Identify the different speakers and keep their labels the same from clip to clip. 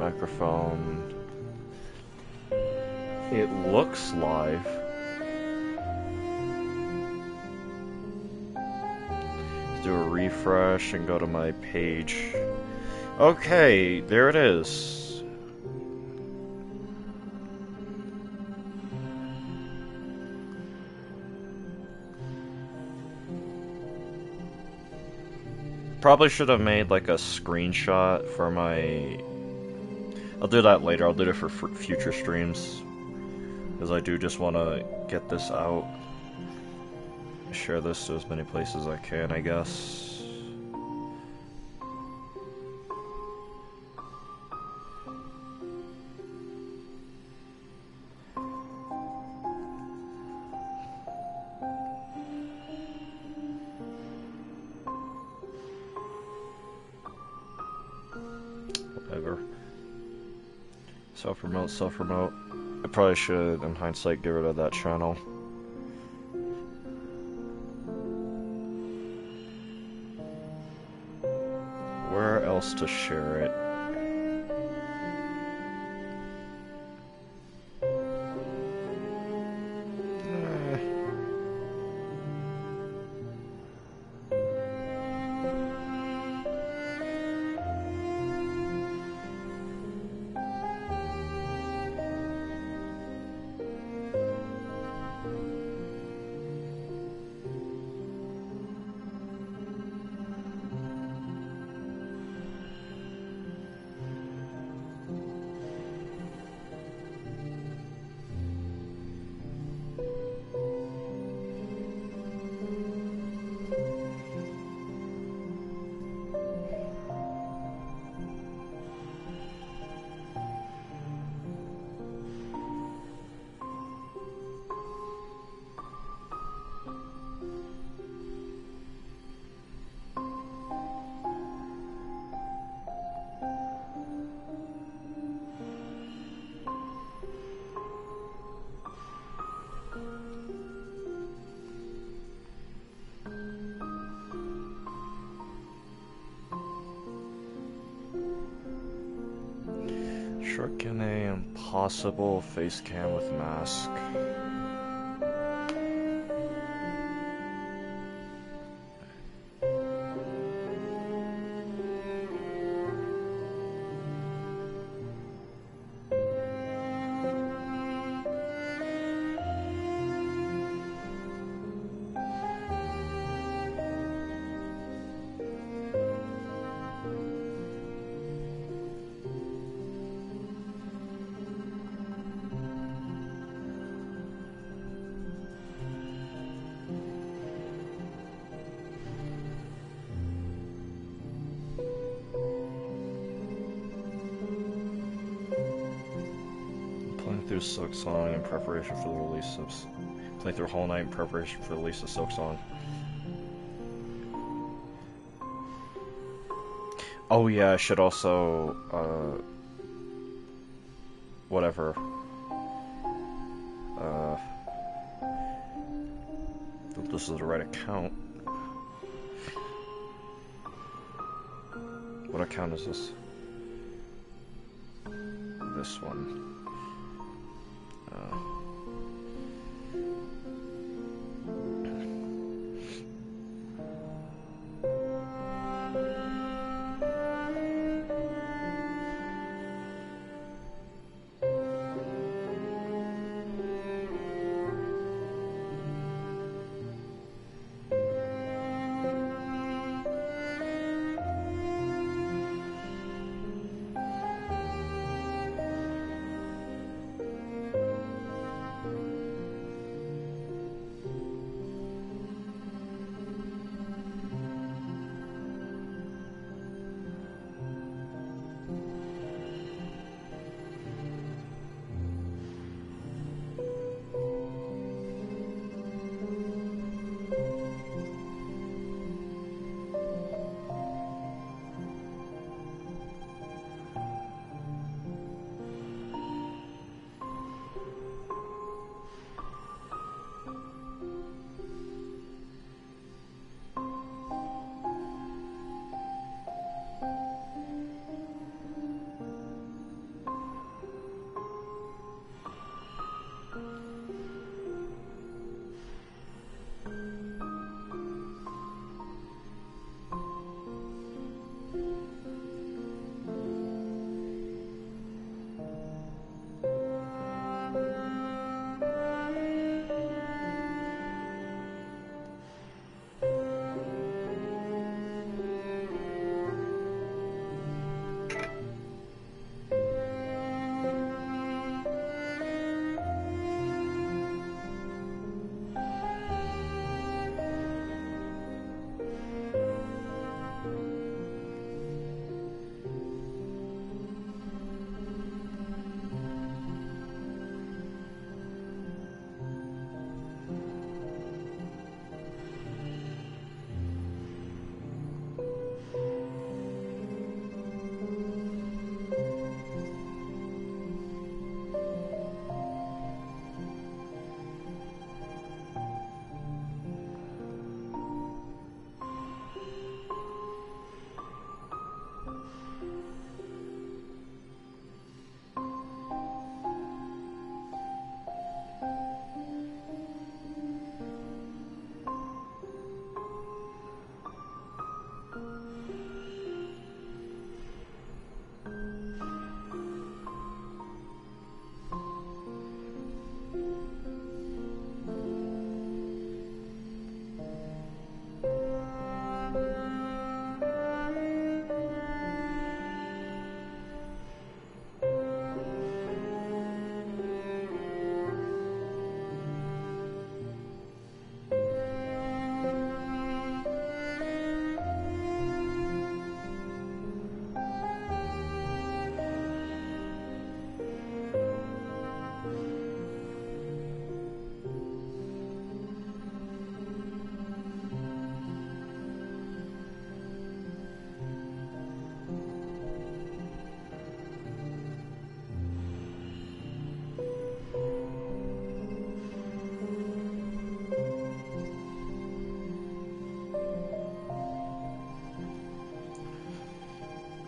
Speaker 1: Microphone. It looks live. Do a refresh and go to my page. Okay, there it is. Probably should have made like a screenshot for my... I'll do that later. I'll do it for future streams. Because I do just want to get this out. Share this to as many places as I can, I guess. Whatever. Self-promote, self-promote. I probably should, in hindsight, get rid of that channel. Where else to share it? Shark in a impossible face cam with mask. Silksong in preparation for the release of... Playing through Whole Night in preparation for the release of Silksong. Oh yeah, I should also... whatever. This is the right account. What account is this? This one.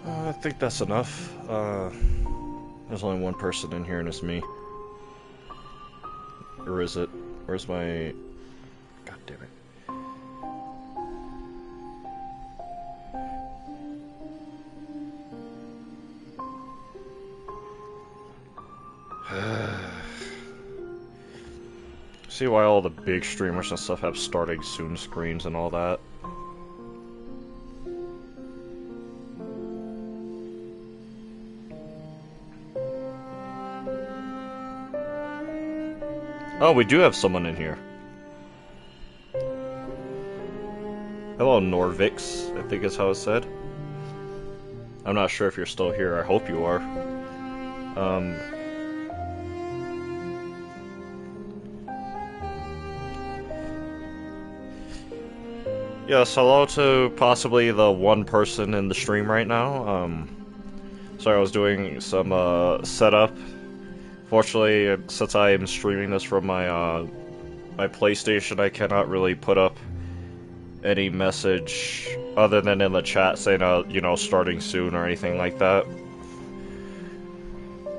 Speaker 1: I think that's enough. There's only one person in here and it's me. Or is it? Where's my... God damn it. See why all the big streamers and stuff have starting soon screens and all that. Oh, we do have someone in here. Hello, Norvix, I think is how it's said. I'm not sure if you're still here, I hope you are. Yes, hello to possibly the one person in the stream right now. Sorry, I was doing some setup. Fortunately, since I am streaming this from my my PlayStation, I cannot really put up any message other than in the chat saying, you know, starting soon or anything like that.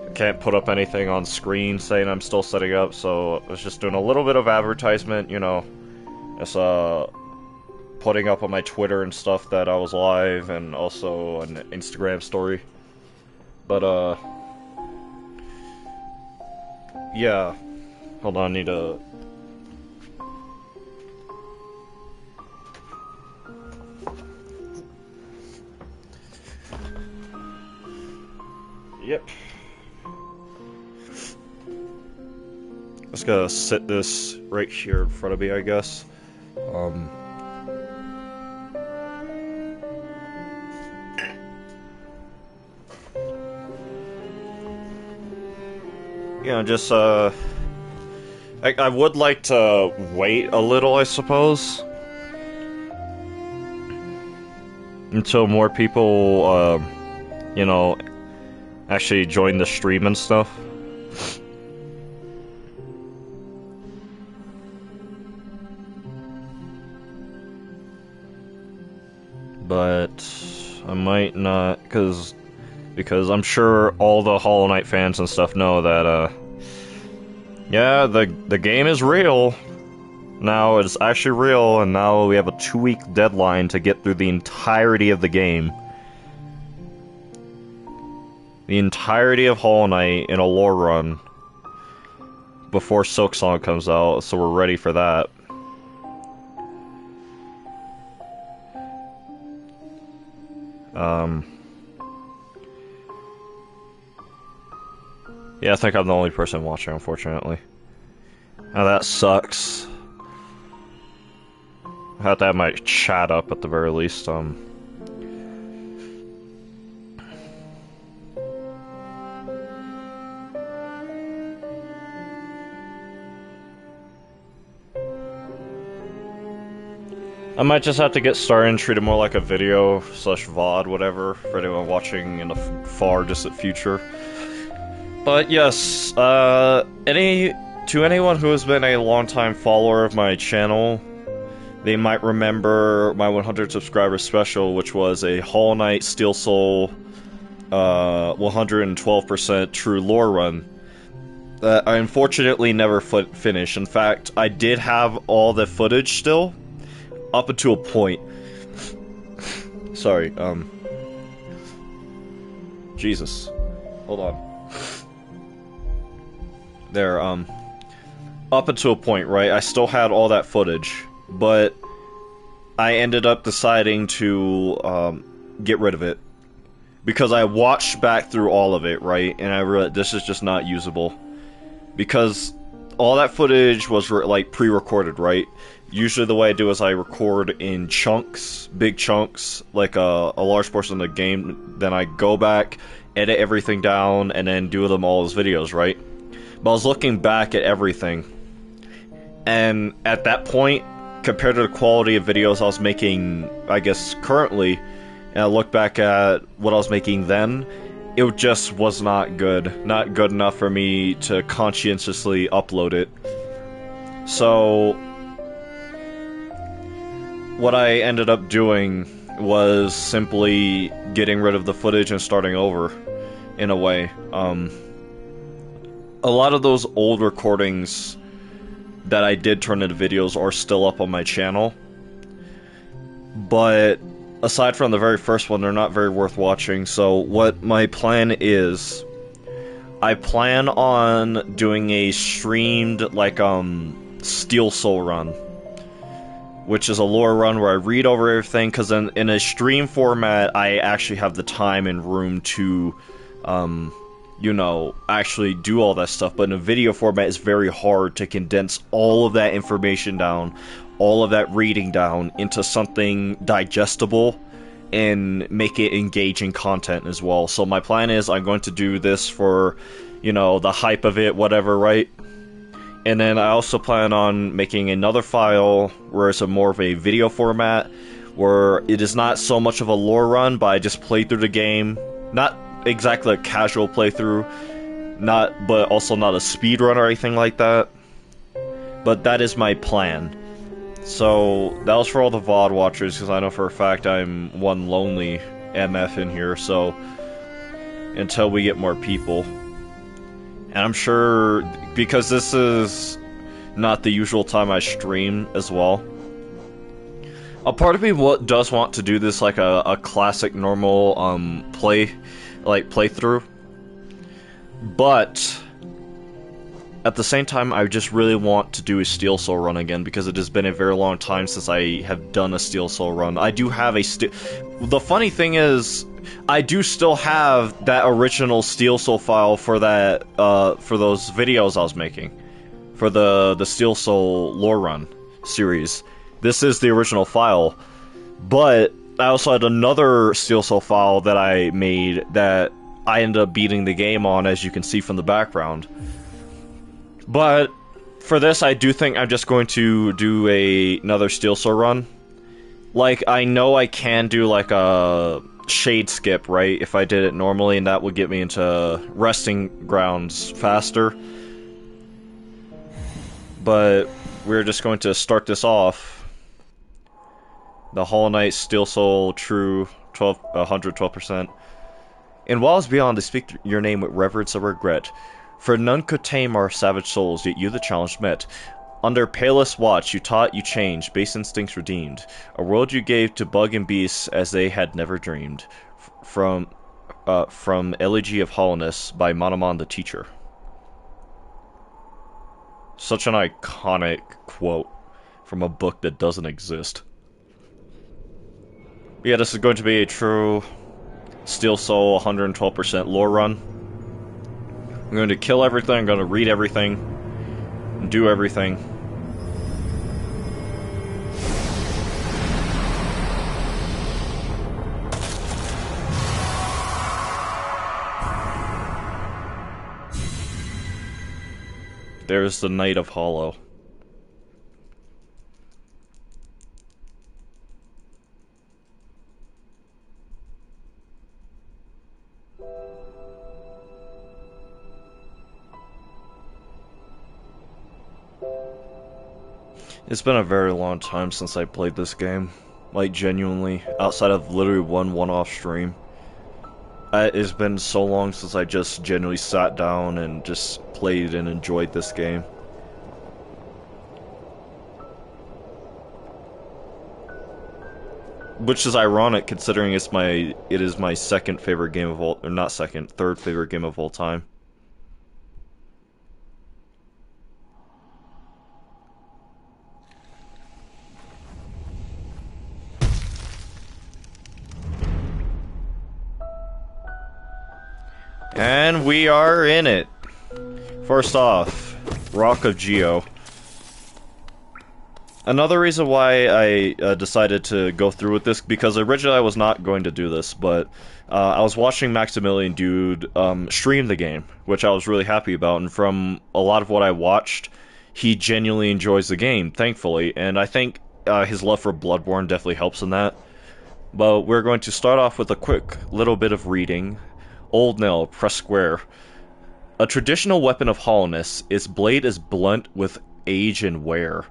Speaker 1: I can't put up anything on screen saying I'm still setting up, so I was just doing a little bit of advertisement, you know, just putting up on my Twitter and stuff that I was live, and also an Instagram story. But yeah. Hold on, I need to... Yep. Just gotta sit this right here in front of me, I guess. You know, just, I would like to wait a little, I suppose, until more people, you know, actually join the stream and stuff. But I might not, because I'm sure all the Hollow Knight fans and stuff know that, yeah, the game is real. Now it's actually real, and now we have a 2-week deadline to get through the entirety of the game. The entirety of Hollow Knight in a lore run before Silksong comes out, so we're ready for that. Yeah, I think I'm the only person watching, unfortunately. Now that sucks. I have to have my chat up at the very least, I might just have to get started and treat it more like a video slash VOD, whatever, for anyone watching in the far distant future. But yes, to anyone who has been a longtime follower of my channel, they might remember my 100 subscriber special, which was a Hollow Knight Steel Soul 112% true lore run that I unfortunately never finished. In fact, I did have all the footage still, up until a point. Sorry, Jesus. Hold on. There, up until a point, right, I still had all that footage, but I ended up deciding to, get rid of it. Because I watched back through all of it, right, and I realized this is just not usable. Because all that footage was, like, pre-recorded, right? Usually the way I do is I record in chunks, big chunks, like a large portion of the game, then I go back, edit everything down, and then do them all as videos, right? But I was looking back at everything, and at that point, compared to the quality of videos I was making, I guess, currently, and I look back at what I was making then, it just was not good. Not good enough for me to conscientiously upload it. So what I ended up doing was simply getting rid of the footage and starting over, in a way. A lot of those old recordings that I did turn into videos are still up on my channel, but aside from the very first one, they're not very worth watching. So what my plan is, I plan on doing a streamed, like, Steel Soul run, which is a lore run where I read over everything, because in a stream format, I actually have the time and room to, you know, actually do all that stuff. But in a video format, it's very hard to condense all of that information down, all of that reading down, into something digestible and make it engaging content as well. So my plan is I'm going to do this for, you know, the hype of it, whatever, right? And then I also plan on making another file where it's a more of a video format, where it is not so much of a lore run, but I just play through the game. Not exactly a casual playthrough, but also not a speed run or anything like that. But that is my plan. So that was for all the VOD watchers, because I know for a fact I'm one lonely MF in here, so until we get more people. And I'm sure, because this is not the usual time I stream as well, a part of me does want to do this like a classic normal playthrough, but at the same time I just really want to do a Steel Soul run again, because it has been a very long time since I have done a Steel Soul run. I do have the funny thing is, I do still have that original Steel Soul file for that, for those videos I was making, for the Steel Soul lore run series. This is the original file, but I also had another Steel Soul file that I made that I ended up beating the game on, as you can see from the background. But for this, I do think I'm just going to do another Steel Soul run. Like, I know I can do like a shade skip, right, if I did it normally, and that would get me into resting grounds faster. But we're just going to start this off. The Hollow Knight Steel Soul True 112%. And whiles beyond, they speak your name with reverence or regret. For none could tame our savage souls, yet you the challenge met. Under palest watch, you taught, you changed, base instincts redeemed. A world you gave to bug and beasts as they had never dreamed. From Elegy of Hollowness by Monomon the Teacher. Such an iconic quote from a book that doesn't exist. But yeah, this is going to be a true Steel Soul 112% lore run. I'm going to kill everything, I'm going to read everything, and do everything. There's the Knight of Hollow. It's been a very long time since I played this game. Like, genuinely, outside of literally one-off stream. It's been so long since I just genuinely sat down and just played and enjoyed this game. Which is ironic, considering it is my second favorite game of all, or not second, third favorite game of all time. And we are in it. First off, Rock of Geo. Another reason why I decided to go through with this, because originally I was not going to do this, but I was watching Maximilian Dude stream the game, which I was really happy about, and from a lot of what I watched, he genuinely enjoys the game, thankfully, and I think his love for Bloodborne definitely helps in that. But we're going to start off with a quick little bit of reading. Old Nail, press square. A traditional weapon of hollowness, its blade is blunt with age and wear.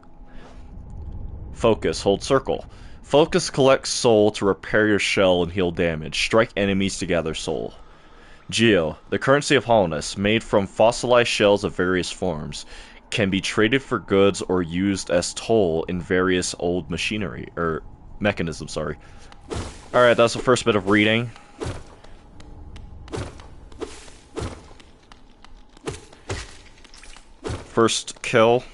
Speaker 1: Focus, hold circle. Focus collects soul to repair your shell and heal damage. Strike enemies to gather soul. Geo, the currency of hollowness, made from fossilized shells of various forms, can be traded for goods or used as toll in various old machinery, or mechanisms, sorry. Alright, that's the first bit of reading. First kill.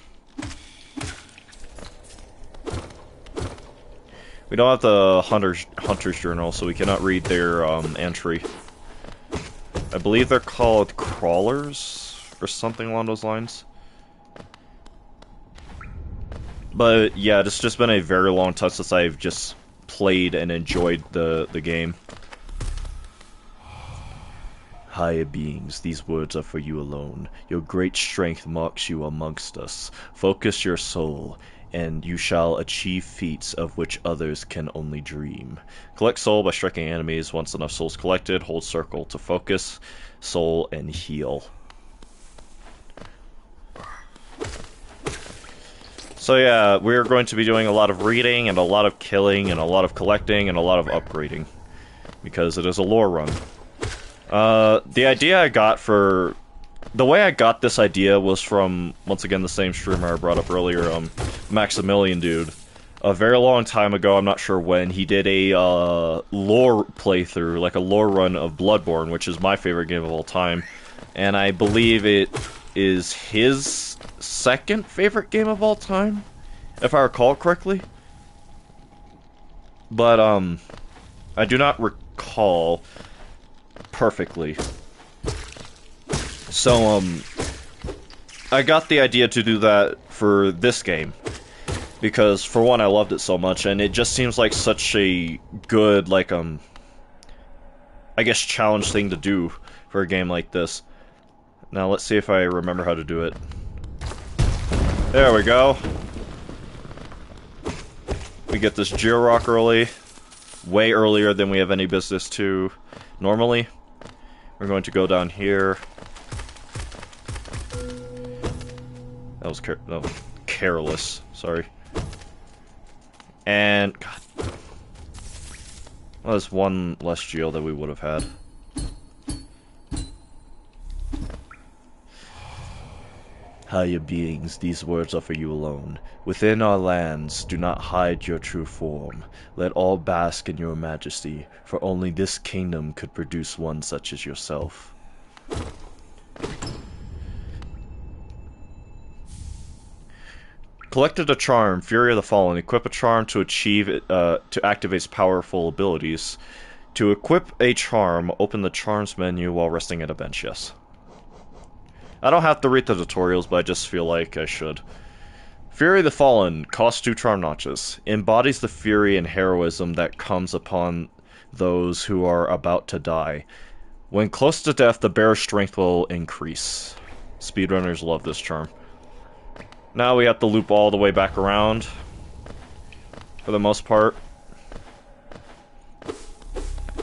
Speaker 1: We don't have the Hunter's Journal, so we cannot read their entry. I believe they're called crawlers, or something along those lines. But yeah, it's just been a very long time since I've just played and enjoyed the game. Higher beings, these words are for you alone. Your great strength marks you amongst us. Focus your soul, and you shall achieve feats of which others can only dream. Collect soul by striking enemies. Once enough souls collected, hold circle to focus soul and heal. So yeah, we're going to be doing a lot of reading and a lot of killing and a lot of collecting and a lot of upgrading, because it is a lore run. The idea I got for... The way I got this idea was from, once again, the same streamer I brought up earlier, Maximilian Dude. A very long time ago, I'm not sure when, he did a lore playthrough, like a lore run of Bloodborne, which is my favorite game of all time. And I believe it is his second favorite game of all time, if I recall correctly. But, I do not recall perfectly. So, I got the idea to do that for this game, because, for one, I loved it so much, and it just seems like such a good, like, I guess challenge thing to do for a game like this. Now, let's see if I remember how to do it. There we go. We get this Georock early, way earlier than we have any business to normally. We're going to go down here. That was careless. Sorry. And God, well, there's one less geo that we would have had. Higher beings, these words are for you alone. Within our lands, do not hide your true form. Let all bask in your majesty, for only this kingdom could produce one such as yourself. Collected a charm, Fury of the Fallen. Equip a charm to achieve it, to activate its powerful abilities. To equip a charm, open the charms menu while resting at a bench, yes. I don't have to read the tutorials, but I just feel like I should. Fury of the Fallen costs 2 charm notches. Embodies the fury and heroism that comes upon those who are about to die. When close to death, the bearer's strength will increase. Speedrunners love this charm. Now we have to loop all the way back around, for the most part.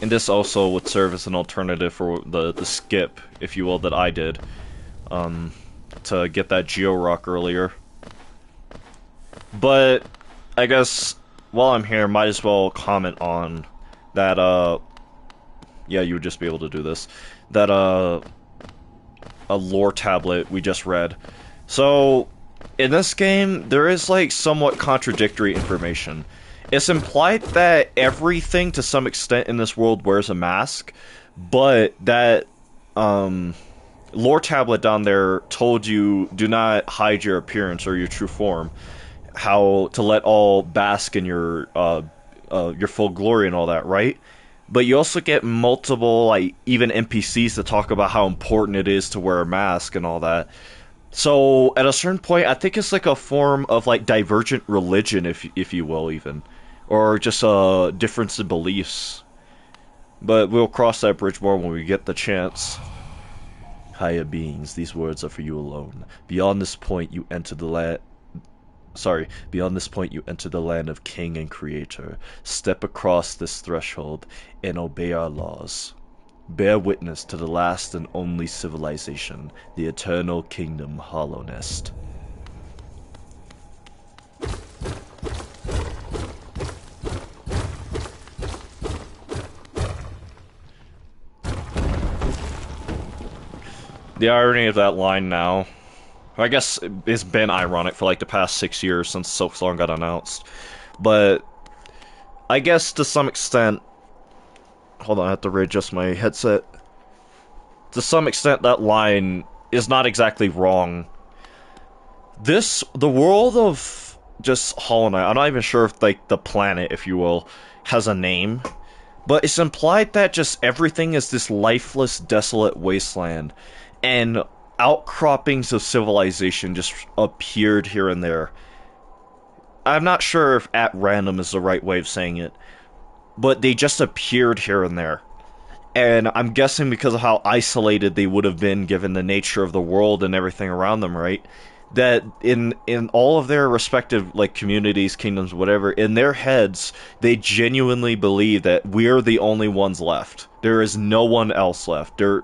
Speaker 1: And this also would serve as an alternative for the skip, if you will, that I did. To get that Georock earlier. But, I guess, while I'm here, might as well comment on that, yeah, you would just be able to do this. That, a lore tablet we just read. So, in this game, there is, like, somewhat contradictory information. It's implied that everything, to some extent, in this world wears a mask, but that, lore tablet down there told you, do not hide your appearance or your true form. How to let all bask in your full glory and all that, right? But you also get multiple, like, even NPCs that talk about how important it is to wear a mask and all that. So, at a certain point, I think it's like a form of, like, divergent religion, if you will, even. Or just a difference in beliefs. But we'll cross that bridge more when we get the chance. Higher beings, these words are for you alone. Beyond this point, you enter the land... Beyond this point, you enter the land of King and Creator. Step across this threshold and obey our laws. Bear witness to the last and only civilization, the eternal kingdom Hollow Nest. The irony of that line now, I guess it's been ironic for like the past 6 years since silksong got announced, but I guess to some extent, hold on, I have to readjust my headset. To some extent, that line is not exactly wrong. The world of just Hollow Knight, I'm not even sure if, like, the planet, if you will, has a name, but it's implied that just everything is this lifeless, desolate wasteland, and outcroppings of civilization just appeared here and there. I'm not sure if at random is the right way of saying it, but they just appeared here and there. And I'm guessing because of how isolated they would have been given the nature of the world and everything around them, right? That in all of their respective like communities, kingdoms, whatever, in their heads, they genuinely believe that we're the only ones left. There is no one else left. There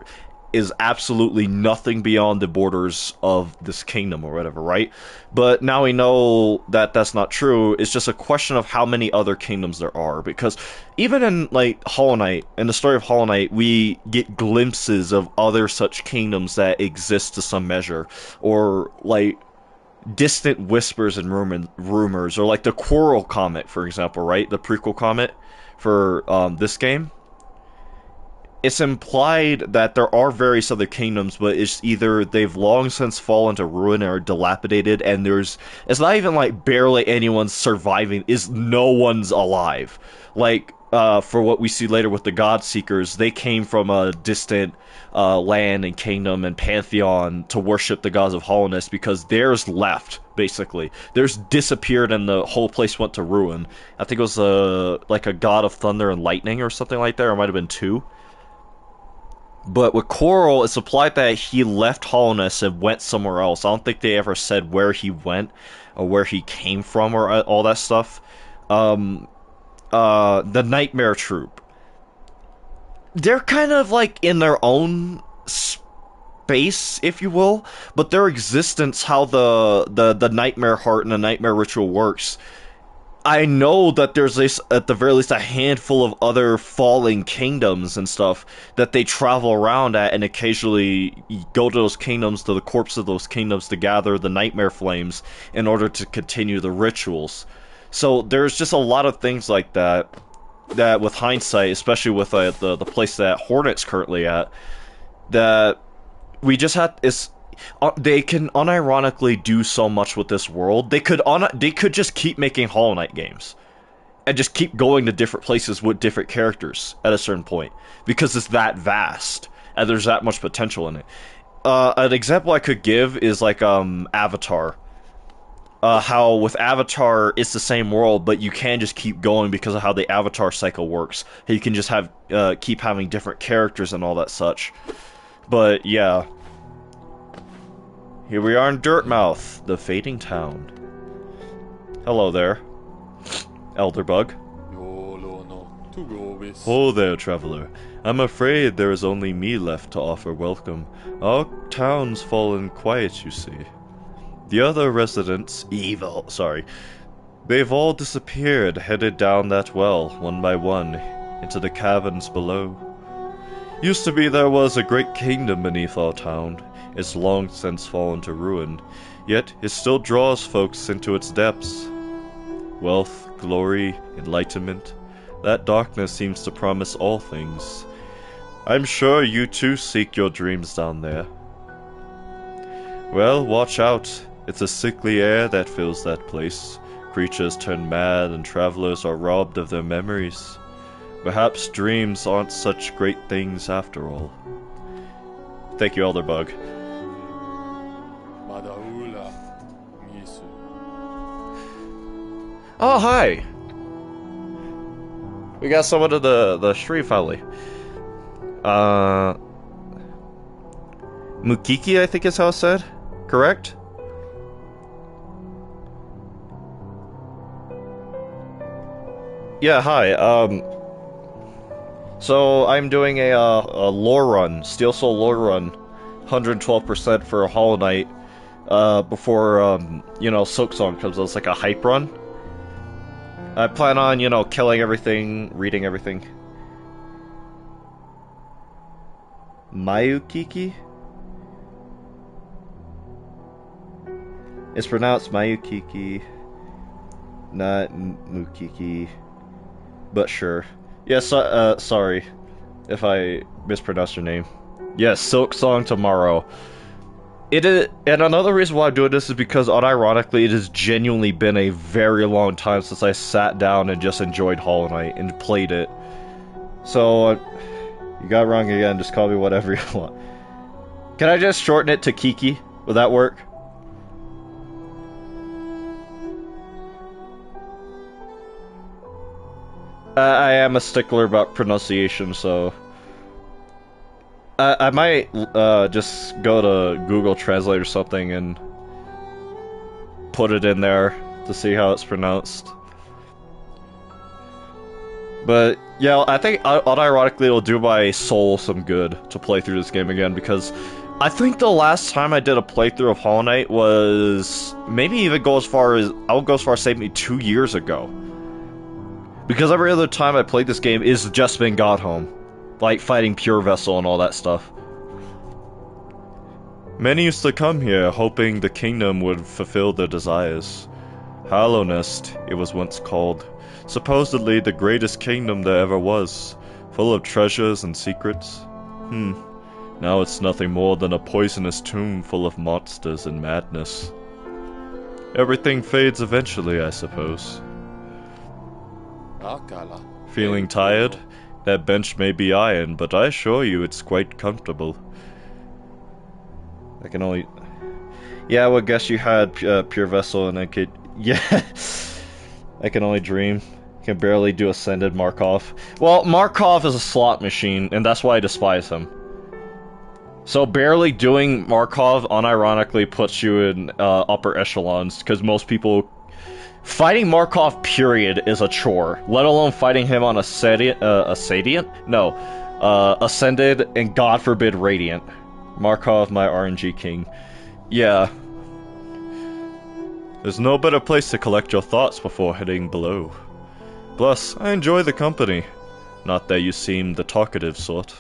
Speaker 1: is absolutely nothing beyond the borders of this kingdom or whatever, right? But now we know that that's not true. It's just a question of how many other kingdoms there are, because even in like Hollow Knight, in the story of Hollow Knight, we get glimpses of other such kingdoms that exist to some measure, or like distant whispers and rumors, or like the Quarrel comet, for example, right? The prequel comet for this game. It's implied that there are various other kingdoms, but it's either they've long since fallen to ruin or dilapidated, and it's not even like barely anyone's surviving, is no one's alive. Like, for what we see later with the God Seekers, they came from a distant land and kingdom and pantheon to worship the gods of hollowness because theirs left, basically. Theirs disappeared and the whole place went to ruin. I think it was like a god of thunder and lightning or something like that, or it might have been two. But with Coral, it's implied that he left Hollowness and went somewhere else. I don't think they ever said where he went or where he came from or all that stuff. The Nightmare Troop. They're kind of like in their own space, if you will, but their existence, how the Nightmare Heart and the Nightmare Ritual works, I know that there's this, at the very least, a handful of other falling kingdoms and stuff that they travel around at and occasionally go to those kingdoms, to the corpse of those kingdoms, to gather the nightmare flames in order to continue the rituals. So there's just a lot of things like that, that with hindsight, especially with the place that Hornet's currently at, that we just had, they can unironically do so much with this world. They could just keep making Hollow Knight games and just keep going to different places with different characters at a certain point, because it's that vast and there's that much potential in it. An example I could give is like Avatar. How with Avatar it's the same world, but you can just keep going because of how the Avatar cycle works. You can just have keep having different characters and all that such. But yeah. Here we are in Dirtmouth, the fading town. Hello there, Elderbug. Oh there, traveler. I'm afraid there is only me left to offer welcome. Our town's fallen quiet, you see. The other residents, they've all disappeared, headed down that well, one by one, into the caverns below. Used to be there was a great kingdom beneath our town. It's long since fallen to ruin, yet it still draws folks into its depths. Wealth, glory, enlightenment, that darkness seems to promise all things. I'm sure you too seek your dreams down there. Well, watch out. It's a sickly air that fills that place. Creatures turn mad and travelers are robbed of their memories. Perhaps dreams aren't such great things after all. Thank you, Elderbug. Oh, hi! We got someone to the street finally. Mukiki, I think is how it's said. Correct? Yeah, hi. So I'm doing a lore run, Steel Soul lore run, 112% for Hollow Knight, before, you know, silksong comes out. It's like a hype run. I plan on, you know, killing everything, reading everything. Mayukiki? It's pronounced Mayukiki, not Mukiki, but sure. Yes, sorry if I mispronounced your name. Yes, silksong tomorrow. It is, and another reason why I'm doing this is because, unironically, it has genuinely been a very long time since I sat down and just enjoyed Hollow Knight and played it. So, you got it wrong again, just call me whatever you want. Can I just shorten it to Kiki? Would that work? I am a stickler about pronunciation, so... I might just go to Google Translate or something and put it in there to see how it's pronounced. But yeah, I think unironically it'll do my soul some good to play through this game again, because I think the last time I did a playthrough of Hollow Knight was maybe even go as far as I would go as far as say maybe 2 years ago. Because every other time I played this game is just been Godhome. Like fighting Pure Vessel and all that stuff. Many used to come here hoping the kingdom would fulfill their desires. Hollow Nest, it was once called. Supposedly the greatest kingdom there ever was. Full of treasures and secrets. Now it's nothing more than a poisonous tomb full of monsters and madness. Everything fades eventually, I suppose. Feeling tired? That bench may be iron, but I assure you it's quite comfortable. I can only... Yeah, I would guess you had Pure Vessel and I could... Yeah! I can only dream. Can barely do Ascended Markov. Well, Markov is a slot machine, and that's why I despise him. So barely doing Markov unironically puts you in upper echelons, because most people... Fighting Markov, period, is a chore. Let alone fighting him on Ascendant? No. Ascended, and God forbid, Radiant. Markov, my RNG king. Yeah. There's no better place to collect your thoughts before heading below. Plus, I enjoy the company. Not that you seem the talkative sort.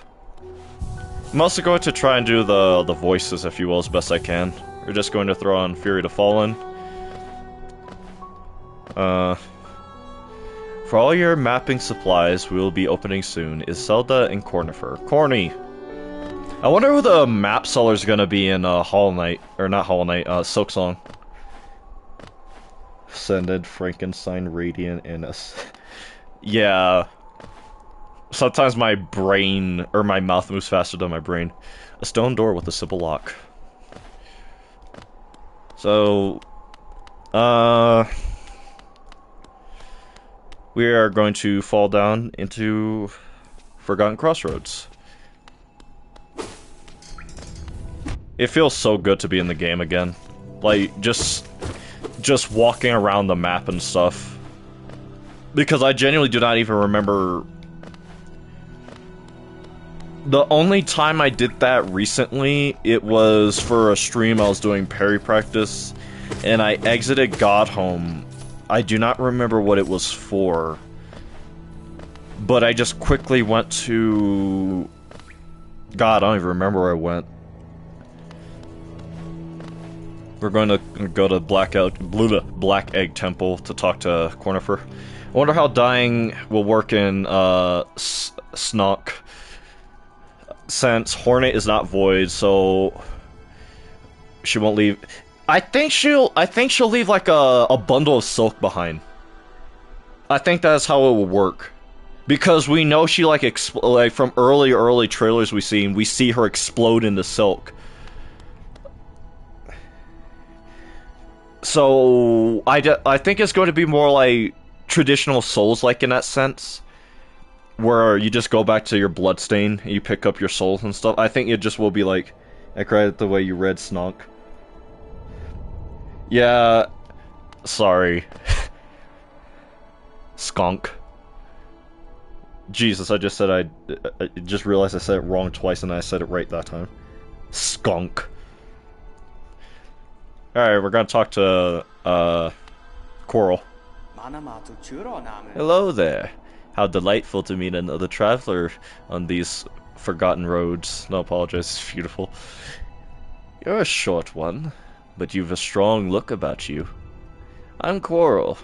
Speaker 1: I'm also going to try and do the voices, if you will, as best I can. We're just going to throw on Fury to Fallen. For all your mapping supplies we will be opening soon is Zelda and Cornifer. Corny! I wonder who the map seller's gonna be in Hollow Knight, or not Hollow Knight, Silksong. Ascended, Frankenstein, Radiant, and yeah. Sometimes my brain, or my mouth moves faster than my brain. A stone door with a simple lock. So, we are going to fall down into Forgotten Crossroads. It feels so good to be in the game again. Like, just walking around the map and stuff. Because I genuinely do not even remember... The only time I did that recently, it was for a stream I was doing parry practice, and I exited Godhome. I do not remember what it was for, but I just quickly went to... God, I don't even remember where I went. We're going to go to Black Egg Temple to talk to Cornifer. I wonder how dying will work in Snock, since Hornet is not void, so she won't leave. I think she'll leave like a bundle of silk behind. I think that's how it will work, because we know she like from early trailers we see her explode into silk. So I think it's going to be more like traditional Souls-like in that sense, where you just go back to your bloodstain and you pick up your souls and stuff. I think it just will be like the way you read Snog. Yeah, sorry. Skunk. Jesus, I just said I just realized I said it wrong twice and I said it right that time. Skunk. Alright, we're gonna talk to, Coral. Hello there. How delightful to meet another traveler on these forgotten roads. No, apologize, it's beautiful. You're a short one. but you've a strong look about you. I'm Coral.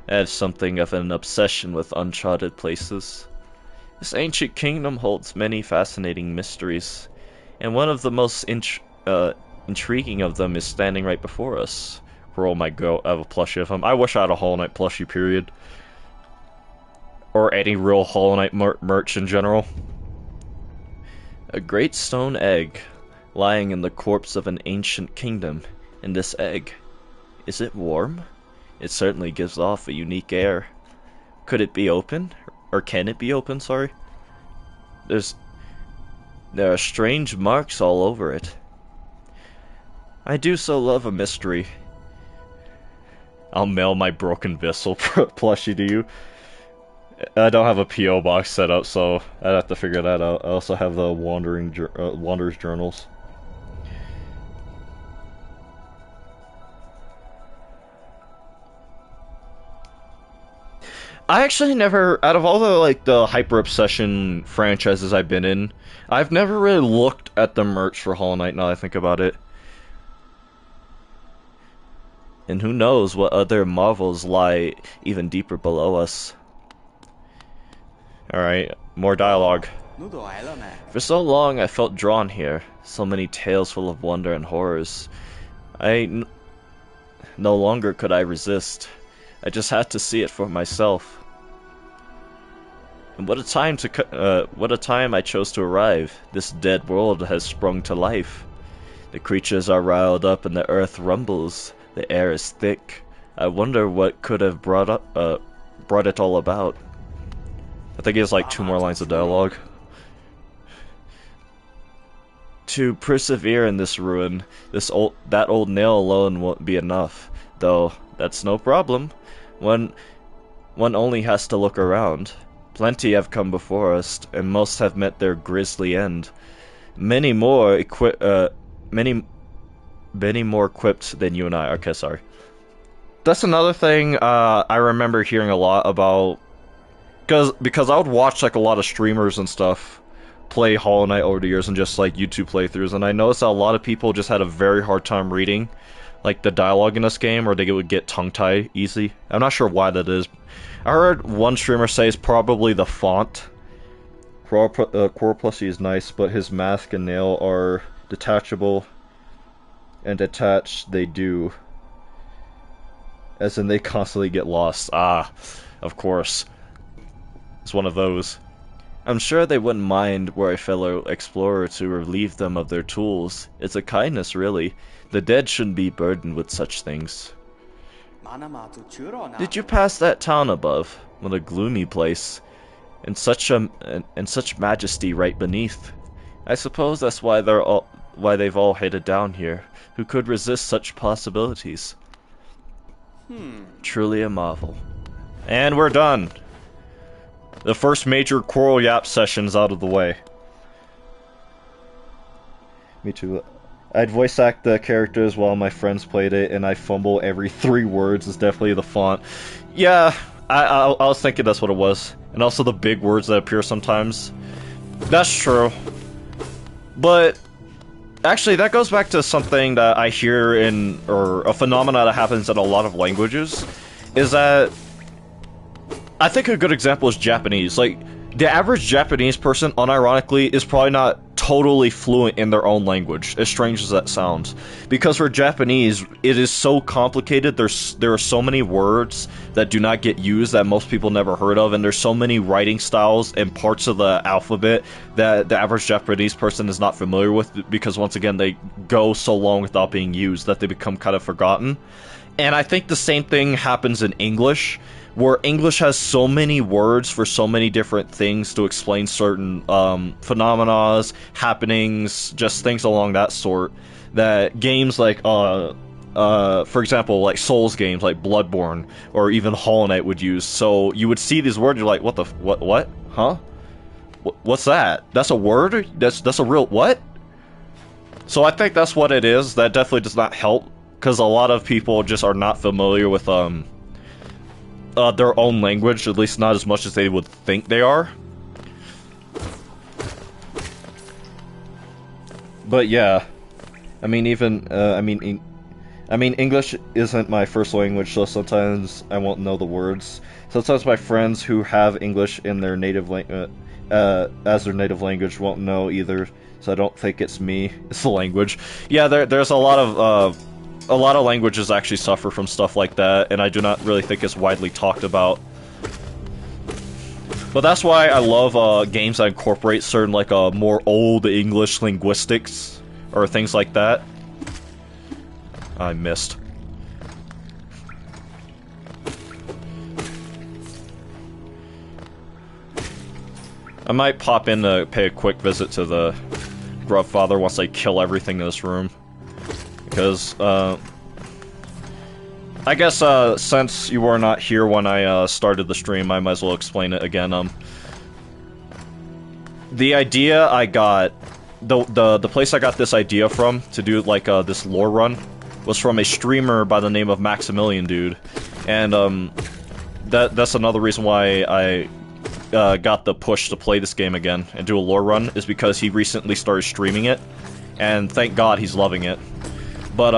Speaker 1: I have something of an obsession with uncharted places. This ancient kingdom holds many fascinating mysteries, and one of the most intriguing of them is standing right before us. Coral might go have a plushie of him. I wish I had a Hollow Knight plushie, period. Or any real Hollow Knight merch in general. A great stone egg, lying in the corpse of an ancient kingdom. And this egg, is it warm? It certainly gives off a unique air. Could it be open? Or can it be open, sorry? There are strange marks all over it. I do so love a mystery. I'll mail my Broken Vessel plushie to you. I don't have a P.O. box set up, so I'd have to figure that out. I also have the Wanderer's Journals. I actually never, out of all the Hyper Obsession franchises I've been in, I've never really looked at the merch for Hollow Knight now that I think about it. And who knows what other marvels lie even deeper below us. Alright, more dialogue. For so long I felt drawn here, so many tales full of wonder and horrors. No longer could I resist. I just had to see it for myself. And what a time I chose to arrive. This dead world has sprung to life. The creatures are riled up and the earth rumbles. The air is thick. I wonder what could have brought it all about. I think he has like 2 more lines of dialogue. To persevere in this ruin, that old nail alone won't be enough. Though, that's no problem. One only has to look around. Plenty have come before us, and most have met their grisly end. Many more equipped than you and I. Okay, sorry. That's another thing I remember hearing a lot about, because I would watch like a lot of streamers and stuff play Hollow Knight over the years and just like YouTube playthroughs, and I noticed that a lot of people just had a very hard time reading like the dialogue in this game, or they would get tongue-tied easy. I'm not sure why that is. I heard one streamer say it's probably the font. Core Plushie is nice, but his mask and nail are detachable, and attached they do. As in they constantly get lost. Ah, of course. It's one of those. I'm sure they wouldn't mind were a fellow explorer to relieve them of their tools. It's a kindness, really. The dead shouldn't be burdened with such things. Did you pass that town above? What a gloomy place. And such majesty right beneath. I suppose that's why they've all headed down here. Who could resist such possibilities? Truly a marvel. And we're done. The first major Coral Yap session's out of the way. Me too. I'd voice act the characters while my friends played it, and I fumble every 3 words. Is definitely the font. Yeah, I was thinking that's what it was. And also the big words that appear sometimes. That's true. But actually, that goes back to something that I hear or a phenomenon that happens in a lot of languages, is that I think a good example is Japanese. Like, the average Japanese person, unironically, is probably not totally fluent in their own language, as strange as that sounds. Because for Japanese, it is so complicated, there are so many words that do not get used that most people never heard of, and there's so many writing styles and parts of the alphabet that the average Japanese person is not familiar with, because once again, they go so long without being used that they become kind of forgotten. And I think the same thing happens in English, where English has so many words for so many different things to explain certain phenomena, happenings, just things along that sort, that games like, for example, like Souls games like Bloodborne, or even Hollow Knight would use. So you would see these words, you're like, what? Huh? What's that? That's a word? That's a real, what? So I think that's what it is. That definitely does not help, because a lot of people just are not familiar with, their own language, at least not as much as they would think they are. But yeah, I mean, even I mean, English isn't my first language, so sometimes I won't know the words. Sometimes my friends who have English in their native as their native language won't know either. So I don't think it's me. It's the language. Yeah, there's a lot of languages actually suffer from stuff like that, and I do not really think it's widely talked about. But that's why I love games that incorporate certain more old English linguistics or things like that. I missed. I might pop in to pay a quick visit to the Grubfather once I kill everything in this room. Because, I guess, since you were not here when I started the stream, I might as well explain it again. The idea I got, the place I got this idea from to do, this lore run, was from a streamer by the name of Maximilian Dude. And, that's another reason why I got the push to play this game again and do a lore run, is because he recently started streaming it, and thank God he's loving it. But,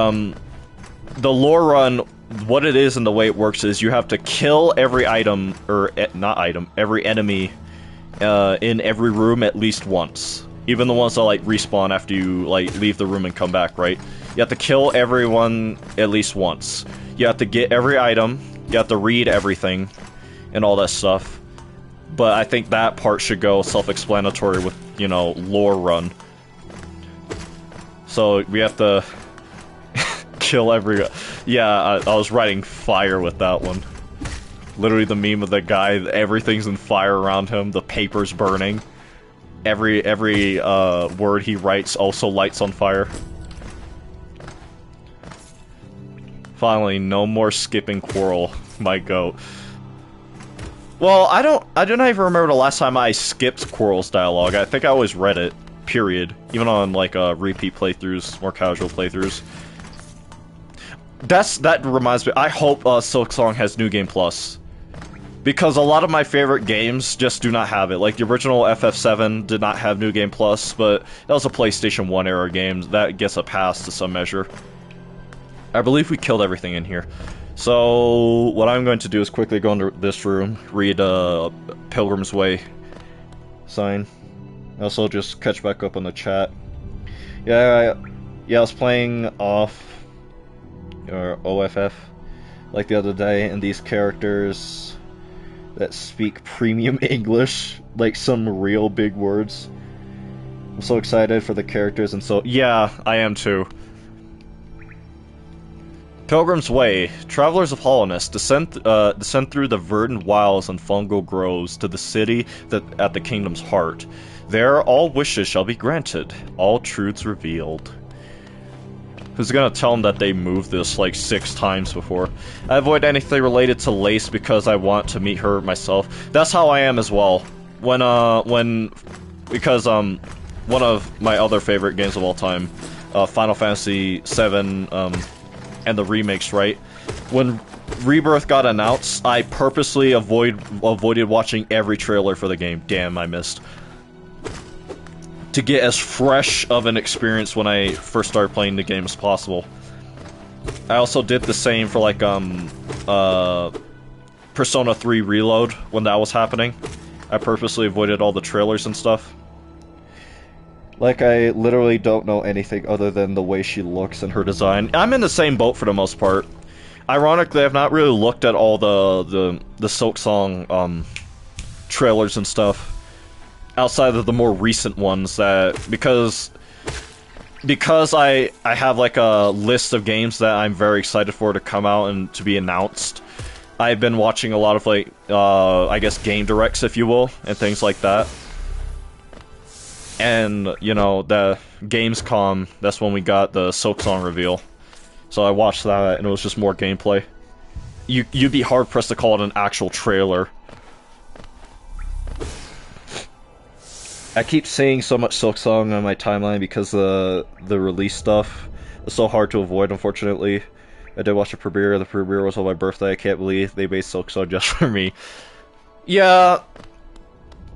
Speaker 1: the lore run, what it is and the way it works is you have to kill every item, or not item, every enemy in every room at least once. Even the ones that, respawn after you, leave the room and come back, right? You have to kill everyone at least once. You have to get every item, you have to read everything, and all that stuff. But I think that part should go self-explanatory with, you know, lore run. So we have to kill every... Yeah, I was writing fire with that one. Literally the meme of the guy, everything's in fire around him, the paper's burning. Every word he writes also lights on fire. Finally, no more skipping Quirrell, my goat. Well, I do not even remember the last time I skipped Quirrell's dialogue. I think I always read it, period. Even on, repeat playthroughs, more casual playthroughs. That reminds me, I hope silksong has New Game Plus. Because a lot of my favorite games just do not have it. Like, the original FF7 did not have New Game Plus, but that was a PlayStation 1 era game. That gets a pass to some measure. I believe we killed everything in here. So, what I'm going to do is quickly go into this room, read Pilgrim's Way sign. Also, just catch back up on the chat. Yeah, I was playing off, or OFF, like the other day, and these characters that speak premium English, like some real big words. I'm so excited for the characters, and so, yeah, I am too. Pilgrim's Way. Travelers of Hollowness descend through the verdant wilds and fungal groves to the city at the kingdom's heart. There, all wishes shall be granted, all truths revealed. Who's gonna tell them that they moved this like 6 times before? I avoid anything related to Lace because I want to meet her myself. That's how I am as well. Because one of my other favorite games of all time, Final Fantasy VII, and the remakes, right? When Rebirth got announced, I purposely avoided watching every trailer for the game. Damn, I missed. To get as fresh of an experience when I first started playing the game as possible. I also did the same for Persona 3 Reload when that was happening. I purposely avoided all the trailers and stuff. Like, I literally don't know anything other than the way she looks and her design. I'm in the same boat for the most part. Ironically, I've not really looked at all the silksong trailers and stuff outside of the more recent ones, that because I have like a list of games that I'm very excited for to come out and to be announced. I've been watching a lot of I guess game directs, if you will, and things like that. And, you know, the Gamescom, that's when we got the silksong reveal. So I watched that, and it was just more gameplay. You'd be hard-pressed to call it an actual trailer. I keep seeing so much silksong on my timeline because the release stuff is so hard to avoid, unfortunately. I did watch the premiere. The premiere was on my birthday. I can't believe they made silksong just for me. Yeah...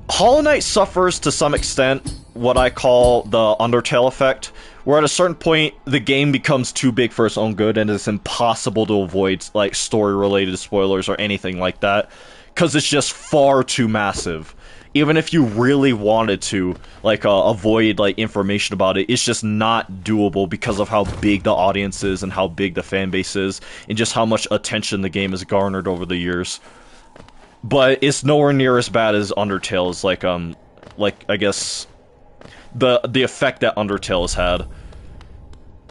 Speaker 1: Hollow Knight suffers to some extent what I call the Undertale effect, where at a certain point the game becomes too big for its own good and it's impossible to avoid like story-related spoilers or anything like that, because it's just far too massive. Even if you really wanted to, like, avoid, like, information about it, it's just not doable because of how big the audience is and how big the fan base is, and just how much attention the game has garnered over the years. But it's nowhere near as bad as Undertale's, like, I guess, the effect that Undertale has had.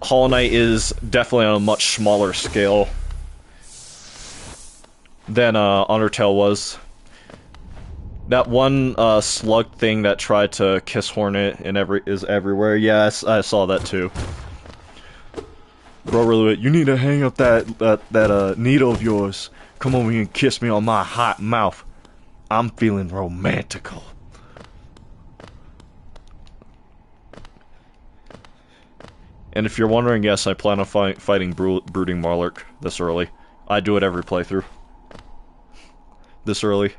Speaker 1: Hollow Knight is definitely on a much smaller scale than, Undertale was. That one slug thing that tried to kiss Hornet and is everywhere. Yes, I saw that too. Bro, really, you need to hang up that needle of yours. Come over here and kiss me on my hot mouth. I'm feeling romantical. And if you're wondering, yes, I plan on fighting Brooding Marlark this early. I do it every playthrough. This early.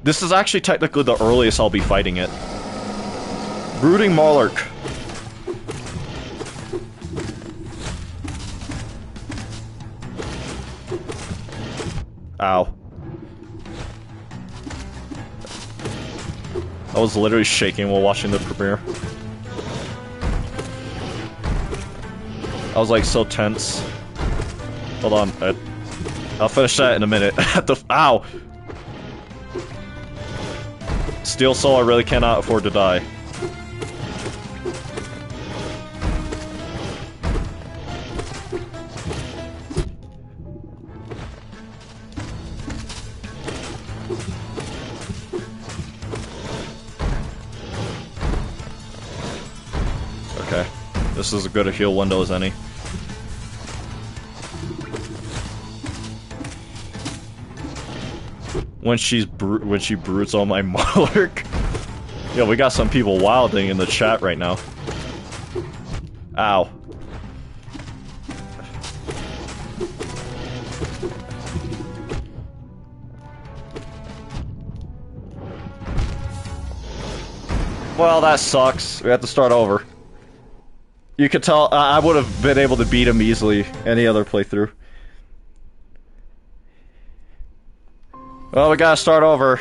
Speaker 1: This is actually technically the earliest I'll be fighting it. Brooding Marlark. Ow. I was literally shaking while watching the premiere. I was like so tense. Hold on, I'll finish that in a minute. Ow! Steel Soul, I really cannot afford to die. Okay, this is as good a heal window as any. When she brutes on my Marlark. Yeah, we got some people wilding in the chat right now. Ow. Well, that sucks. We have to start over. You could tell I would have been able to beat him easily any other playthrough. Well, we gotta start over.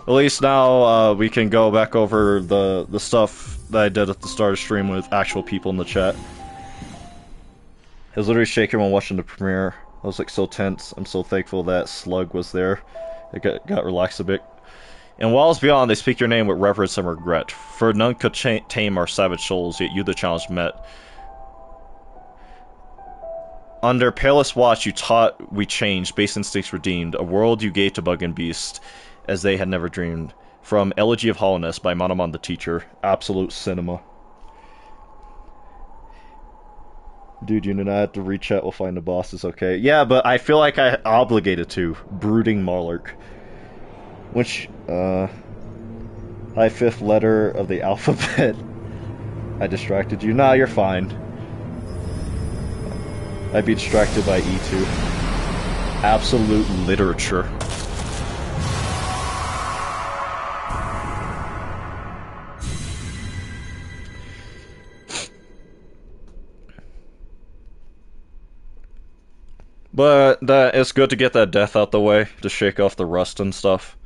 Speaker 1: At least now we can go back over the stuff that I did at the start of the stream with actual people in the chat. I was literally shaking when watching the premiere. I was like so tense. I'm so thankful that Slug was there. I got relaxed a bit. In Wilds Beyond, they speak your name with reverence and regret. For none could tame our savage souls, yet you the challenge met. Under Palest Watch, you taught we changed, base instincts redeemed, a world you gave to bug and beast, as they had never dreamed. From Elegy of Hollowness by Monomon the Teacher. Absolute cinema. Dude, you do not have to rechat, we'll find the bosses, okay. Yeah, but I feel like I obligated to. Brooding Marlark. Which, high fifth letter of the alphabet. I distracted you. Nah, you're fine. I'd be distracted by E2. Absolute literature. But it's good to get that death out the way, to shake off the rust and stuff.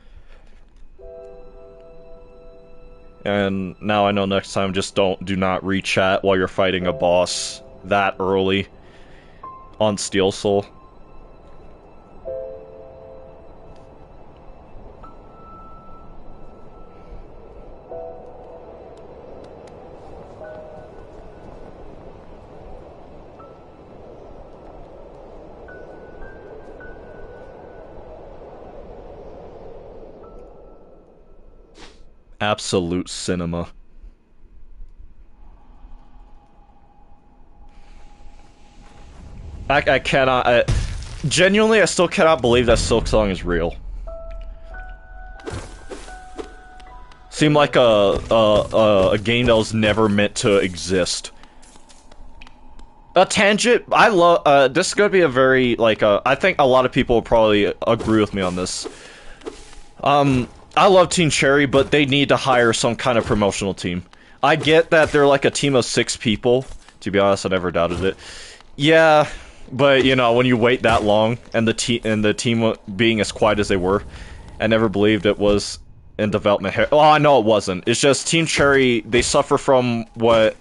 Speaker 1: And now I know next time just do not rechat while you're fighting a boss that early on Steel Soul. Absolute cinema. I cannot, genuinely, I still cannot believe that silksong is real. Seemed like a game that was never meant to exist. A tangent, I love, this is gonna be a very, like, I think a lot of people will probably agree with me on this. I love Team Cherry, but they need to hire some kind of promotional team. I get that they're like a team of 6 people. To be honest, I never doubted it. Yeah, but you know, when you wait that long and the team being as quiet as they were, I never believed it was in development. Oh, I know it wasn't. It's just Team Cherry. They suffer from what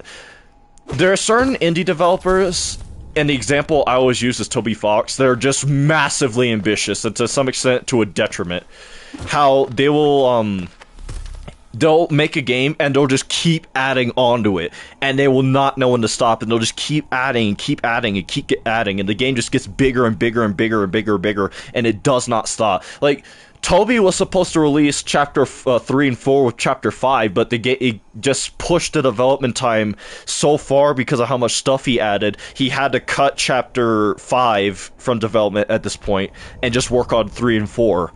Speaker 1: there are certain indie developers. And the example I always use is Toby Fox. They're just massively ambitious, and to some extent to a detriment. How they will, they'll make a game and they'll just keep adding onto it, and they will not know when to stop, and they'll just keep adding and keep adding and keep adding, and the game just gets bigger and bigger and bigger and bigger and bigger, and it does not stop. Like, Toby was supposed to release Chapter 3 and 4 with Chapter 5, but it just pushed the development time so far because of how much stuff he added. He had to cut Chapter 5 from development at this point and just work on 3 and 4.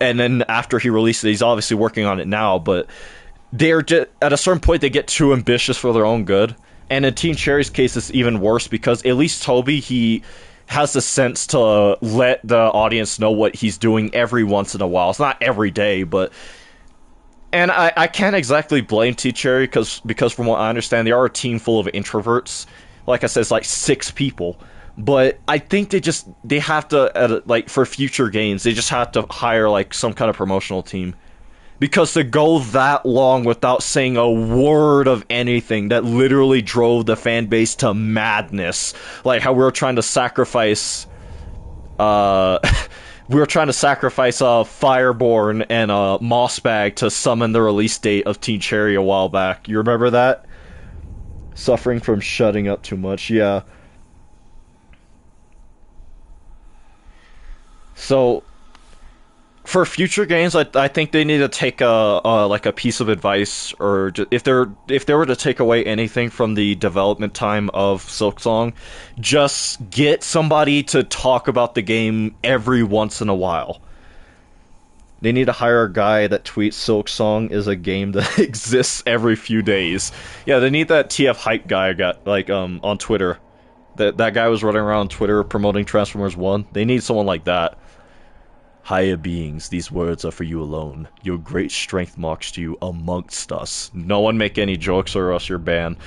Speaker 1: And then after he released it, he's obviously working on it now, but they're just, at a certain point, they get too ambitious for their own good. And in Team Cherry's case, it's even worse because at least Toby, he has the sense to let the audience know what he's doing every once in a while. It's not every day, but... And I can't exactly blame Team Cherry because from what I understand, they are a team full of introverts. Like I said, it's like 6 people. But I think they have to, like, for future games, they just have to hire, like, some kind of promotional team. Because to go that long without saying a word of anything, that literally drove the fan base to madness. Like how we were trying to sacrifice, Fireborn and Mossbag to summon the release date of Team Cherry a while back. You remember that? Suffering from shutting up too much, yeah. So, for future games, I think they need to take a piece of advice, or if they were to take away anything from the development time of Silksong, just get somebody to talk about the game every once in a while. They need to hire a guy that tweets Silksong is a game that exists every few days. Yeah, they need that TF hype guy on Twitter. That guy was running around on Twitter promoting Transformers 1. They need someone like that. Higher beings, these words are for you alone. Your great strength marks you amongst us. No one make any jokes or else you're banned.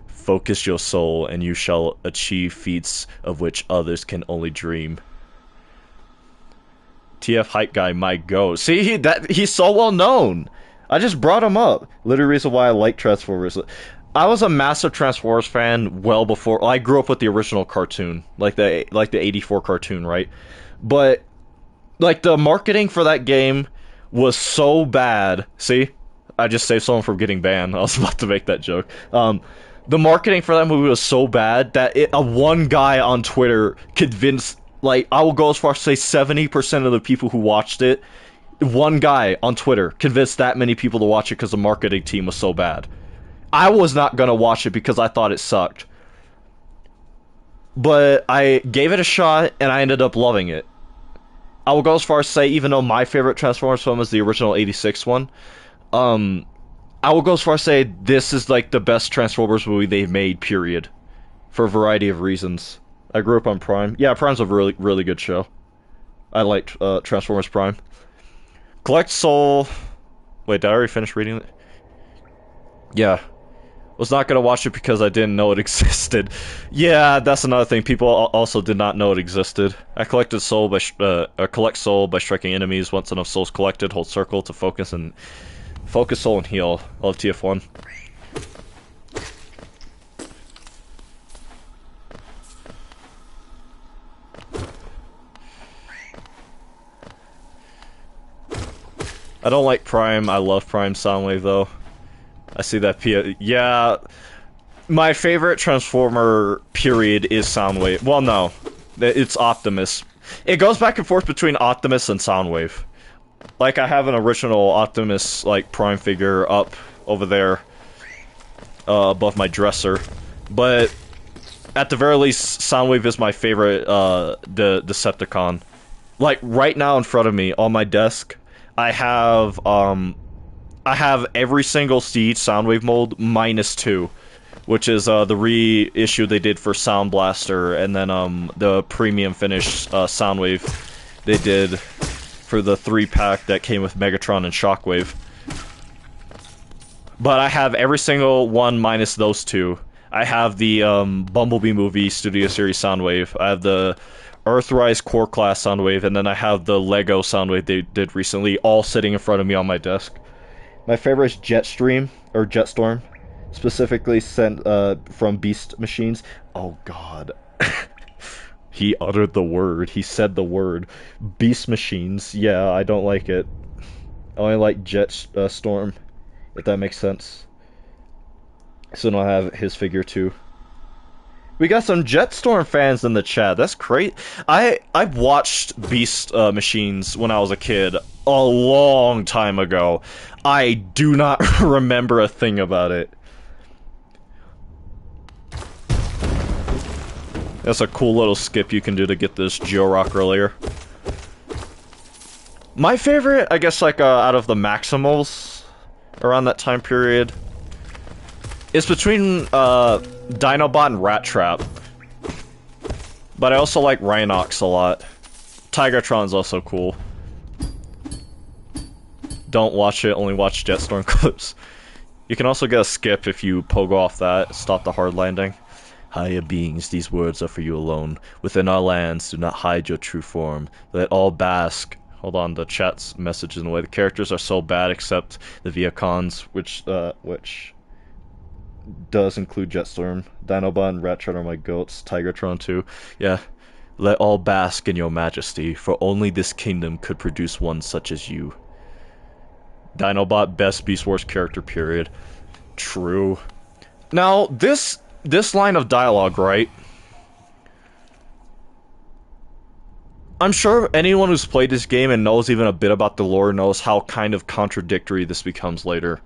Speaker 1: Focus your soul and you shall achieve feats of which others can only dream. TF hype guy might go. See, he's so well known. I just brought him up. Literally reason why I like Transformers. I was a massive Transformers fan well before. I grew up with the original cartoon, like the '84 cartoon, right? But like, the marketing for that game was so bad. See? I just saved someone from getting banned. I was about to make that joke. The marketing for that movie was so bad that one guy on Twitter convinced, like, I will go as far as to say 70% of the people who watched it, one guy on Twitter convinced that many people to watch it because the marketing team was so bad. I was not going to watch it because I thought it sucked. But I gave it a shot, and I ended up loving it. I will go as far as to say, even though my favorite Transformers film is the original '86 one, I will go as far as to say this is like the best Transformers movie they've made, period. For a variety of reasons. I grew up on Prime. Yeah, Prime's a really, really good show. I liked Transformers Prime. Collect Soul... Wait, did I already finish reading it? Yeah. Was not going to watch it because I didn't know it existed. Yeah, that's another thing. People also did not know it existed. I collect soul by striking enemies. Once enough souls collected, hold circle to focus soul and heal. I love TF1. I don't like Prime. I love Prime Soundwave though. I see that yeah, my favorite Transformer period is Soundwave. Well, no, it's Optimus. It goes back and forth between Optimus and Soundwave. Like, I have an original Optimus, like, Prime figure up over there, above my dresser. But at the very least, Soundwave is my favorite, the Decepticon. Like, right now in front of me, on my desk, I have every single Siege Soundwave mold -2, which is the reissue they did for Sound Blaster, and then the premium finish Soundwave they did for for the 3-pack that came with Megatron and Shockwave. But I have every single one minus those two. I have the Bumblebee movie Studio Series Soundwave. I have the Earthrise Core Class Soundwave, and then I have the Lego Soundwave they did recently, all sitting in front of me on my desk. My favorite is Jetstream, or Jetstorm, specifically sent from Beast Machines. Oh god. He uttered the word. He said the word. Beast Machines. Yeah, I don't like it. I only like Jetstorm, if that makes sense. So now I have his figure too. We got some Jetstorm fans in the chat. That's great. I've watched Beast Machines when I was a kid, a long time ago. I do not remember a thing about it. That's a cool little skip you can do to get this Georock earlier. My favorite, I guess, like out of the Maximals around that time period, is between Dinobot and Rat Trap. But I also like Rhinox a lot. Tigertron's also cool. Don't watch it, only watch Jetstorm clips. You can also get a skip if you pogo off that, stop the hard landing. Higher beings, these words are for you alone. Within our lands, do not hide your true form. Let all bask. Hold on, the chat's message is in the way. The characters are so bad except the Viacons, which does include Jetstorm. Dinobot and Rattrap are my goats. Tigertron too. Yeah. Let all bask in your majesty, for only this kingdom could produce one such as you. Dinobot, best Beast Wars character, period. True. Now, this line of dialogue, right? I'm sure anyone who's played this game and knows even a bit about the lore knows how kind of contradictory this becomes later.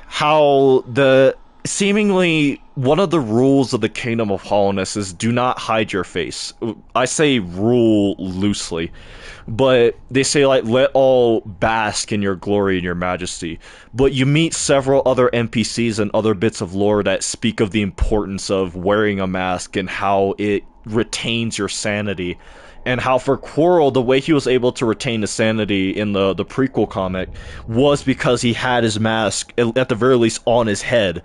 Speaker 1: How the seemingly one of the rules of the Kingdom of Hollowness is do not hide your face. I say rule loosely, but they say like let all bask in your glory and your majesty. But you meet several other NPCs and other bits of lore that speak of the importance of wearing a mask and how it retains your sanity. And how for Quirrell, the way he was able to retain his sanity in the prequel comic was because he had his mask, at the very least, on his head.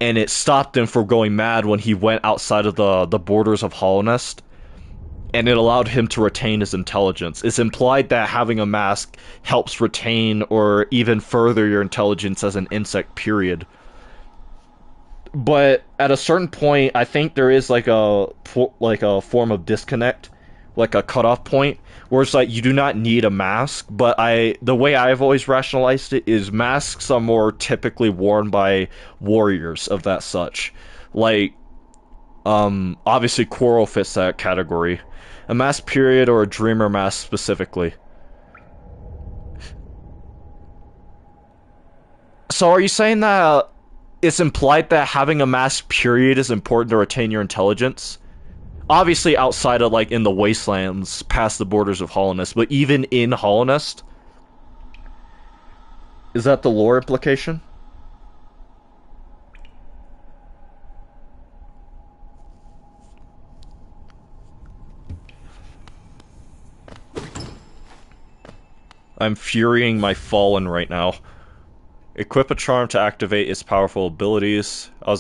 Speaker 1: And it stopped him from going mad when he went outside of the borders of Hollownest. And it allowed him to retain his intelligence. It's implied that having a mask helps retain or even further your intelligence as an insect, period. But at a certain point, I think there is like a form of disconnect, like a cutoff point, where it's like you do not need a mask. But the way I've always rationalized it is masks are more typically worn by warriors of that such. Like, obviously Quirrell fits that category. A mask period or a dreamer mask specifically. So are you saying that it's implied that having a mask period is important to retain your intelligence? Obviously outside of, like, in the wastelands, past the borders of Hollownest, but even in Hollownest? Is that the lore implication? I'm furying my Fallen right now. Equip a charm to activate its powerful abilities. I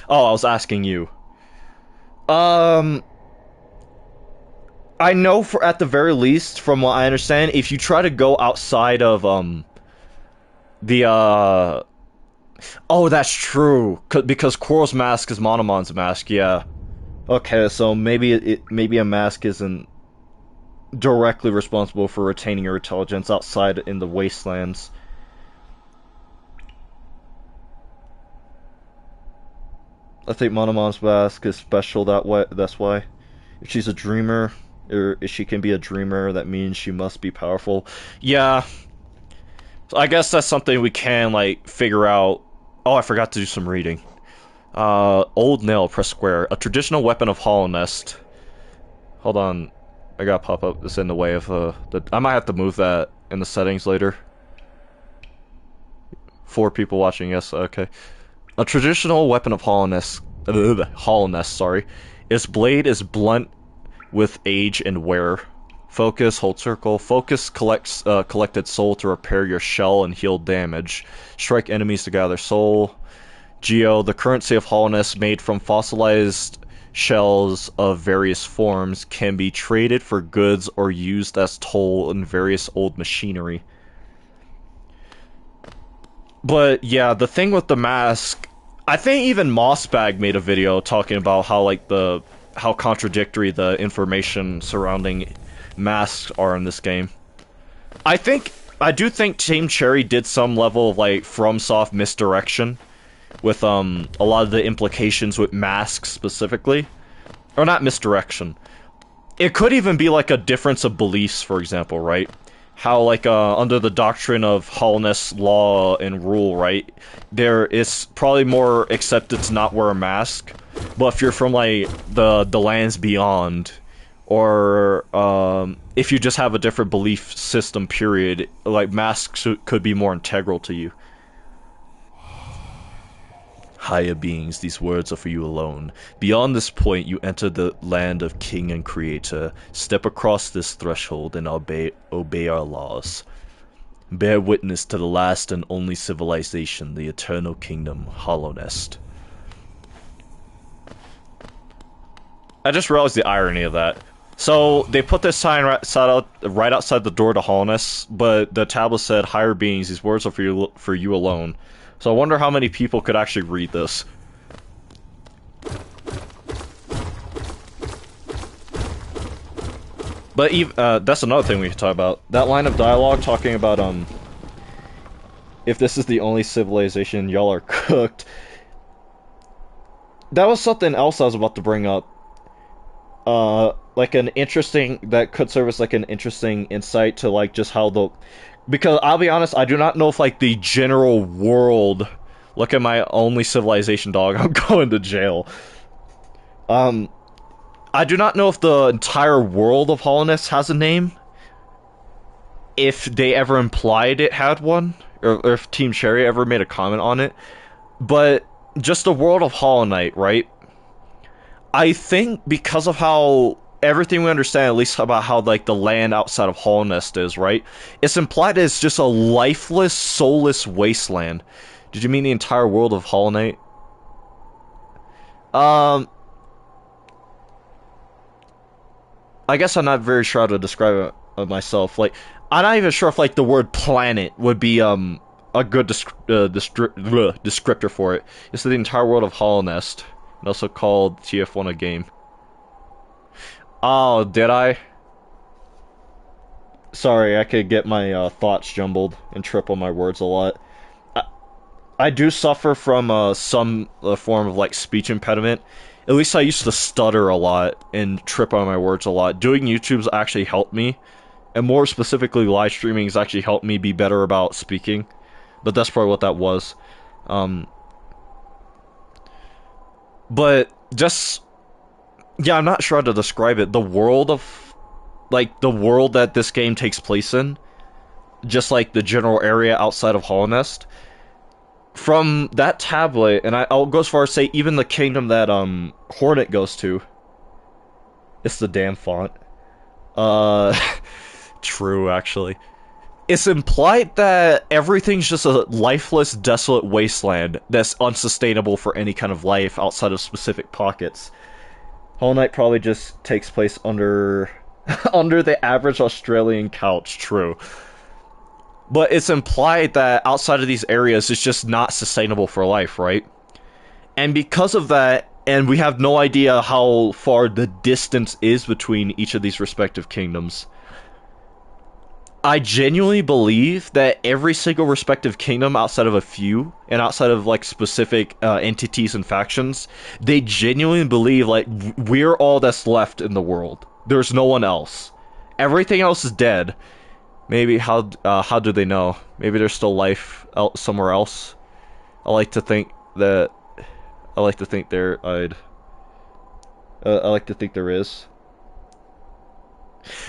Speaker 1: was asking you. I know at the very least, from what I understand, if you try to go outside of, oh, that's true. Because Quirrell's mask is Monomon's mask, yeah. Okay, so maybe maybe a mask isn't directly responsible for retaining your intelligence outside in the wastelands. I think Monomon's mask is special that way. That's why. If she's a dreamer, or if she can be a dreamer, that means she must be powerful. Yeah. So I guess that's something we can, like, figure out. Oh, I forgot to do some reading. Old Nail, press square. A traditional weapon of Hollownest. Hold on. I gotta pop up this in the way of, I might have to move that in the settings later. 4 people watching, yes, okay. A traditional weapon of Hollownest, sorry. Its blade is blunt with age and wear. Focus, hold circle. Focus collects collected soul to repair your shell and heal damage. Strike enemies to gather soul. Geo, the currency of hollowness made from fossilized shells of various forms, can be traded for goods or used as toll in various old machinery. But yeah, the thing with the mask, I think even Mossbag made a video talking about how how contradictory the information surrounding masks are in this game. I do think Team Cherry did some level of like FromSoft misdirection with a lot of the implications with masks specifically. Or not misdirection. It could even be like a difference of beliefs, for example, right? How like under the doctrine of hollowness law and rule, right? There is probably more accepted to not wear a mask. But if you're from like the lands beyond, or if you just have a different belief system, period, like masks could be more integral to you. Higher beings, these words are for you alone. Beyond this point, you enter the land of King and Creator. Step across this threshold and obey our laws. Bear witness to the last and only civilization, the eternal kingdom, Hollownest. I just realized the irony of that. So, they put this sign right outside the door to Hollownest, but the tablet said, higher beings, these words are for you alone. So I wonder how many people could actually read this. But that's another thing we could talk about. That line of dialogue talking about, if this is the only civilization, y'all are cooked. That was something else I was about to bring up. Like that could serve as like an interesting insight to like just how because I'll be honest, I do not know if like the general world, look at my only civilization dog, I'm going to jail. I do not know if the entire world of Hollowness has a name. If they ever implied it had one, or if Team Cherry ever made a comment on it. But just the world of Hollow Knight, right? I think because of how everything we understand, at least about how like the land outside of Hollownest is, right? It's implied as just a lifeless, soulless wasteland. Did you mean the entire world of Hollow Knight? I guess I'm not very sure how to describe it myself. Like, I'm not even sure if like the word planet would be a good descriptor for it. It's the entire world of Hollownest, and also called TF1 a game. Oh, did I? Sorry, I could get my thoughts jumbled and trip on my words a lot. I do suffer from some form of like speech impediment. At least I used to stutter a lot and trip on my words a lot. Doing YouTube's actually helped me, and more specifically live streaming has actually helped me be better about speaking. But that's probably what that was. But just, yeah, I'm not sure how to describe it. The world of, like, the world that this game takes place in, just like the general area outside of Hollownest, from that tablet, and I'll go as far as say even the kingdom that Hornet goes to. It's the damn font. True, actually. It's implied that everything's just a lifeless, desolate wasteland that's unsustainable for any kind of life outside of specific pockets. Hollow Knight probably just takes place under under the average Australian couch, true. But it's implied that outside of these areas, it's just not sustainable for life, right? And because of that, and we have no idea how far the distance is between each of these respective kingdoms, I genuinely believe that every single respective kingdom outside of a few, and outside of like specific entities and factions, they genuinely believe like we're all that's left in the world. There's no one else. Everything else is dead. Maybe how do they know? Maybe there's still life out somewhere else. I like to think there is.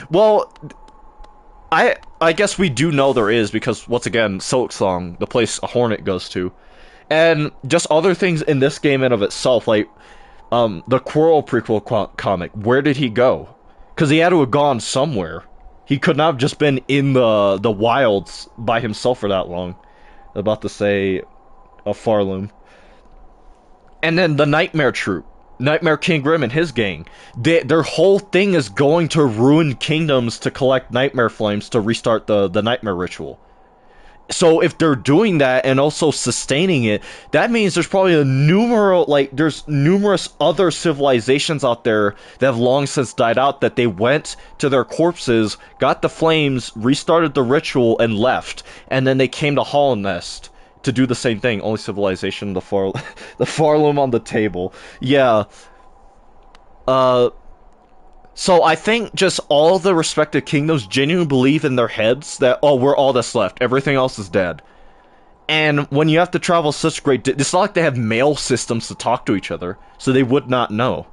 Speaker 1: Well, I guess we do know there is because once again, Silksong, the place a Hornet goes to, and just other things in this game in of itself, like the Quirrell prequel comic. Where did he go? Because he had to have gone somewhere. He could not have just been in the wilds by himself for that long. About to say a Farloom. And then the Nightmare Troop. Nightmare King Grim and his gang. Their whole thing is going to ruin kingdoms to collect Nightmare Flames to restart the Nightmare Ritual. So if they're doing that and also sustaining it, that means there's probably there's numerous other civilizations out there that have long since died out that they went to their corpses, got the flames, restarted the ritual, and left. And then they came to Hollow Nest to do the same thing. Only civilization, the Farloom on the table. Yeah. So I think just all the respective kingdoms genuinely believe in their heads that, oh, we're all that's left. Everything else is dead. And when you have to travel such great... It's not like they have mail systems to talk to each other, so they would not know.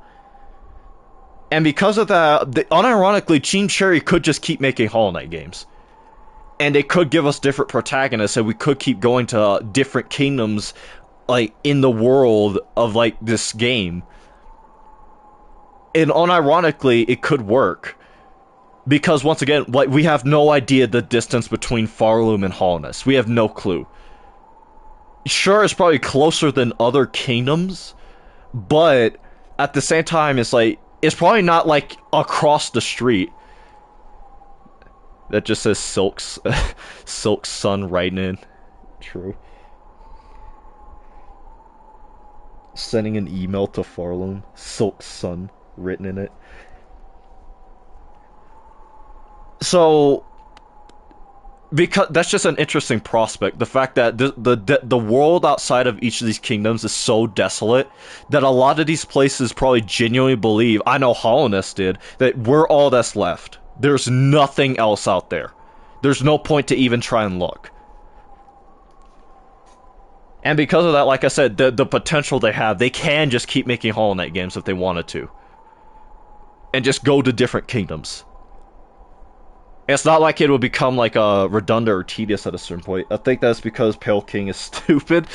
Speaker 1: And because of that, unironically, Team Cherry could just keep making Hollow Knight games. And they could give us different protagonists, and we could keep going to different kingdoms, like, in the world of, like, this game. And unironically, it could work. Because, once again, like, we have no idea the distance between Farloom and Hollow Nest. We have no clue. Sure, it's probably closer than other kingdoms, but at the same time, it's like, it's probably not, like, across the street. That just says silksong writing in. True. Sending an email to Farloom. silksong written in it. So, because that's just an interesting prospect. The fact that the world outside of each of these kingdoms is so desolate that a lot of these places probably genuinely believe, I know Hollow Nest did, that we're all that's left. There's nothing else out there. There's no point to even try and look. And because of that, like I said, the potential they have, they can just keep making Hollow Knight games if they wanted to. And just go to different kingdoms. And it's not like it would become like redundant or tedious at a certain point. I think that's because Pale King is stupid.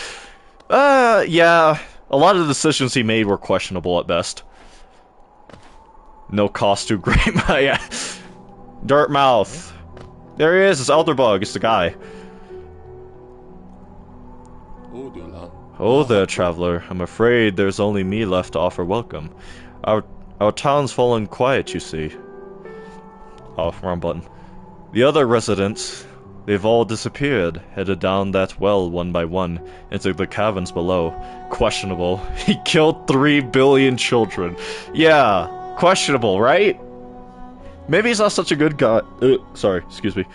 Speaker 1: Yeah. A lot of the decisions he made were questionable at best. No cost too great. Yeah. Dirtmouth. There he is, it's Elderbug, it's the guy. Oh there, traveler. I'm afraid there's only me left to offer welcome. Our town's fallen quiet, you see. Oh, wrong button. The other residents, they've all disappeared, headed down that well one by one, into the caverns below. Questionable. He killed 3 billion children. Yeah, questionable, right? Maybe he's not such a good guy. Sorry, excuse me.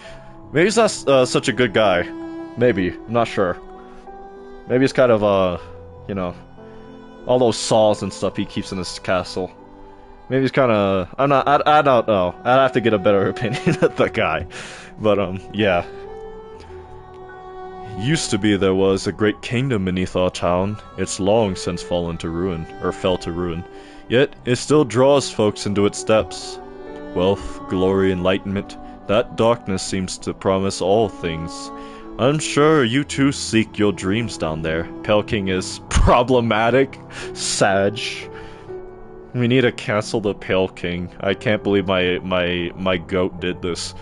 Speaker 1: Maybe he's not such a good guy. Maybe, I'm not sure. Maybe it's kind of, you know, all those saws and stuff he keeps in his castle. Maybe he's kind of, I don't know. I'd have to get a better opinion of the guy. But, yeah. Used to be there was a great kingdom beneath our town. It's long since fallen to ruin, or fell to ruin. Yet, it still draws folks into its depths. Wealth, glory, enlightenment, that darkness seems to promise all things. I'm sure you too seek your dreams down there. Pale King is problematic. Sag. We need to cancel the Pale King. I can't believe my goat did this.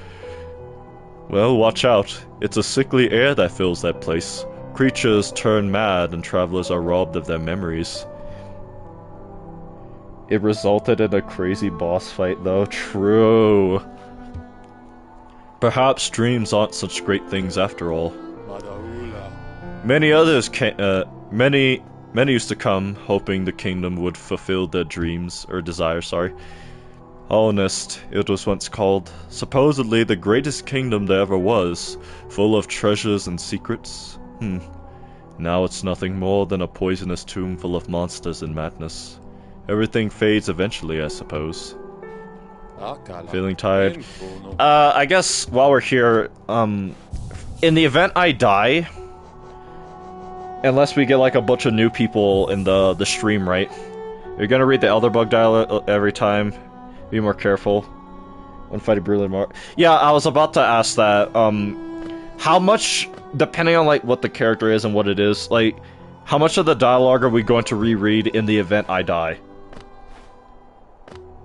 Speaker 1: Well, watch out. It's a sickly air that fills that place. Creatures turn mad and travelers are robbed of their memories. It resulted in a crazy boss fight though. True. Perhaps dreams aren't such great things after all. Many others many used to come, hoping the kingdom would fulfill their dreams, or desires, sorry. Hollow Nest, it was once called, supposedly the greatest kingdom there ever was, full of treasures and secrets. Now it's nothing more than a poisonous tomb full of monsters and madness. Everything fades eventually, I suppose. Feeling tired? I guess while we're here, in the event I die, unless we get like a bunch of new people in the stream, right? You're gonna read the Elderbug dialogue every time. Be more careful when fighting Brilliant Mark. Yeah, I was about to ask that. How much, depending on like what the character is and what it is, like, how much of the dialogue are we going to reread in the event I die?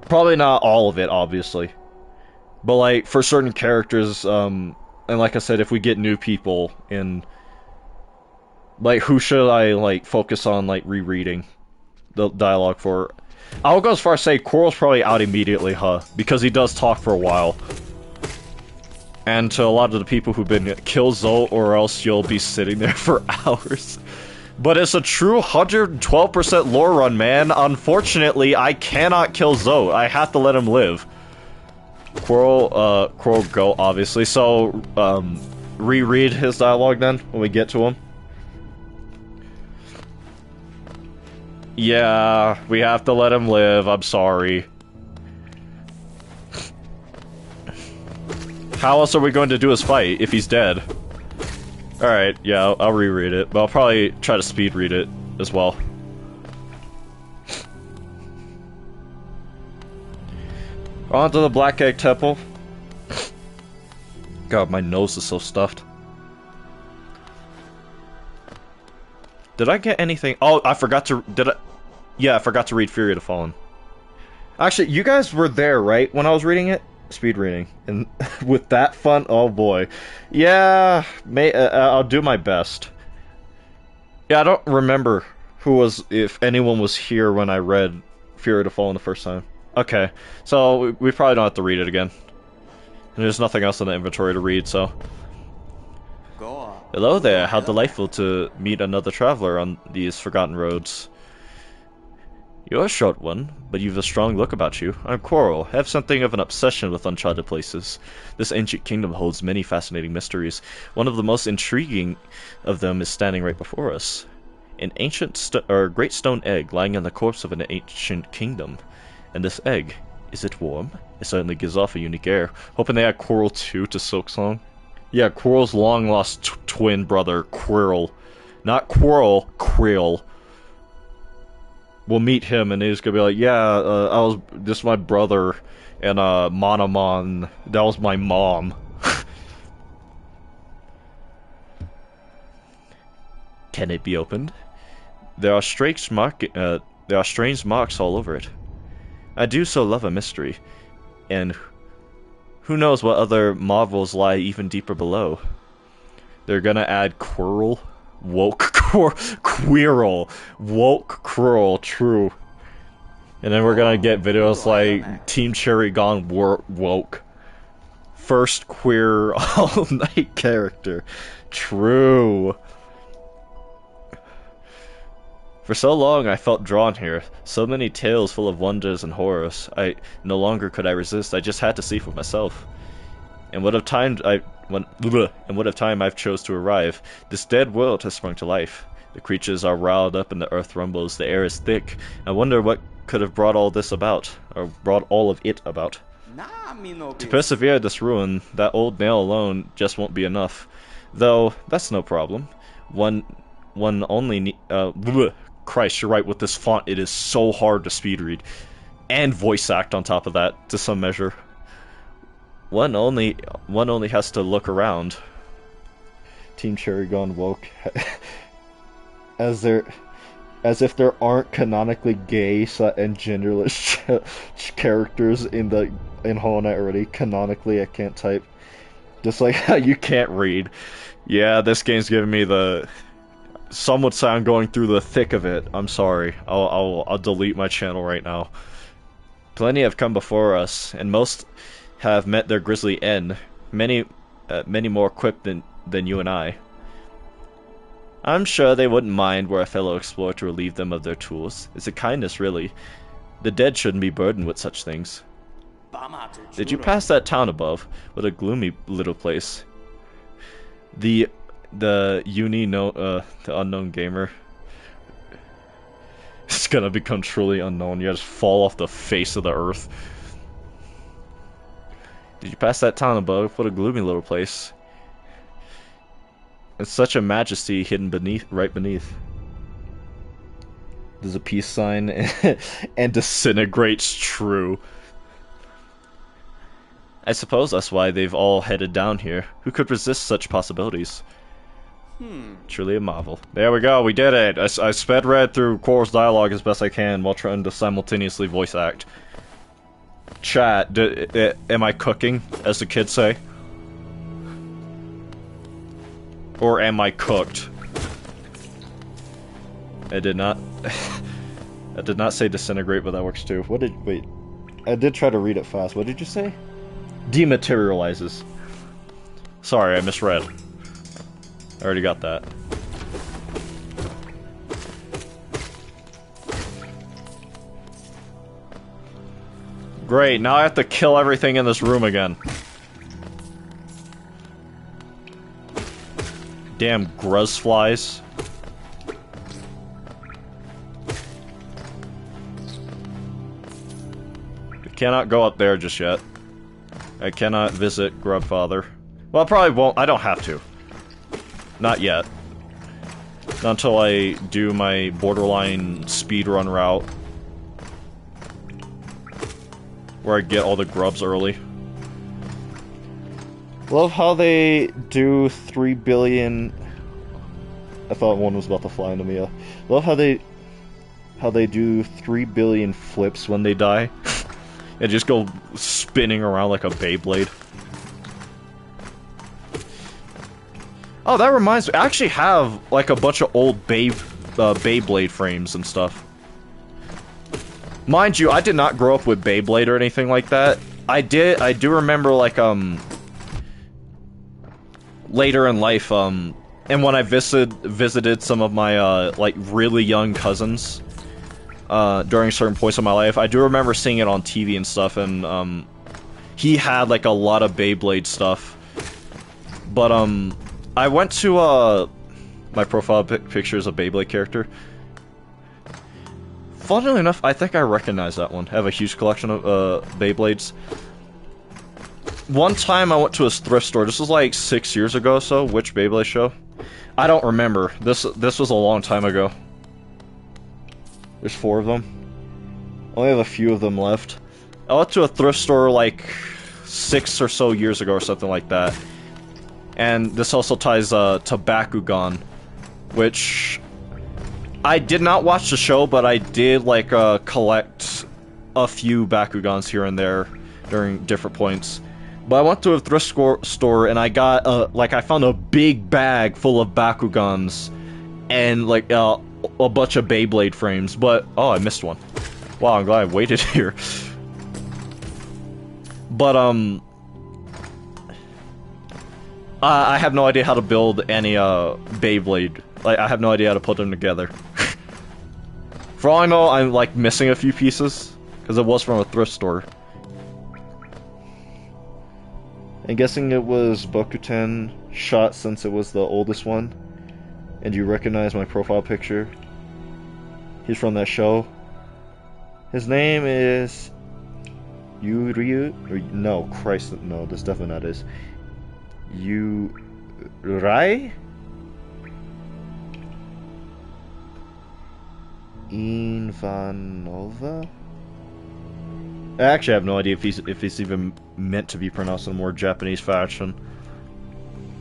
Speaker 1: Probably not all of it, obviously. But like for certain characters, and like I said, if we get new people in, like who should I like focus on like rereading the dialogue for? I'll go as far as say Coral's probably out immediately, huh? Because he does talk for a while. And to a lot of the people who've been kill Zoe or else you'll be sitting there for hours. But it's a true 112% lore run, man. Unfortunately, I cannot kill Zoe. I have to let him live. Coral go, obviously. So, reread his dialogue then, when we get to him. Yeah, we have to let him live. I'm sorry. How else are we going to do his fight if he's dead? Alright, yeah, I'll reread it, but I'll probably try to speed read it as well. On to the Black Egg Temple. God, my nose is so stuffed. Did I get anything? Oh, I forgot to... Yeah, I forgot to read Fury of the Fallen. Actually, you guys were there, right, when I was reading it? Speed reading. And with that fun... Oh, boy. Yeah, I'll do my best. Yeah, I don't remember who was... If anyone was here when I read Fury of the Fallen the first time. Okay, so we probably don't have to read it again. And there's nothing else in the inventory to read, so...
Speaker 2: Go on.
Speaker 1: Hello there, how delightful to meet another traveler on these forgotten roads. You're a short one, but you've a strong look about you. I'm Coral. I have something of an obsession with uncharted places. This ancient kingdom holds many fascinating mysteries. One of the most intriguing of them is standing right before us. An ancient great stone egg lying on the corpse of an ancient kingdom. And this egg, is it warm? It certainly gives off a unique air. Hoping they add Coral 2 to silksong. Yeah, Coral's long-lost twin brother, Quirrell. Not Quirrell, Krill. We'll meet him and he's gonna be like, yeah, this is my brother, and Monomon, that was my mom. Can it be opened? There are strange marks all over it. I do so love a mystery, and who knows what other marvels lie even deeper below. They're gonna add Quirrell. Quirrell. Woke Quirrell, true. And then we're gonna get videos like Team Cherry Gone Woke. First queer all-night character. True. For so long I felt drawn here. So many tales full of wonders and horrors. No longer could I resist. I just had to see for myself. And what of time I've chose to arrive. This dead world has sprung to life. The creatures are riled up and the earth rumbles. The air is thick. I wonder what could have brought all this about, or brought all of it about. To persevere this ruin, that old nail alone just won't be enough. Though that's no problem. One only Christ, you're right. With this font, it is so hard to speed read, and voice act on top of that to some measure. One only has to look around. Team Cherry Gone Woke. As if there aren't canonically gay and genderless characters in Hollow Knight already. Canonically, I can't type. Just like how you can't read. Yeah, this game's giving me the... Some would say I'm going through the thick of it. I'm sorry. I'll delete my channel right now. Plenty have come before us, and most have met their grisly end. Many more equipped than you and I. I'm sure they wouldn't mind were a fellow explorer to relieve them of their tools. It's a kindness, really. The dead shouldn't be burdened with such things. Did you pass that town above? What a gloomy little place. The unknown gamer. It's gonna become truly unknown. You just fall off the face of the earth. Did you pass that town above? What a gloomy little place. And such a majesty hidden right beneath. There's a peace sign and disintegrates, true. I suppose that's why they've all headed down here. Who could resist such possibilities? Truly a marvel. There we go, we did it! I sped read through Coral's dialogue as best I can while trying to simultaneously voice act. Chat, am I cooking, as the kids say? Or am I cooked? I did not. I did not say disintegrate, but that works too. What did... Wait. I did try to read it fast. What did you say? Dematerializes. Sorry, I misread. I already got that. Great, now I have to kill everything in this room again. Damn gruz flies. I cannot go up there just yet. I cannot visit Grubfather. Well, I probably won't. I don't have to. Not yet. Not until I do my borderline speedrun route. Where I get all the grubs early. Love how they do 3 billion... I thought one was about to fly into me. Love how they do 3 billion flips when they die. And just go spinning around like a Beyblade. Oh, that reminds me. I actually have like a bunch of old Beyblade frames and stuff. Mind you, I did not grow up with Beyblade or anything like that. I do remember, like, later in life, and when I visited some of my, like, really young cousins, during certain points of my life, I do remember seeing it on TV and stuff, and, he had, like, a lot of Beyblade stuff. But, I went to, my profile picture is a Beyblade character. Funnily enough, I think I recognize that one. I have a huge collection of Beyblades. One time I went to a thrift store. This was like 6 years ago or so. Which Beyblade show? I don't remember. This was a long time ago. There's 4 of them. I only have a few of them left. I went to a thrift store like 6 or so years ago or something like that. And this also ties to Bakugan, which... I did not watch the show, but I did, like, collect a few Bakugans here and there during different points. But I went to a thrift store and I got, like, I found a big bag full of Bakugans and, like, a bunch of Beyblade frames. But, oh, I missed one. Wow, I'm glad I waited here. But, I have no idea how to build any, Beyblade. Like, I have no idea how to put them together. For all I know, I'm, like, missing a few pieces, because it was from a thrift store. I'm guessing it was Bokuten shot since it was the oldest one. And you recognize my profile picture. He's from that show. His name is... Yuryu? Or, no, Christ, no, that's definitely not his. Yurai? Ivanova? I actually have no idea if he's even meant to be pronounced in a more Japanese fashion.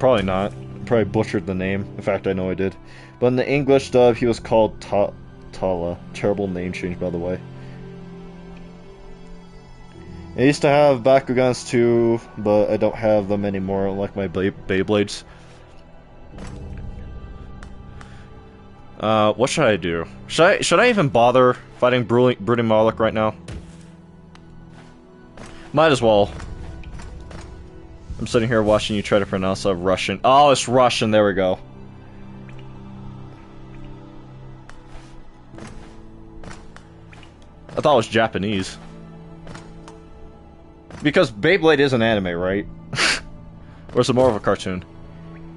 Speaker 1: Probably not. Probably butchered the name. In fact, I know I did. But in the English dub, he was called Tala. Terrible name change, by the way. I used to have Bakugans too, but I don't have them anymore, unlike my Beyblades. What should I do? Should I even bother fighting Brooding Moloch right now? Might as well. I'm sitting here watching you try to pronounce a Russian. Oh, it's Russian, there we go. I thought it was Japanese. Because Beyblade is an anime, right? Or is it more of a cartoon?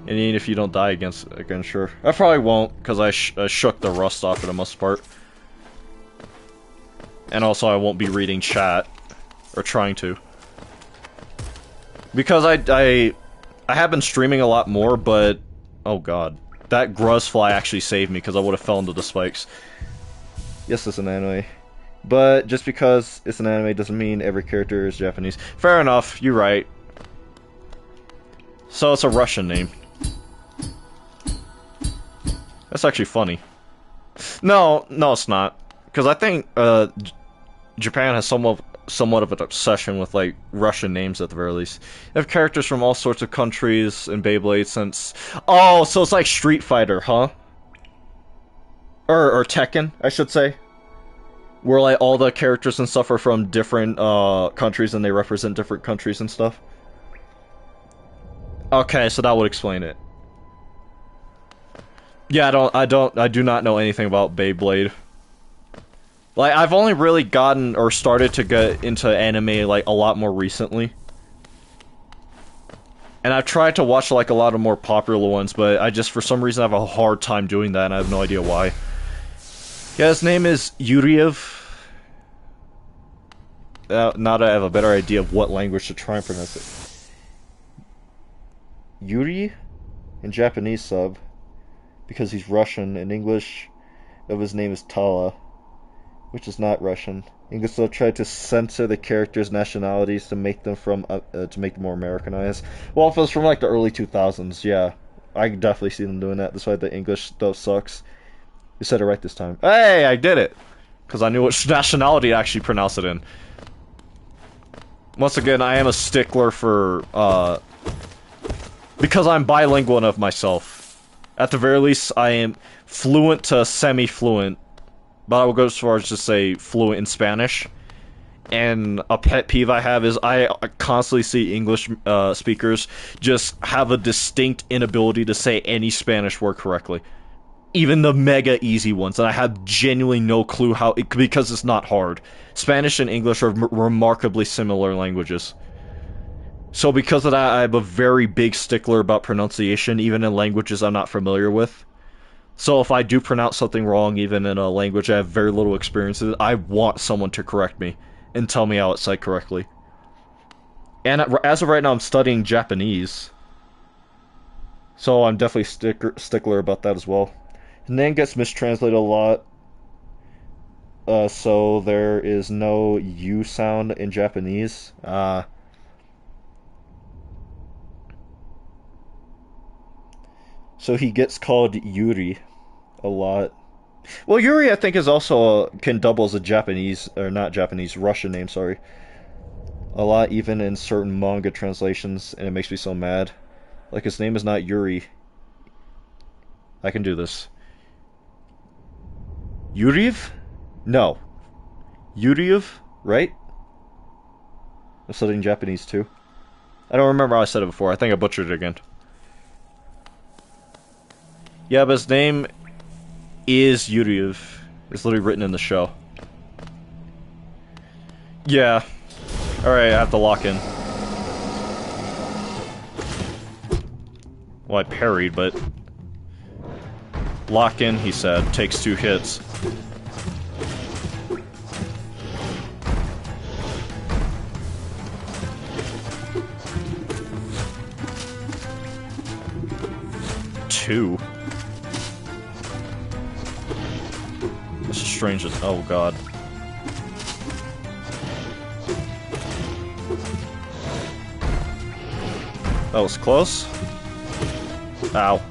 Speaker 1: And even if you don't die again, sure. I probably won't, because I shook the rust off for the most part. And also I won't be reading chat. Or trying to. Because I have been streaming a lot more, but... Oh god. That Gruzfly actually saved me, because I would have fell into the spikes. Yes, it's an anime. But just because it's an anime doesn't mean every character is Japanese. Fair enough, you're right. So it's a Russian name. That's actually funny. No, it's not. Because I think Japan has some of somewhat of an obsession with, like, Russian names at the very least. They have characters from all sorts of countries in Beyblade since... Oh, so it's like Street Fighter, huh? Or Tekken, I should say. Where, like, all the characters and stuff are from different, countries and they represent different countries and stuff. Okay, so that would explain it. Yeah, I do not know anything about Beyblade. Like, I've only really gotten, or started to get into anime, like, a lot more recently. And I've tried to watch, like, a lot of more popular ones, but I just, for some reason, have a hard time doing that, and I have no idea why. Yeah, his name is Yuriev. Now that I have a better idea of what language to try and pronounce it. Yuri? In Japanese sub. Because he's Russian. In English, of his name is Tala. Which is not Russian. English will try to censor the characters' nationalities to make them more Americanized. Well, if it was from like the early 2000s, yeah, I can definitely see them doing that. That's why the English stuff sucks. You said it right this time. Hey, I did it! Because I knew which nationality to actually pronounce it in. Once again, I am a stickler for, because I'm bilingual enough myself. At the very least, I am fluent to semi-fluent. But I will go as far as to say fluent in Spanish. And a pet peeve I have is I constantly see English speakers just have a distinct inability to say any Spanish word correctly. Even the mega easy ones, and I have genuinely no clue how, because it's not hard. Spanish and English are remarkably similar languages. So because of that, I have a very big stickler about pronunciation, even in languages I'm not familiar with. So if I do pronounce something wrong, even in a language I have very little experience with, I want someone to correct me and tell me how it's said correctly. And as of right now, I'm studying Japanese. So I'm definitely stickler about that as well. His name gets mistranslated a lot. So there is no U sound in Japanese. So he gets called Yuri a lot. Well, Yuri, I think, is also can double as a Japanese, or not Japanese, Russian name, sorry. A lot, even in certain manga translations, and it makes me so mad. Like, his name is not Yuri. I can do this. Yuriev? No. Yuriev, right? I'm studying Japanese too. I don't remember how I said it before. I think I butchered it again. Yeah, but his name is Yuriev. It's literally written in the show. Yeah. Alright, I have to lock in. Well, I parried, but... Lock in, he said. Takes 2 hits. Two. This is strange as... Oh, God. That was close. Ow.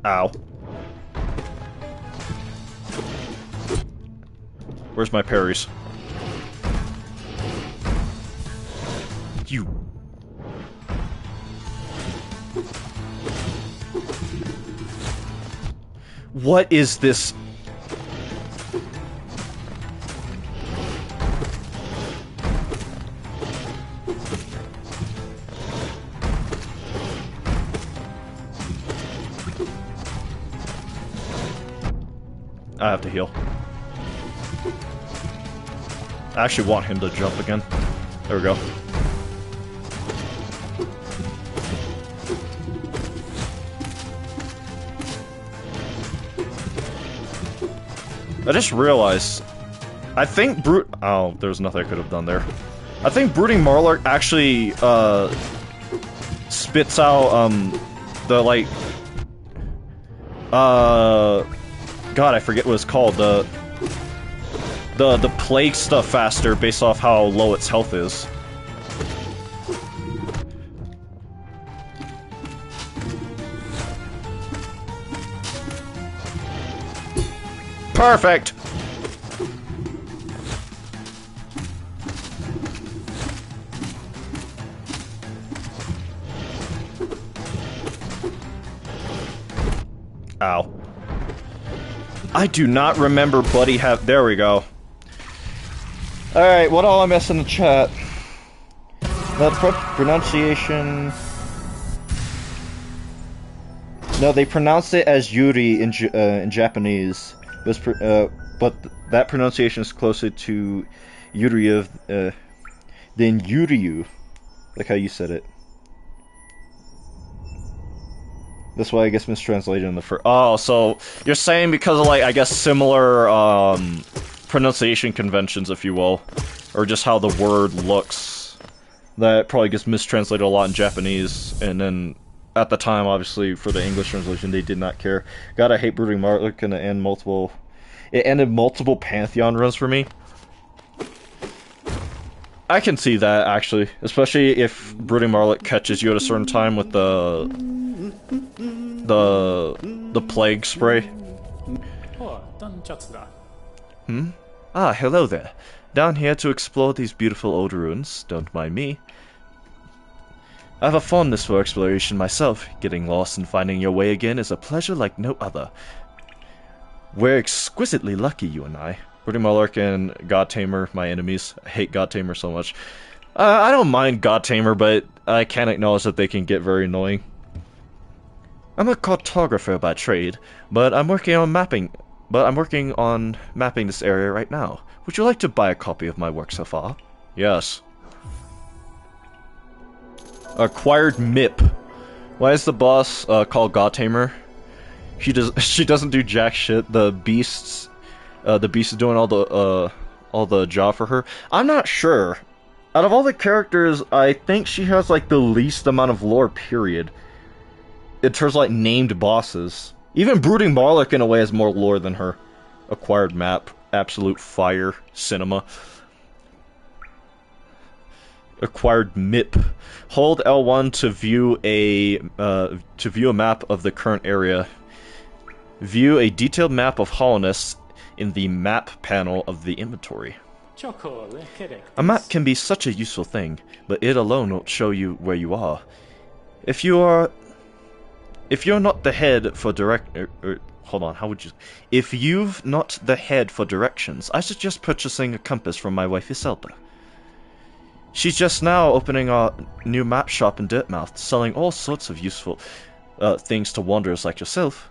Speaker 1: Ow. Where's my parries? You... What is this? I have to heal. I actually want him to jump again. There we go. I just realized, I think oh, there's nothing I could have done there. I think Brooding Marlark actually, spits out, the, like, God, I forget what it's called, the plague stuff faster based off how low its health is. Perfect! Ow. I do not remember Buddy have. There we go. Alright, what all I missed in the chat? The pronunciation. No, they pronounced it as Yuri in Japanese. But that pronunciation is closer to Yuri than Yuryu. Like how you said it. That's why I guess mistranslated in the first. Oh, so you're saying because of, like, I guess similar pronunciation conventions, if you will, or just how the word looks, that probably gets mistranslated a lot in Japanese, and then at the time, obviously, for the English translation, they did not care. God, I hate Brooding Martlet. Gonna end multiple. It ended multiple Pantheon runs for me. I can see that, actually, especially if Brooding Martlet catches you at a certain time with the plague spray. Hmm? Ah, hello there. Down here to explore these beautiful old ruins. Don't mind me. I have a fondness for exploration myself. Getting lost and finding your way again is a pleasure like no other. We're exquisitely lucky, you and I. Brooding Martlet and God Tamer, my enemies. I hate God Tamer so much. I don't mind God Tamer, but I can't acknowledge that they can get very annoying. I'm a cartographer by trade, but I'm working on mapping this area right now. Would you like to buy a copy of my work so far? Yes. Acquired MIP. Why is the boss called God Tamer? She doesn't do jack shit. The beast is doing all the job for her. I'm not sure. Out of all the characters, I think she has like the least amount of lore, period. In terms of like named bosses. Even Brooding Martlet in a way has more lore than her. Acquired map, absolute fire, cinema. Acquired MIP. Hold L1 to view a map of the current area. View a detailed map of Hollowness in the map panel of the inventory. A map can be such a useful thing, but it alone won't show you where you are. If you're not the head for If you've not the head for directions, I suggest purchasing a compass from my wife Iselda. She's just now opening a new map shop in Dirtmouth, selling all sorts of useful things to wanderers like yourself.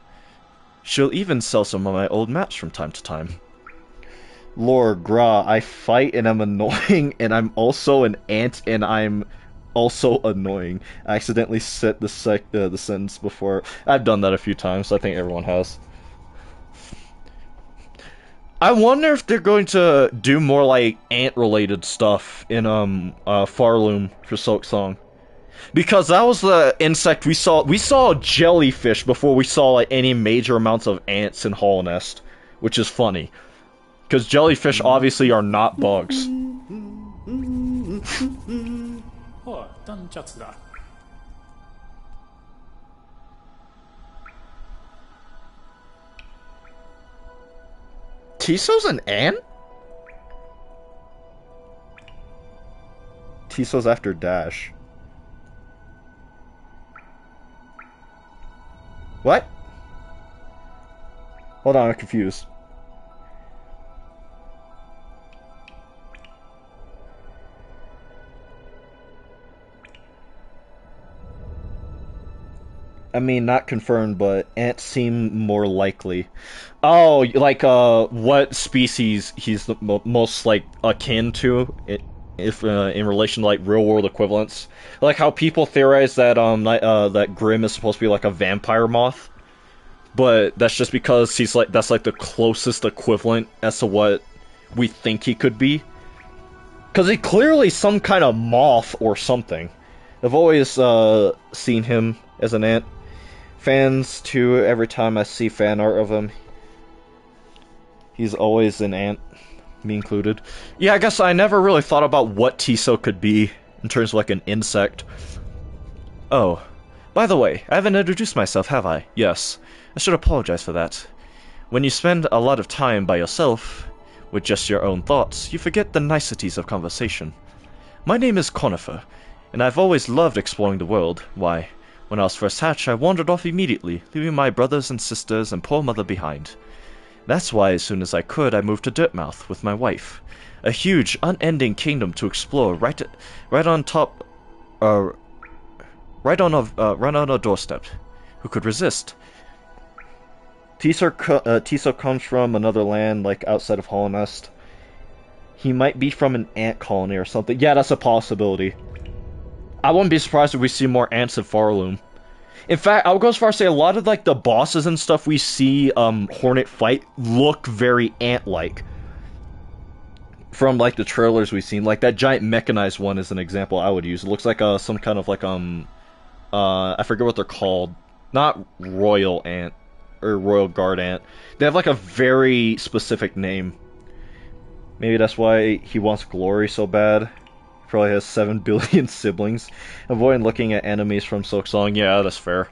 Speaker 1: She'll even sell some of my old maps from time to time. Lord Gra, I fight and I'm annoying, and I'm also an ant, and I'm also annoying. I accidentally set the sentence before. I've done that a few times, so I think everyone has. I wonder if they're going to do more like ant-related stuff in Farloom for Silksong. Because that was the insect we saw. We saw jellyfish before we saw like any major amounts of ants in Hollownest, which is funny. Because jellyfish obviously are not bugs. Tiso's an ant? Tiso's after Dash. What? Hold on, I'm confused. I mean, not confirmed, but ants seem more likely. Oh, like, what species he's the most, like, akin to, if in relation to, like, real-world equivalents. Like how people theorize that, that Grimm is supposed to be, like, a vampire moth. But that's just because he's, like, that's, like, the closest equivalent as to what we think he could be. Because he's clearly some kind of moth or something. I've always, seen him as an ant. Fans, too, every time I see fan art of him, he's always an ant, me included. Yeah, I guess I never really thought about what Tiso could be in terms of like an insect. Oh, by the way, I haven't introduced myself, have I? Yes, I should apologize for that. When you spend a lot of time by yourself, with just your own thoughts, you forget the niceties of conversation. My name is Conifer, and I've always loved exploring the world. Why, When I was first hatched, I wandered off immediately, leaving my brothers and sisters and poor mother behind. That's why, as soon as I could, I moved to Dirtmouth with my wife. A huge, unending kingdom to explore right on top, right on a doorstep. Who could resist? Tiso comes from another land, like outside of Hollow Nest. He might be from an ant colony or something. Yeah, that's a possibility. I wouldn't be surprised if we see more ants in Farloom. In fact, I would go as far as say a lot of like the bosses and stuff we see Hornet fight look very ant-like. From like the trailers we've seen, like that giant mechanized one is an example I would use. It looks like some kind of like I forget what they're called. Not royal ant or royal guard ant. They have like a very specific name. Maybe that's why he wants glory so bad. Probably has 7 billion siblings. Avoiding looking at enemies from Silksong. Yeah, that's fair.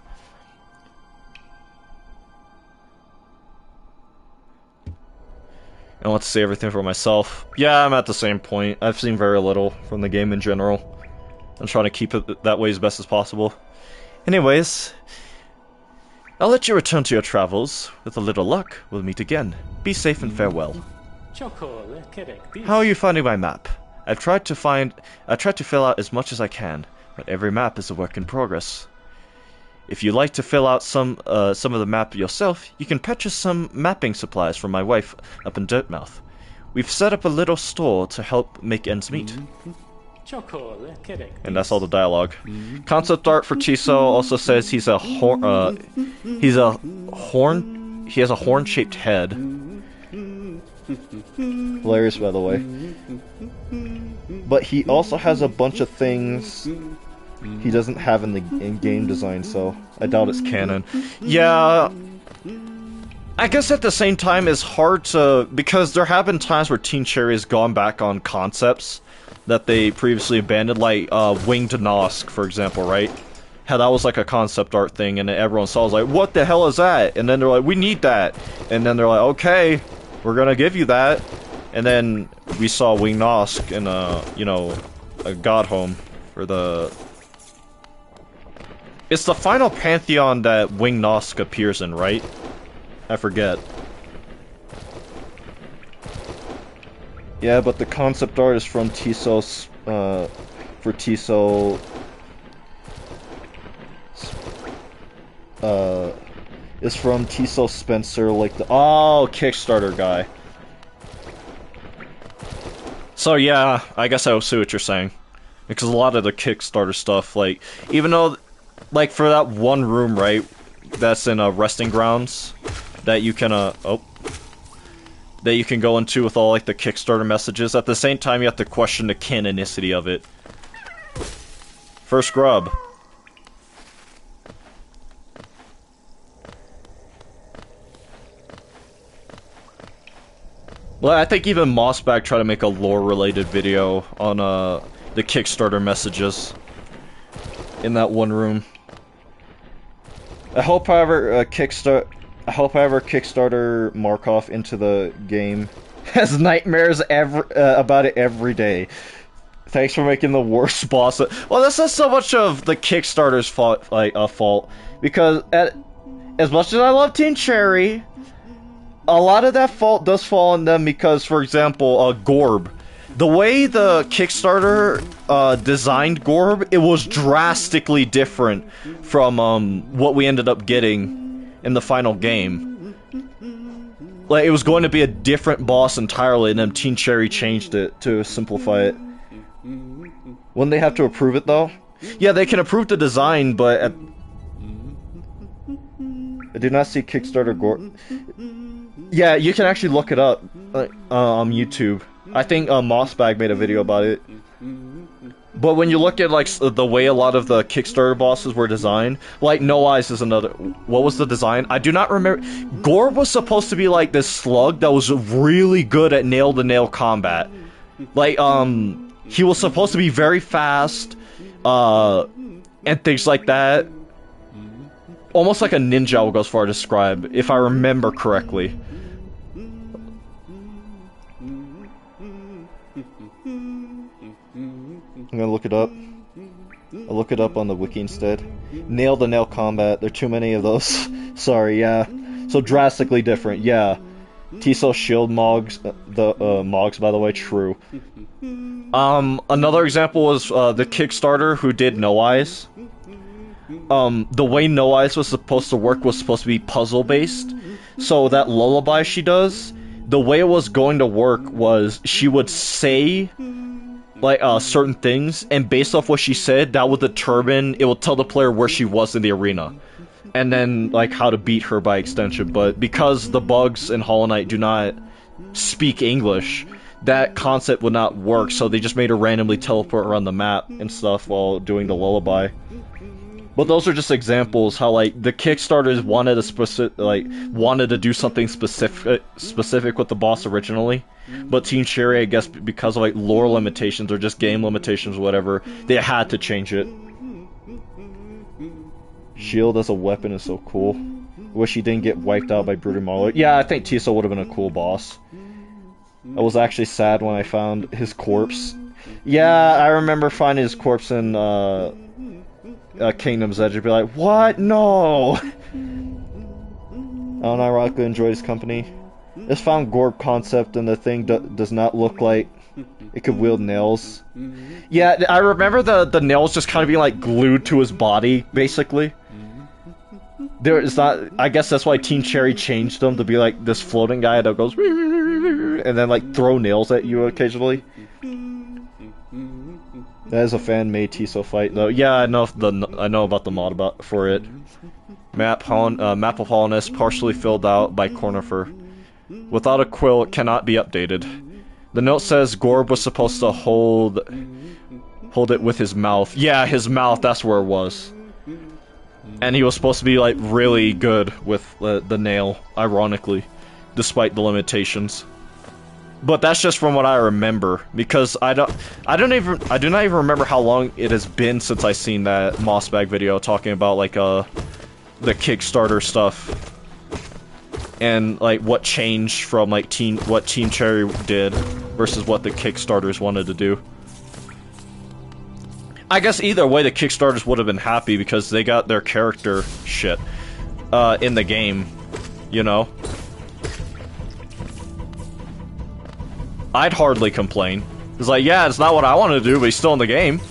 Speaker 1: I want to see everything for myself. Yeah, I'm at the same point. I've seen very little from the game in general. I'm trying to keep it that way as best as possible. Anyways, I'll let you return to your travels. With a little luck, we'll meet again. Be safe and farewell. How are you finding my map? I tried to fill out as much as I can, but every map is a work in progress. If you'd like to fill out some of the map yourself, you can purchase some mapping supplies from my wife up in Dirtmouth. We've set up a little store to help make ends meet. And that's all the dialogue. Concept art for Tiso also says he has a horn-shaped head. Hilarious, by the way. But he also has a bunch of things he doesn't have in game design, so I doubt it's canon. Yeah, I guess at the same time it's hard to, because there have been times where Team Cherry has gone back on concepts that they previously abandoned, like Winged Nosk, for example, right? How that was like a concept art thing, and everyone saw, was like, what the hell is that? And then they're like, we need that. And then they're like, okay, we're gonna give you that. And then we saw Winged Nosk in you know, a God Home for the... It's the final Pantheon that Winged Nosk appears in, right? I forget. Yeah, but the concept art is from Tiso's, for Tiso... is from Tiso Spencer, like the... Oh, Kickstarter guy. So yeah, I guess I see what you're saying. Because a lot of the Kickstarter stuff, like, even though, like, for that one room, right, that's in Resting Grounds, that you can, that you can go into with all, like, the Kickstarter messages, at the same time you have to question the canonicity of it. First grub. Well, I think even Mossbag tried to make a lore-related video on, the Kickstarter messages in that one room. I hope, however, Kickstarter Markov into the game has nightmares about it every day. Thanks for making the worst boss. Well, that's not so much of the Kickstarter's fault, because as much as I love Team Cherry, a lot of that fault does fall on them because, for example, Gorb. The way the Kickstarter designed Gorb, it was drastically different from what we ended up getting in the final game. Like, it was going to be a different boss entirely, and then Team Cherry changed it to simplify it. Wouldn't they have to approve it, though? Yeah, they can approve the design, but... I did not see Kickstarter Gorb. Yeah, you can actually look it up on YouTube. I think Mossbag made a video about it. But when you look at like the way a lot of the Kickstarter bosses were designed, like No Eyes is another. What was the design? I do not remember. Gorb was supposed to be like this slug that was really good at nail-to-nail combat. Like he was supposed to be very fast, and things like that. Almost like a ninja, I will go as far to describe, if I remember correctly. I'm gonna look it up. I'll look it up on the wiki instead. Nail to nail combat. There are too many of those. Sorry, yeah. So drastically different, yeah. T-cell shield Mogs, Mogs, by the way, true. Another example was the Kickstarter who did No Eyes. The way No Eyes was supposed to work was supposed to be puzzle based. So that lullaby she does, the way it was going to work was she would say like certain things, and based off what she said, that would determine, it will tell the player where she was in the arena, and then like how to beat her by extension. But because the bugs in Hollow Knight do not speak English, that concept would not work, so they just made her randomly teleport around the map and stuff while doing the lullaby. But those are just examples how like the Kickstarters wanted wanted to do something specific with the boss originally, but Team Cherry, I guess because of like lore limitations or just game limitations or whatever, they had to change it. Shield as a weapon is so cool. Wish he didn't get wiped out by Bruder Mauler. Yeah, I think Tiso would have been a cool boss. I was actually sad when I found his corpse. Yeah, I remember finding his corpse in Kingdom's Edge. I'd be like, what? No! I unironically enjoyed his company. Just found Gorb concept, and the thing does not look like it could wield nails. Yeah, I remember the nails just kind of being like glued to his body, basically. There is not. I guess that's why Team Cherry changed them to be like this floating guy that goes and then like throw nails at you occasionally. That is a fan-made Tiso fight, though. Yeah, I know about the mod for it. Map of Hollowness partially filled out by Cornifer. Without a quill, it cannot be updated. The note says Gorb was supposed to hold it with his mouth. Yeah, his mouth. That's where it was. And he was supposed to be like really good with the nail, ironically, despite the limitations. But that's just from what I remember, because I do not even remember how long it has been since I seen that Mossbag video talking about like the Kickstarter stuff and like what changed from like what Team Cherry did versus what the Kickstarters wanted to do. I guess either way the Kickstarters would have been happy because they got their character shit in the game, you know? I'd hardly complain. It's like, yeah, it's not what I want to do, but he's still in the game.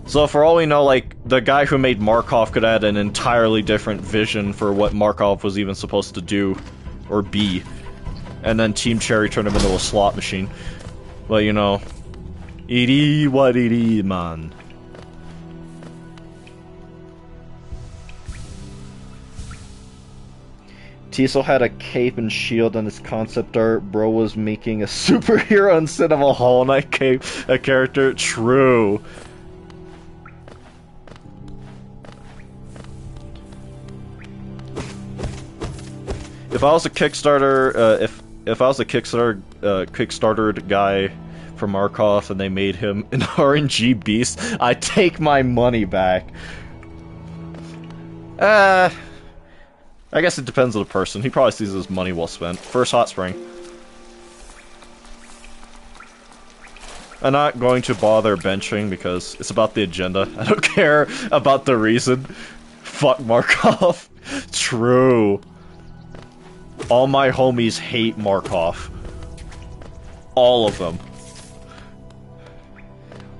Speaker 1: So for all we know, like, the guy who made Markov could add an entirely different vision for what Markov was even supposed to do, or be. And then Team Cherry turned him into a slot machine. But, you know, it is what it is, man. Tiso had a cape and shield on his concept art. Bro was making a superhero instead of a Hollow Knight cape, a character. True. If I was a Kickstarter, if I was a Kickstarter guy for Markov and they made him an RNG beast, I'd take my money back. I guess it depends on the person. He probably sees his money well spent. First hot spring. I'm not going to bother benching because it's about the agenda. I don't care about the reason. Fuck Markov. True. All my homies hate Markov. All of them.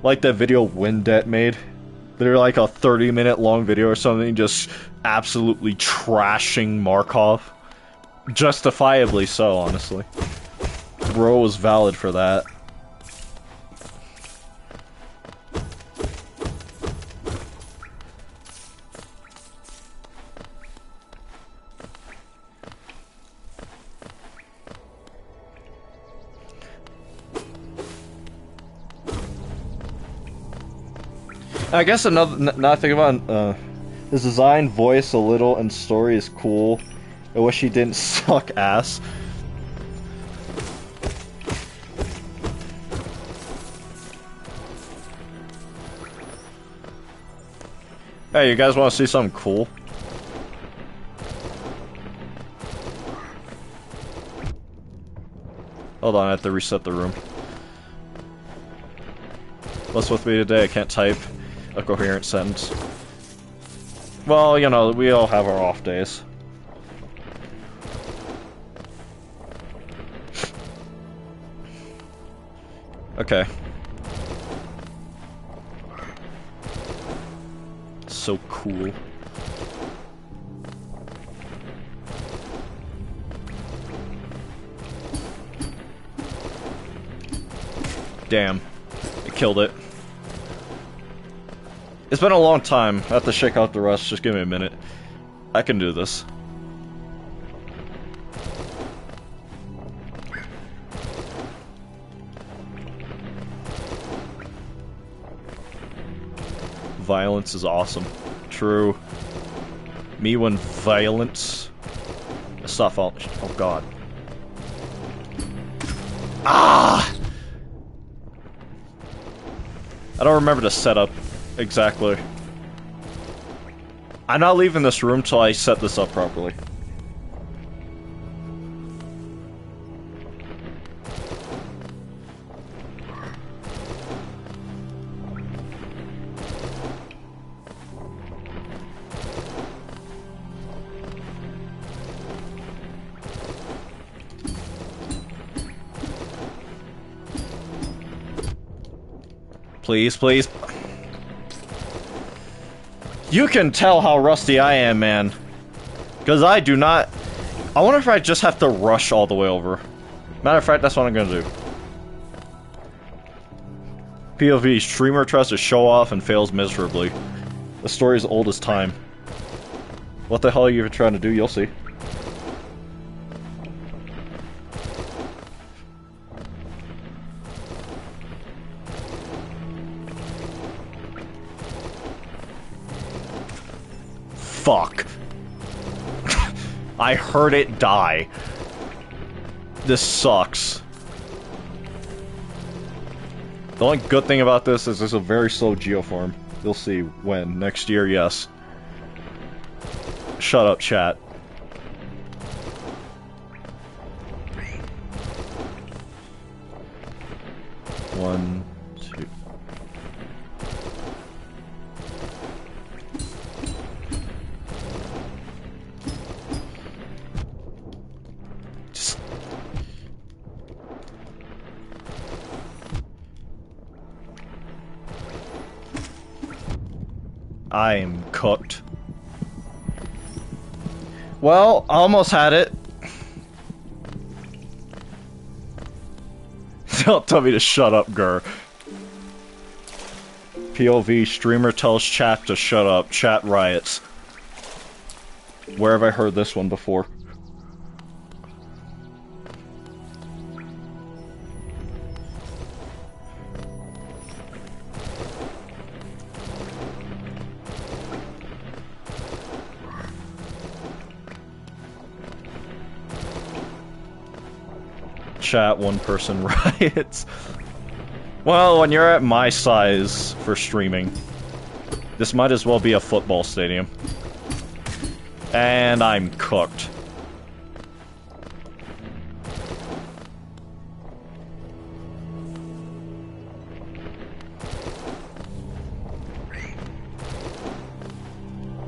Speaker 1: Like that video Windet made. They're like a 30-minute long video or something, just absolutely trashing Markov. Justifiably so, honestly. Bro was valid for that. I guess another thing about his design, voice a little, and story is cool. I wish he didn't suck ass. Hey, you guys want to see something cool? Hold on, I have to reset the room. What's with me today? I can't type. a coherent sentence. Well, you know, we all have our off days. Okay. So cool. Damn. It killed it. It's been a long time. I have to shake out the rust. Just give me a minute. I can do this. Violence is awesome. True. Me when violence. Stuff. Oh god. Ah! I don't remember the setup exactly. I'm not leaving this room till I set this up properly. Please, please. You can tell how rusty I am, man. Because I do not... I wonder if I just have to rush all the way over. Matter of fact, that's what I'm gonna do. POV, streamer tries to show off and fails miserably. The story is old as time. What the hell are you even trying to do? You'll see. Fuck. I heard it die. This sucks. The only good thing about this is it's a very slow geoform. You'll see when. Next year, yes. Shut up, chat. One, two. I am cooked. Well, I almost had it. Don't tell me to shut up, Gur. POV, streamer tells chat to shut up. Chat riots. Where have I heard this one before? Chat, one person riots. Well, when you're at my size for streaming, this might as well be a football stadium. And I'm cooked.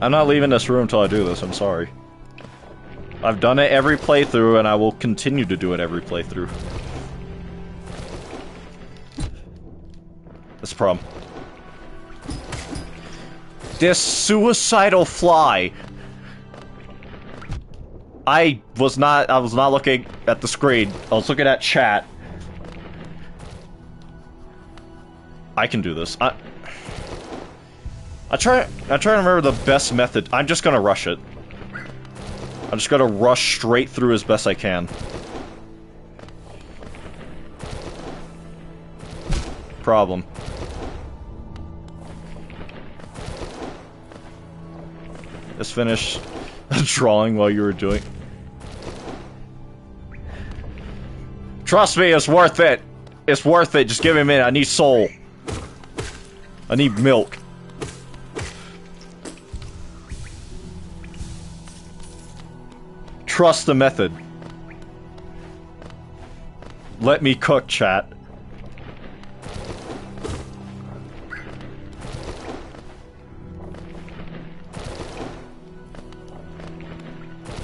Speaker 1: I'm not leaving this room until I do this, I'm sorry. I've done it every playthrough, and I will continue to do it every playthrough. That's the problem. This suicidal fly! I was not looking at the screen. I was looking at chat. I can do this. I'm trying to remember the best method. I'm just gonna rush it. I'm just gonna rush straight through as best I can. Problem. Let's finish drawing while you were doing. Trust me, it's worth it. It's worth it. Just give me a minute. I need soul. I need milk. Trust the method. Let me cook, chat.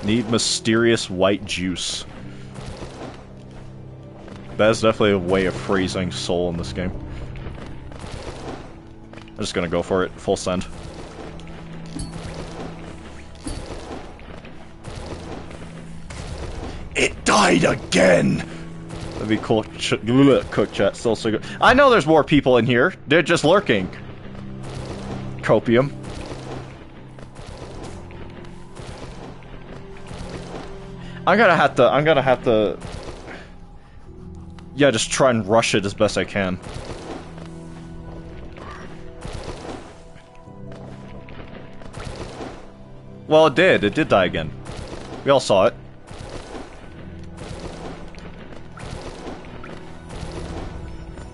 Speaker 1: Need mysterious white juice. That is definitely a way of phrasing soul in this game. I'm just gonna go for it. Full send. It died again! That'd be cool. Cook chat, still so good. I know there's more people in here. They're just lurking. Copium. I'm gonna have to... Yeah, just try and rush it as best I can. Well, it did die again. We all saw it.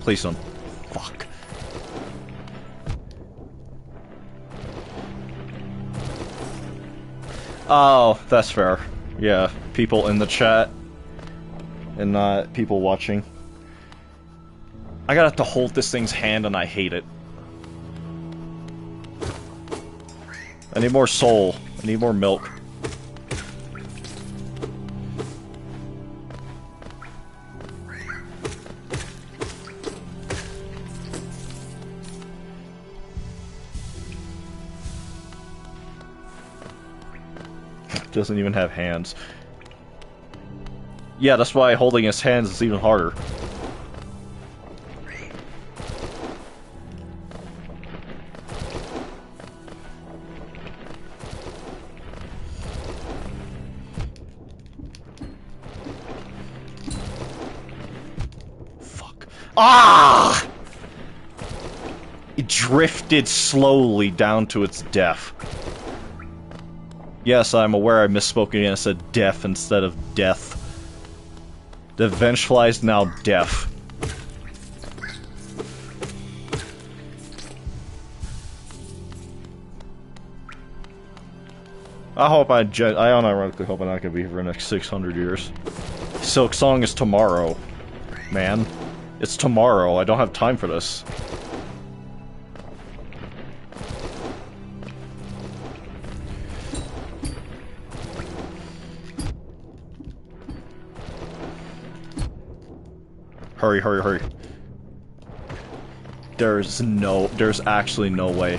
Speaker 1: Please don't. Fuck. Oh, that's fair. Yeah, people in the chat and not people watching. I gotta have to hold this thing's hand and I hate it. I need more soul. I need more milk. Doesn't even have hands. Yeah, that's why holding his hands is even harder. Fuck. Ah! It drifted slowly down to its death. Yes, I'm aware I misspoke again. I said death instead of death. The Vengefly is now deaf. I unironically hope I'm not gonna be here for the next 600 years. Silksong is tomorrow, man. It's tomorrow. I don't have time for this. Hurry, hurry, hurry. There's actually no way.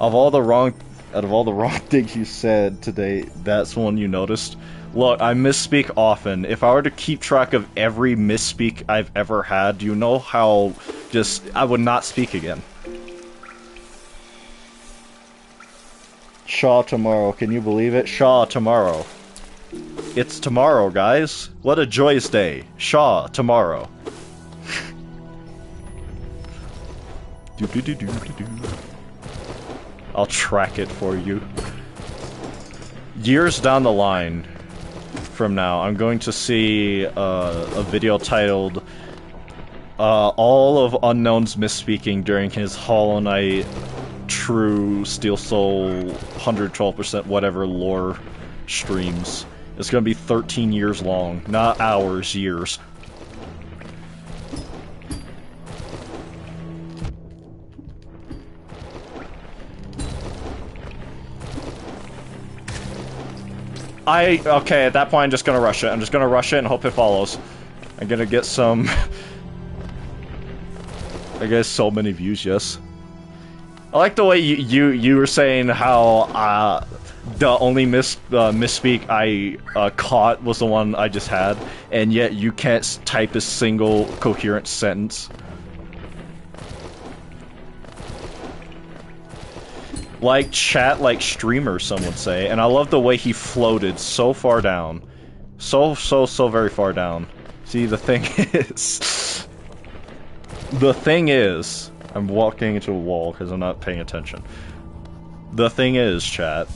Speaker 1: Out of all the wrong things you said today, that's one you noticed. Look, I misspeak often. If I were to keep track of every misspeak I've ever had, you know how I would not speak again. Shaw tomorrow, can you believe it? Shaw tomorrow. It's tomorrow, guys. What a joyous day. Shaw tomorrow. I'll track it for you. Years down the line from now, I'm going to see a video titled All of Unknown's Misspeaking During His Hollow Knight True Steel Soul 112% whatever lore streams. It's gonna be 13 years long, not hours, years. Okay, at that point I'm just gonna rush it. I'm just gonna rush it and hope it follows. I'm gonna get some... I guess so many views, yes. I like the way you were saying how, the only misspeak I caught was the one I just had, and yet you can't type a single coherent sentence. Like chat, like streamer, some would say, and I love the way he floated so far down. So very far down. See, the thing is... The thing is... I'm walking into a wall because I'm not paying attention. The thing is, chat,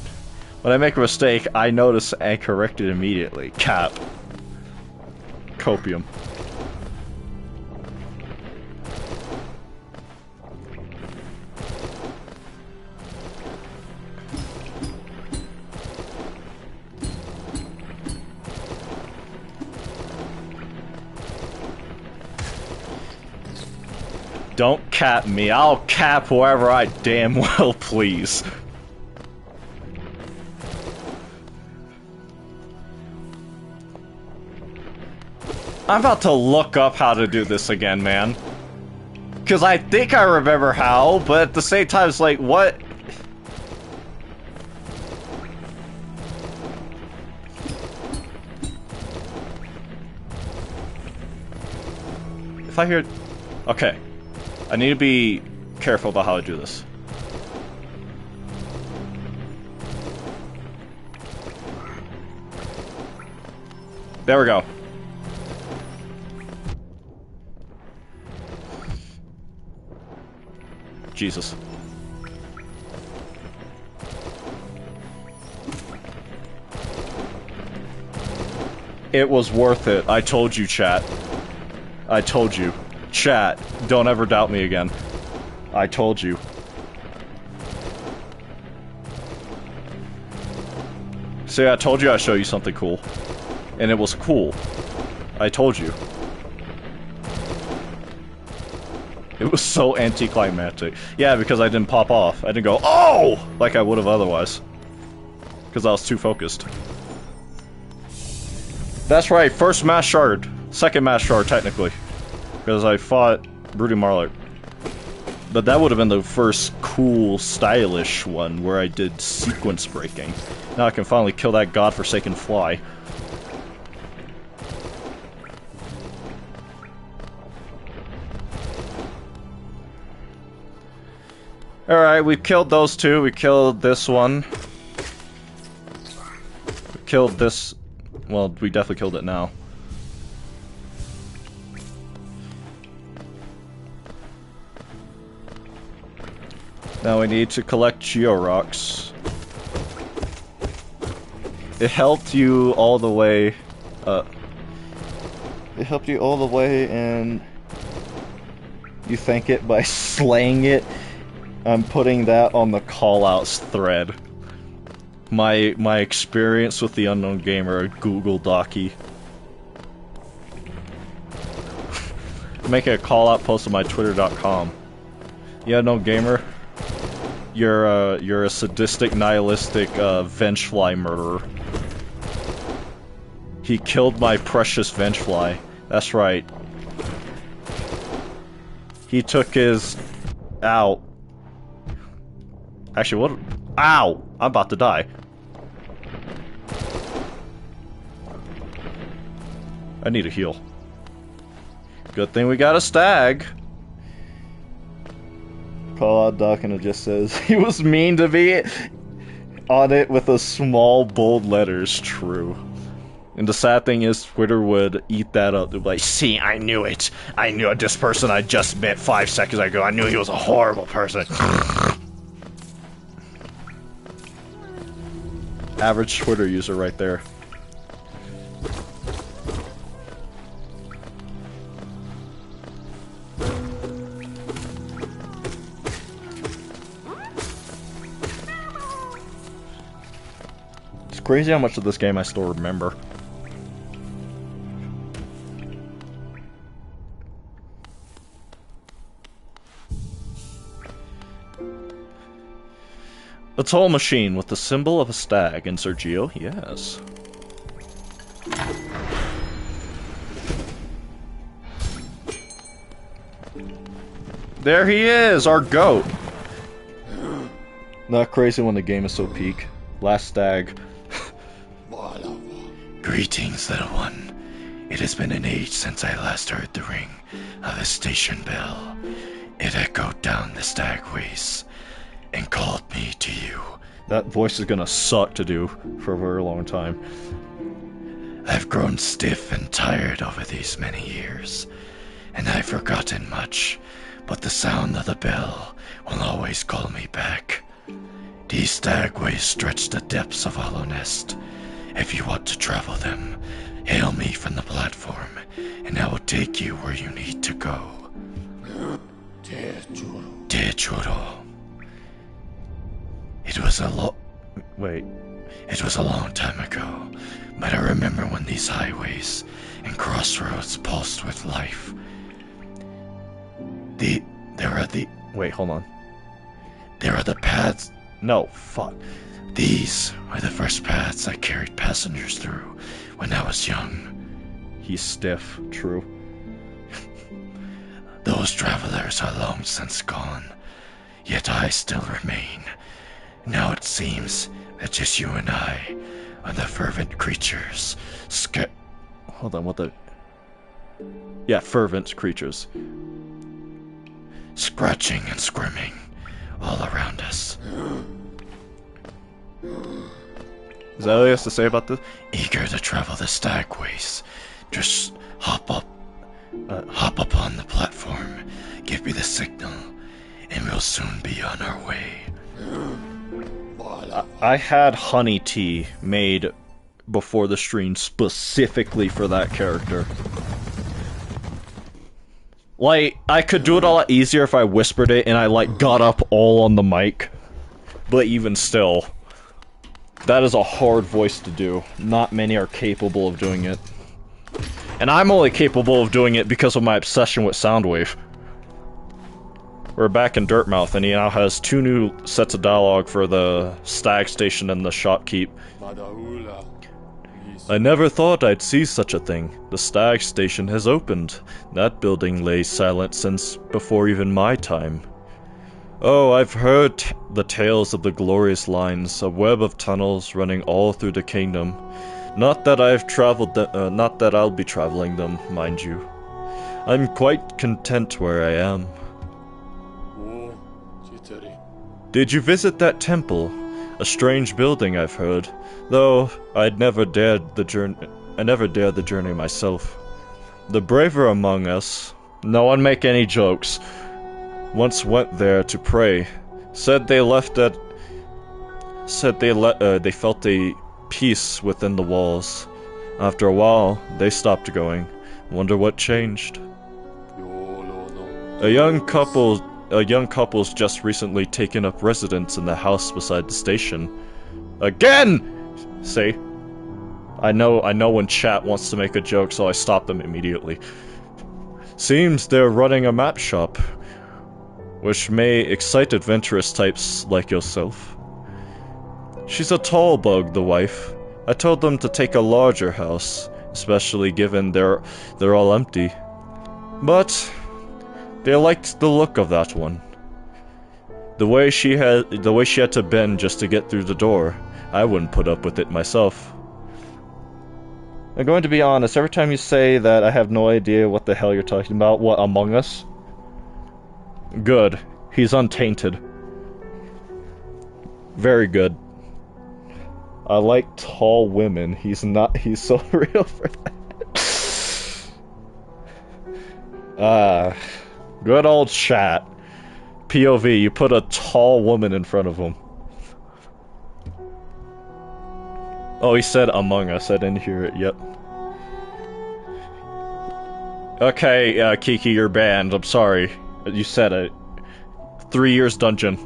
Speaker 1: when I make a mistake, I notice and correct it immediately. Cap. Copium. Don't cap me. I'll cap whoever I damn well please. I'm about to look up how to do this again, man. Because I think I remember how, but at the same time, it's like, what? If I hear... Okay. I need to be careful about how I do this. There we go. Jesus. It was worth it. I told you, chat. I told you. Chat, don't ever doubt me again. I told you. See, I told you I'd show you something cool. And it was cool. I told you. It was so anticlimactic. Yeah, because I didn't pop off. I didn't go, oh! Like I would have otherwise. Because I was too focused. That's right, first mass shard. Second mass shard, technically. Because I fought Brooding Marlock. But that would have been the first cool, stylish one where I did sequence breaking. Now I can finally kill that godforsaken fly. Alright, we killed those two. We killed this one. We killed this... Well, we definitely killed it now. Now we need to collect Georocks. It helped you all the way... It helped you all the way, and... You thank it by slaying it. I'm putting that on the callouts thread. My experience with the Unknown Gamer, Google Docky. Making a callout post on my twitter.com. Yeah, Unknown Gamer. You're a sadistic, nihilistic, vengefly murderer. He killed my precious vengefly. That's right. He took his... Ow. Actually, what? Ow! I'm about to die. I need a heal. Good thing we got a stag. Call out Duck and it just says, he was mean to me on it with a small bold letters, true. And the sad thing is, Twitter would eat that up. They'd be like, see, I knew it. I knew it. This person I just met 5 seconds ago. I knew he was a horrible person. Average Twitter user right there. It's crazy how much of this game I still remember. A toll machine with the symbol of a stag in Sergio, yes. There he is, our goat. Not crazy when the game is so peak. Last stag. Greetings, little one. It has been an age since I last heard the ring of the station bell. It echoed down the stagways and called me to you. That voice is gonna suck to do for a very long time. I've grown stiff and tired over these many years, and I've forgotten much, but the sound of the bell will always call me back. These stagways stretch the depths of Hollow Nest. If you want to travel them, hail me from the platform, and I will take you where you need to go. Te juro. It was a long time ago, but I remember when these highways and crossroads pulsed with life. There are the paths. No, fuck. These were the first paths I carried passengers through when I was young. He's stiff, true.
Speaker 3: Those travelers are long since gone, yet I still remain. Now it seems that just you and I are the fervent creatures.
Speaker 1: Hold on, what the... Yeah, fervent creatures.
Speaker 3: Scratching and squirming all around us.
Speaker 1: Is that all he has to say about this?
Speaker 3: Eager to travel the stagways. Just hop up on the platform, give me the signal, and we'll soon be on our way.
Speaker 1: I had honey tea made before the stream specifically for that character. Like, I could do it a lot easier if I whispered it and I, like, got up all on the mic. But even still, that is a hard voice to do. Not many are capable of doing it. And I'm only capable of doing it because of my obsession with Soundwave. We're back in Dirtmouth, and he now has 2 new sets of dialogue for the Stag Station and the Shopkeep. I never thought I'd see such a thing. The Stag Station has opened. That building lay silent since before even my time. Oh, I've heard the tales of the glorious lines, a web of tunnels running all through the kingdom. Not that I've traveled not that I'll be traveling them, mind you. I'm quite content where I am. Did you visit that temple? A strange building, I've heard. Though I never dared the journey myself. The braver among us, no one make any jokes, once went there to pray. Said they felt a peace within the walls. After a while, they stopped going. Wonder what changed. A young couple's just recently taken up residence in the house beside the station. Again! See? I know when chat wants to make a joke, so I stop them immediately. Seems they're running a map shop, which may excite adventurous types like yourself. She's a tall bug, the wife. I told them to take a larger house, especially given they're all empty. But they liked the look of that one. The way she had to bend just to get through the door. I wouldn't put up with it myself. I'm going to be honest, every time you say that, I have no idea what the hell you're talking about. What, Among Us? Good. He's untainted. Very good. I like tall women. He's so real for that. Good old chat. POV, you put a tall woman in front of him. Oh, he said Among Us. I didn't hear it. Yep. Okay, Kiki, you're banned. I'm sorry. You said it. 3 years dungeon.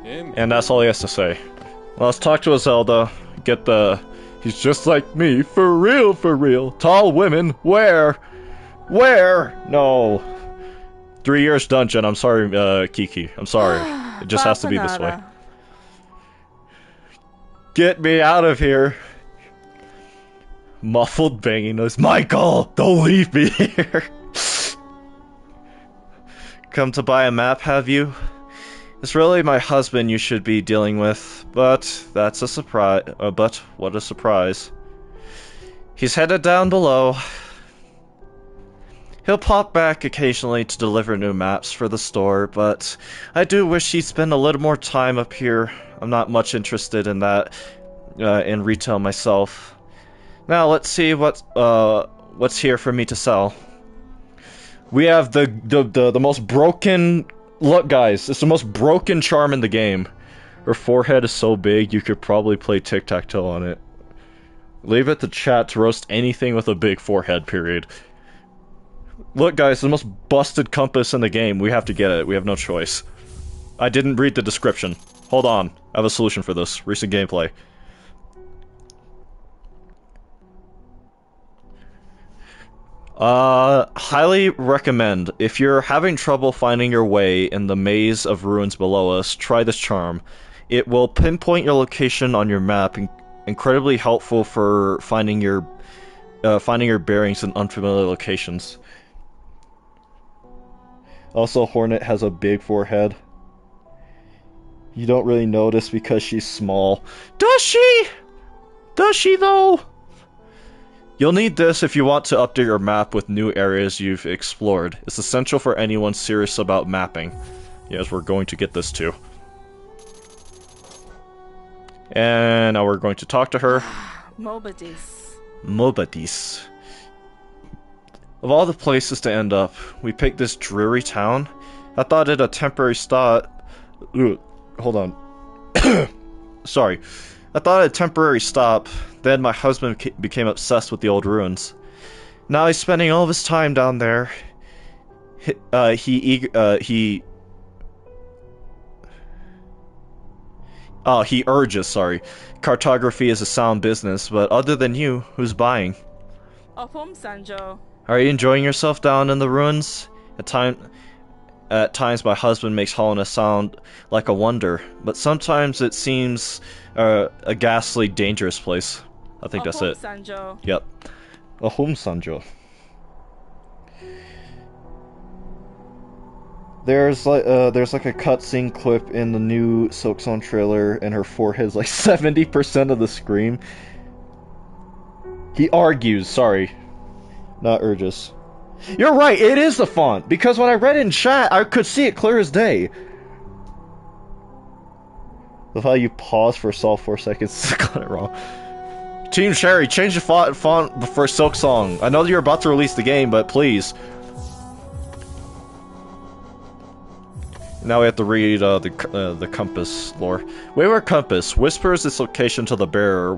Speaker 1: And that's all he has to say. Well, let's talk to a Zelda. Get the... He's just like me. For real, for real. Tall women. Where? Where? No. 3 years dungeon. I'm sorry, Kiki. I'm sorry. It just has to be this way. Get me out of here. Muffled banging noise. Michael, don't leave me here. Come to buy a map, have you? It's really my husband you should be dealing with, but that's a surprise. But what a surprise. He's headed down below. He'll pop back occasionally to deliver new maps for the store, but I do wish he'd spend a little more time up here. I'm not much interested in that, in retail myself. Now let's see what's here for me to sell. We have the most broken... Look guys, it's the most broken charm in the game. Her forehead is so big you could probably play tic-tac-toe on it. Leave it to chat to roast anything with a big forehead, period. Look guys, the most busted compass in the game. We have to get it. We have no choice. I didn't read the description. Hold on. I have a solution for this. Recent gameplay. Highly recommend. If you're having trouble finding your way in the maze of ruins below us, try this charm. It will pinpoint your location on your map, incredibly helpful for finding your finding your bearings in unfamiliar locations. Also, Hornet has a big forehead. You don't really notice because she's small. Does she? Does she though? You'll need this if you want to update your map with new areas you've explored. It's essential for anyone serious about mapping. Yes, we're going to get this too. And now we're going to talk to her. Mobadis. Of all the places to end up, we picked this dreary town. I thought it a temporary stop. Ooh, hold on. Sorry. I thought it a temporary stop. Then my husband became obsessed with the old ruins. Now he's spending all of his time down there. He urges, sorry. Cartography is a sound business, but other than you, who's buying?
Speaker 4: Sanjo.
Speaker 1: Are you enjoying yourself down in the ruins? At times my husband makes Hollowness sound like a wonder, but sometimes it seems a ghastly, dangerous place. I think that's it.
Speaker 4: Sanjo.
Speaker 1: Yep. Ahum Sanjo. There's like a cutscene clip in the new silksong trailer, and her forehead's like 70% of the screen. He argues, sorry. Not urges. You're right, it is the font, because when I read it in chat, I could see it clear as day. Love how you pause for Saul 4 seconds, got it wrong. Team Sherry, change the font for Silksong. I know you're about to release the game, but please. Now we have to read the compass lore. Wayward Compass whispers its location to the bearer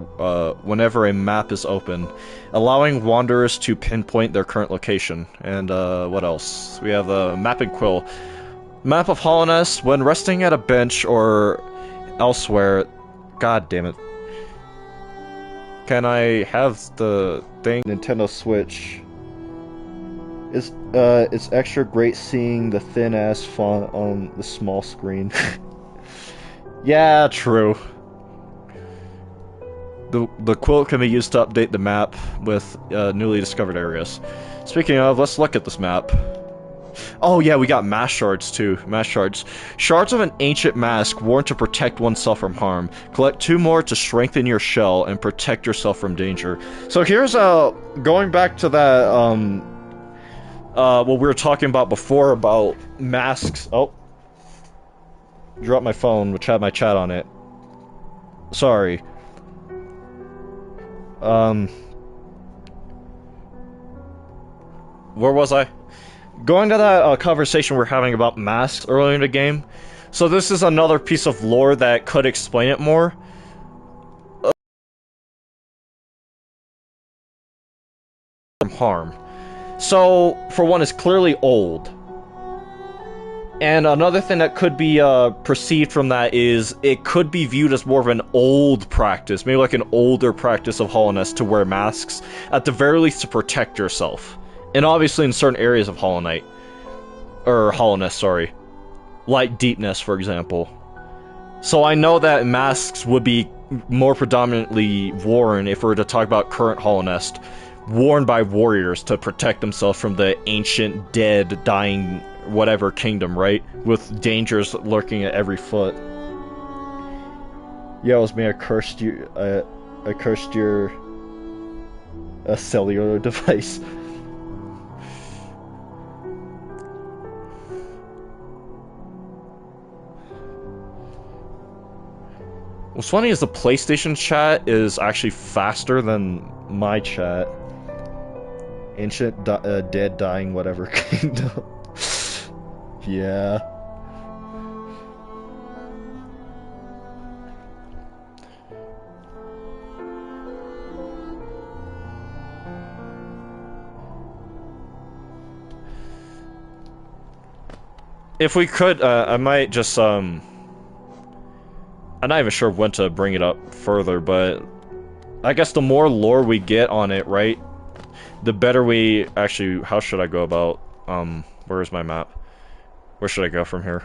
Speaker 1: whenever a map is open, allowing wanderers to pinpoint their current location. And what else? We have a mapping quill. Map of Hollowness. When resting at a bench or elsewhere. God damn it. Can I have the thing? Nintendo Switch. It's extra great seeing the thin-ass font on the small screen. Yeah, true. The quilt can be used to update the map with newly discovered areas. Speaking of, let's look at this map. Oh yeah, we got mask shards too. Mask shards. Shards of an ancient mask worn to protect oneself from harm. Collect 2 more to strengthen your shell and protect yourself from danger. So here's going back to that what we were talking about before about masks. Oh. Dropped my phone, which had my chat on it. Sorry. Where was I? Going to that conversation we were having about masks earlier in the game. So this is another piece of lore that could explain it more. From harm. So, for one, it's clearly old. And another thing that could be perceived from that is it could be viewed as more of an old practice, maybe like an older practice of Hollowness to wear masks, at the very least to protect yourself. And obviously in certain areas of Hollow Knight. Or Hollowness, sorry. Like Deepness, for example. So I know that masks would be more predominantly worn if we were to talk about current Hollowness. Worn by warriors to protect themselves from the ancient, dead, dying, whatever kingdom, right? With dangers lurking at every foot. Yeah, it was me. I cursed you. I cursed your cellular device. What's funny is the PlayStation chat is actually faster than my chat. Ancient, dead, dying, whatever kingdom. Yeah. If we could, I might just, I'm not even sure when to bring it up further, but I guess the more lore we get on it, right? The better we actually, how should I go about, where is my map? Where should I go from here?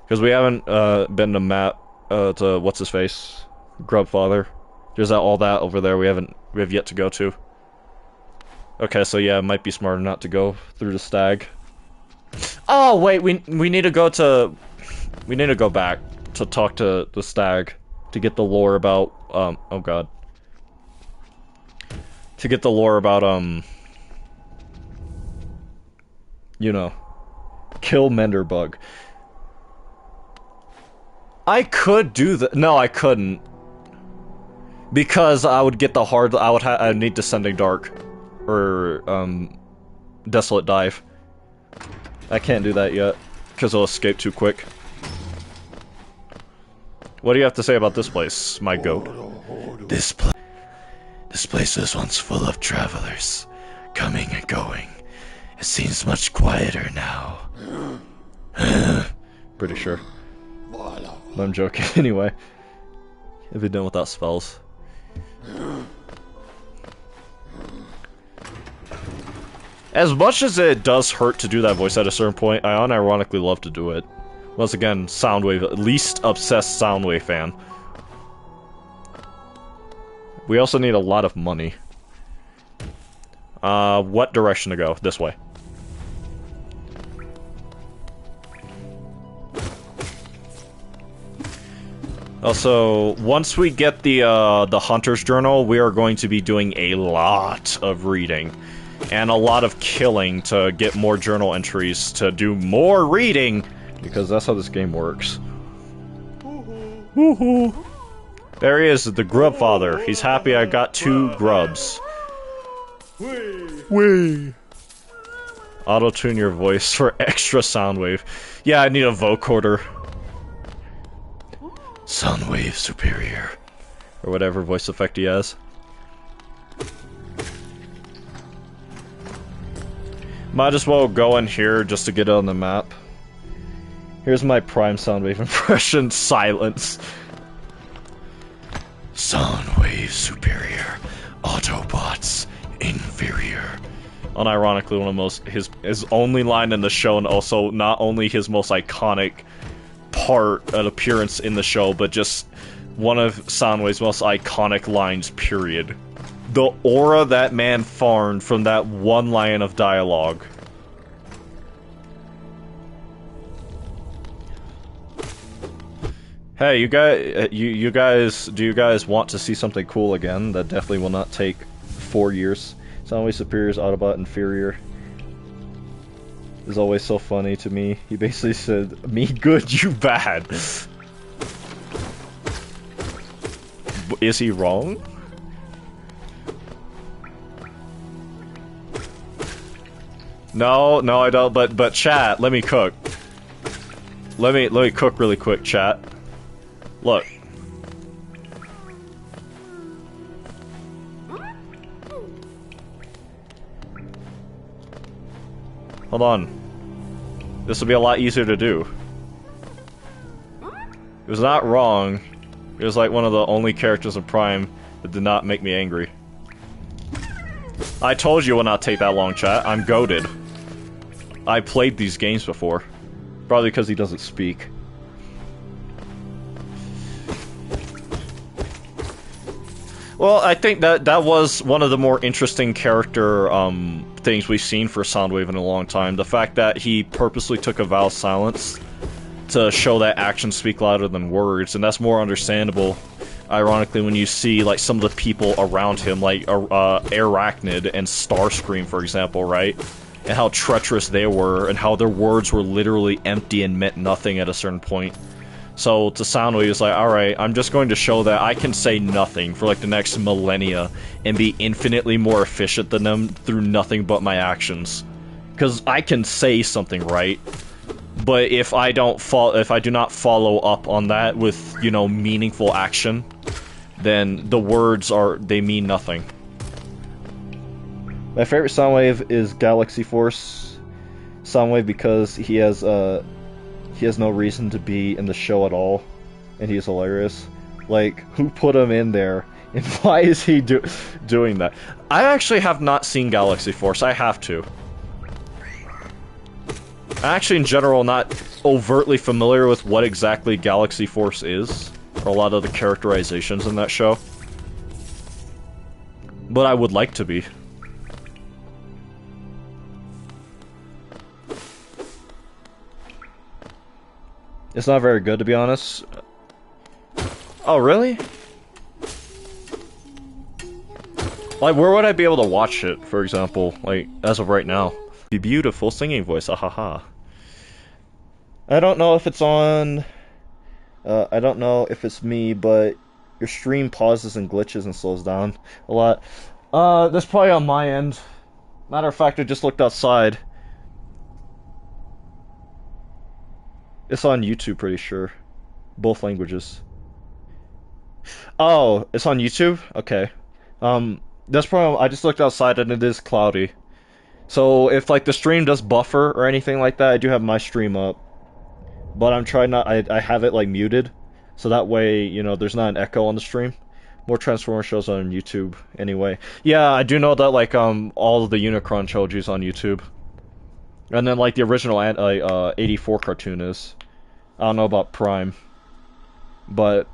Speaker 1: Because we haven't, been to map, to, what's his face? Grubfather. There's all that over there we have yet to go to. Okay, so yeah, it might be smarter not to go through the stag. Oh wait, we need to go to we need to go back to talk to the stag to get the lore about oh god. To get the lore about you know, kill Menderbug. I could do that. No, I couldn't. Because I would get the hard I'd need Descending Dark or Desolate Dive. I can't do that yet because I'll escape too quick. What do you have to say about this place, my goat?
Speaker 3: This place was once full of travelers, coming and going. It seems much quieter now.
Speaker 1: Pretty sure. But I'm joking anyway. If you're done without spells. As much as it does hurt to do that voice at a certain point, I unironically love to do it. Once again, Soundwave, least obsessed Soundwave fan. We also need a lot of money. What direction to go? This way. Also, once we get the Hunter's Journal, we are going to be doing a lot of reading. And a lot of killing to get more journal entries to do more reading! Because that's how this game works. Woohoo! There he is, the Grub Father. He's happy I got 2 grubs. Whee! Auto-tune your voice for extra Soundwave. Yeah, I need a vocoder.
Speaker 3: Soundwave Superior.
Speaker 1: Or whatever voice effect he has. Might as well go in here just to get it on the map. Here's my prime Soundwave impression, silence.
Speaker 3: Soundwave Superior. Autobots Inferior.
Speaker 1: Unironically, one of the most his only line in the show, and also not only his most iconic part and appearance in the show, but just one of Soundwave's most iconic lines, period. The aura that man farmed from that one line of dialogue. Hey, you guys, do you guys want to see something cool again? That definitely will not take 4 years. Soundwave Superior's Autobot Inferior is always so funny to me. He basically said, me good, you bad. Is he wrong? No, I don't, but chat, let me cook. Let me cook really quick, chat. Look. Hold on. This will be a lot easier to do. It was not wrong. It was like one of the only characters in Prime that did not make me angry. I told you it would not take that long, chat. I'm goated. I played these games before. Probably because he doesn't speak. Well, I think that was one of the more interesting character things we've seen for Soundwave in a long time. The fact that he purposely took a vow of silence to show that actions speak louder than words, and that's more understandable, ironically, when you see like some of the people around him, like Arachnid and Starscream, for example, right? And how treacherous they were, and how their words were literally empty and meant nothing at a certain point. So to Soundwave, it's like, alright, I'm just going to show that I can say nothing for like the next millennia and be infinitely more efficient than them through nothing but my actions. Because I can say something, right? But if I do not follow up on that with, you know, meaningful action, then the words they mean nothing. My favorite Soundwave is Galaxy Force Soundwave because he has no reason to be in the show at all, and he's hilarious. Like, who put him in there, and why is he doing that? I actually have not seen Galaxy Force. I have to. I'm actually, in general, not overtly familiar with what exactly Galaxy Force is, or a lot of the characterizations in that show. But I would like to be. It's not very good, to be honest. Oh, really? Like, where would I be able to watch it, for example? Like, as of right now. Be beautiful singing voice, ahaha. I don't know if it's on... I don't know if it's me, but your stream pauses and glitches and slows down a lot. That's probably on my end. Matter of fact, I just looked outside. It's on YouTube, pretty sure. Both languages. Oh, it's on YouTube? Okay. That's probably... I just looked outside and it is cloudy. So if, like, the stream does buffer or anything like that, I do have my stream up. But I'm trying not... I have it, like, muted. So that way, you know, there's not an echo on the stream. More Transformers shows on YouTube, anyway. Yeah, I do know that, like, all of the Unicron trilogy is on YouTube. And then, like, the original 84 cartoon is. I don't know about Prime. But...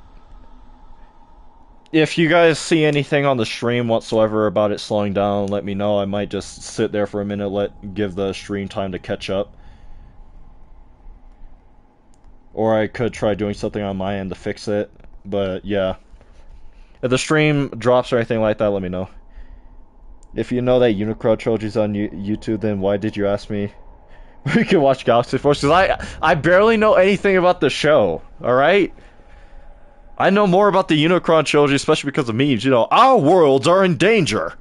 Speaker 1: if you guys see anything on the stream whatsoever about it slowing down, let me know. I might just sit there for a minute, give the stream time to catch up. Or I could try doing something on my end to fix it. But, yeah. If the stream drops or anything like that, let me know. If you know that Unicron trilogy's on YouTube, then why did you ask me? We can watch Galaxy Force, because I barely know anything about the show, alright? I know more about the Unicron trilogy, especially because of memes. You know, our worlds are in danger!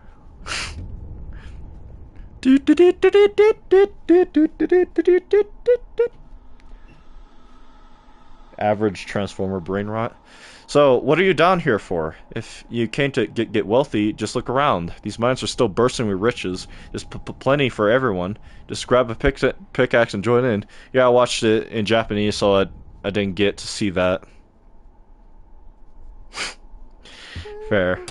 Speaker 1: Average Transformer brain rot. So, what are you down here for? If you came to get wealthy, just look around. These mines are still bursting with riches. There's plenty for everyone. Just grab a pickaxe and join in. Yeah, I watched it in Japanese, so I didn't get to see that. Fair.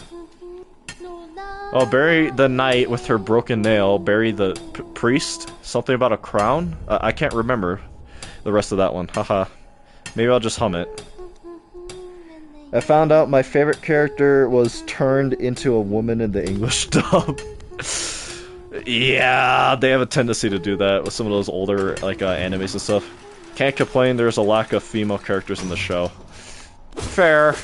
Speaker 1: Oh, bury the knight with her broken nail. Bury the priest. Something about a crown? I can't remember the rest of that one. Haha. Maybe I'll just hum it. I found out my favorite character was turned into a woman in the English dub. Yeah, they have a tendency to do that with some of those older, like, animes and stuff. Can't complain, there's a lack of female characters in the show. Fair.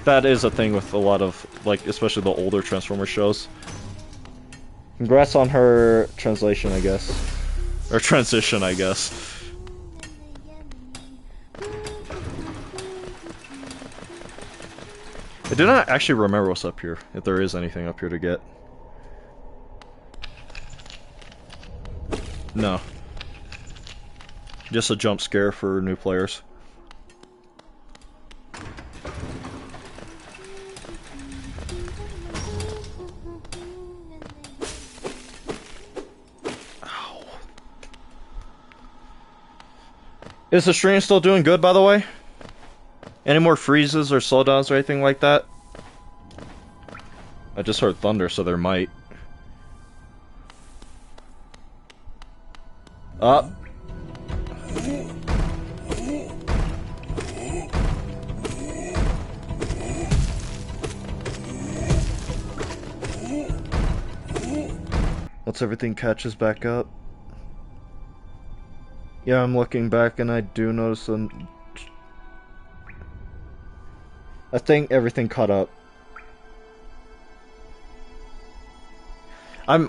Speaker 1: That is a thing with a lot of, like, especially the older Transformers shows. Congrats on her translation, I guess. Or transition, I guess. I do not actually remember what's up here, if there is anything up here to get. No. Just a jump scare for new players. Ow. Is the stream still doing good, by the way? Any more freezes or slowdowns or anything like that? I just heard thunder, so there might. Up. Once everything catches back up. Yeah, I'm looking back and I do notice I think everything caught up. I'm,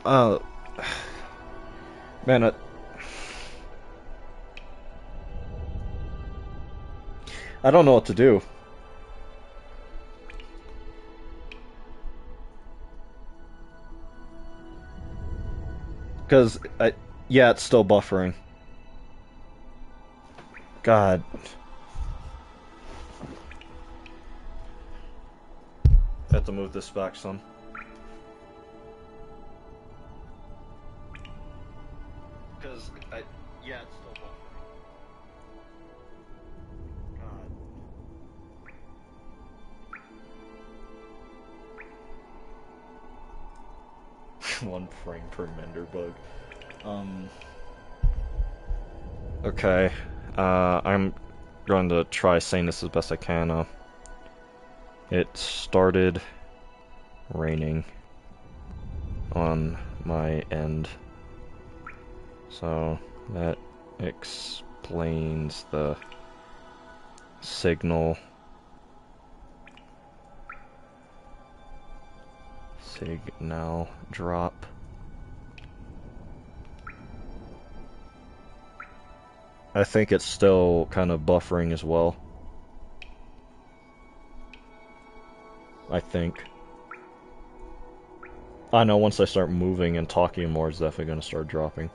Speaker 1: man, I don't know what to do. Because, yeah, it's still buffering. God. I have to move this back some. Because, yeah, it's still buffering. God. 1 frame per mender bug. Okay. I'm going to try saying this as best I can. It started raining on my end, so that explains the Signal. Signal drop. I think it's still kind of buffering as well. I think. I know once I start moving and talking more, it's definitely going to start dropping.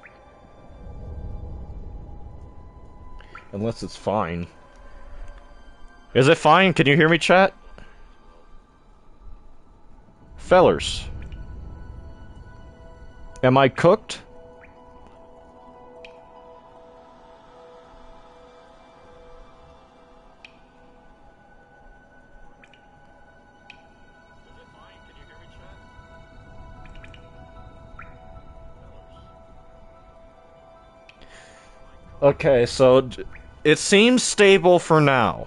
Speaker 1: Unless it's fine. Is it fine? Can you hear me, chat? Fellers. Am I cooked? Okay, so it seems stable for now.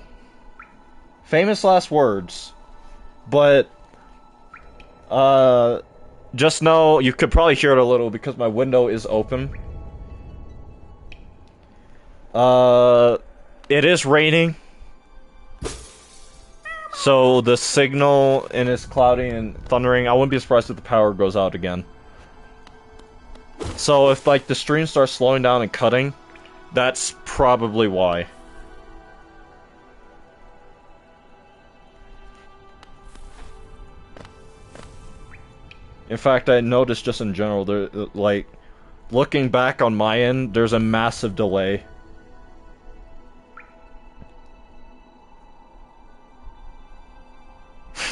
Speaker 1: Famous last words. But just know you could probably hear it a little because my window is open. It is raining. So the signal and it's cloudy and thundering. I wouldn't be surprised if the power goes out again. So if like the stream starts slowing down and cutting, that's probably why. In fact, I noticed just in general, there, like, looking back on my end, there's a massive delay.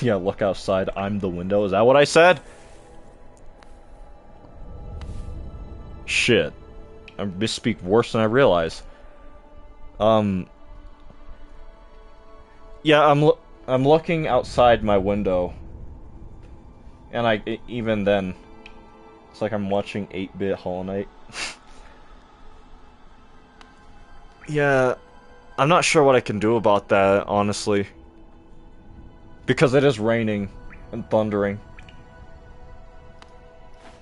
Speaker 1: Yeah, look outside, I'm the window. Is that what I said? Shit. I misspeak worse than I realize. Yeah, I'm looking outside my window. And even then, it's like I'm watching 8-bit Hollow Knight. Yeah, I'm not sure what I can do about that, honestly. Because it is raining and thundering.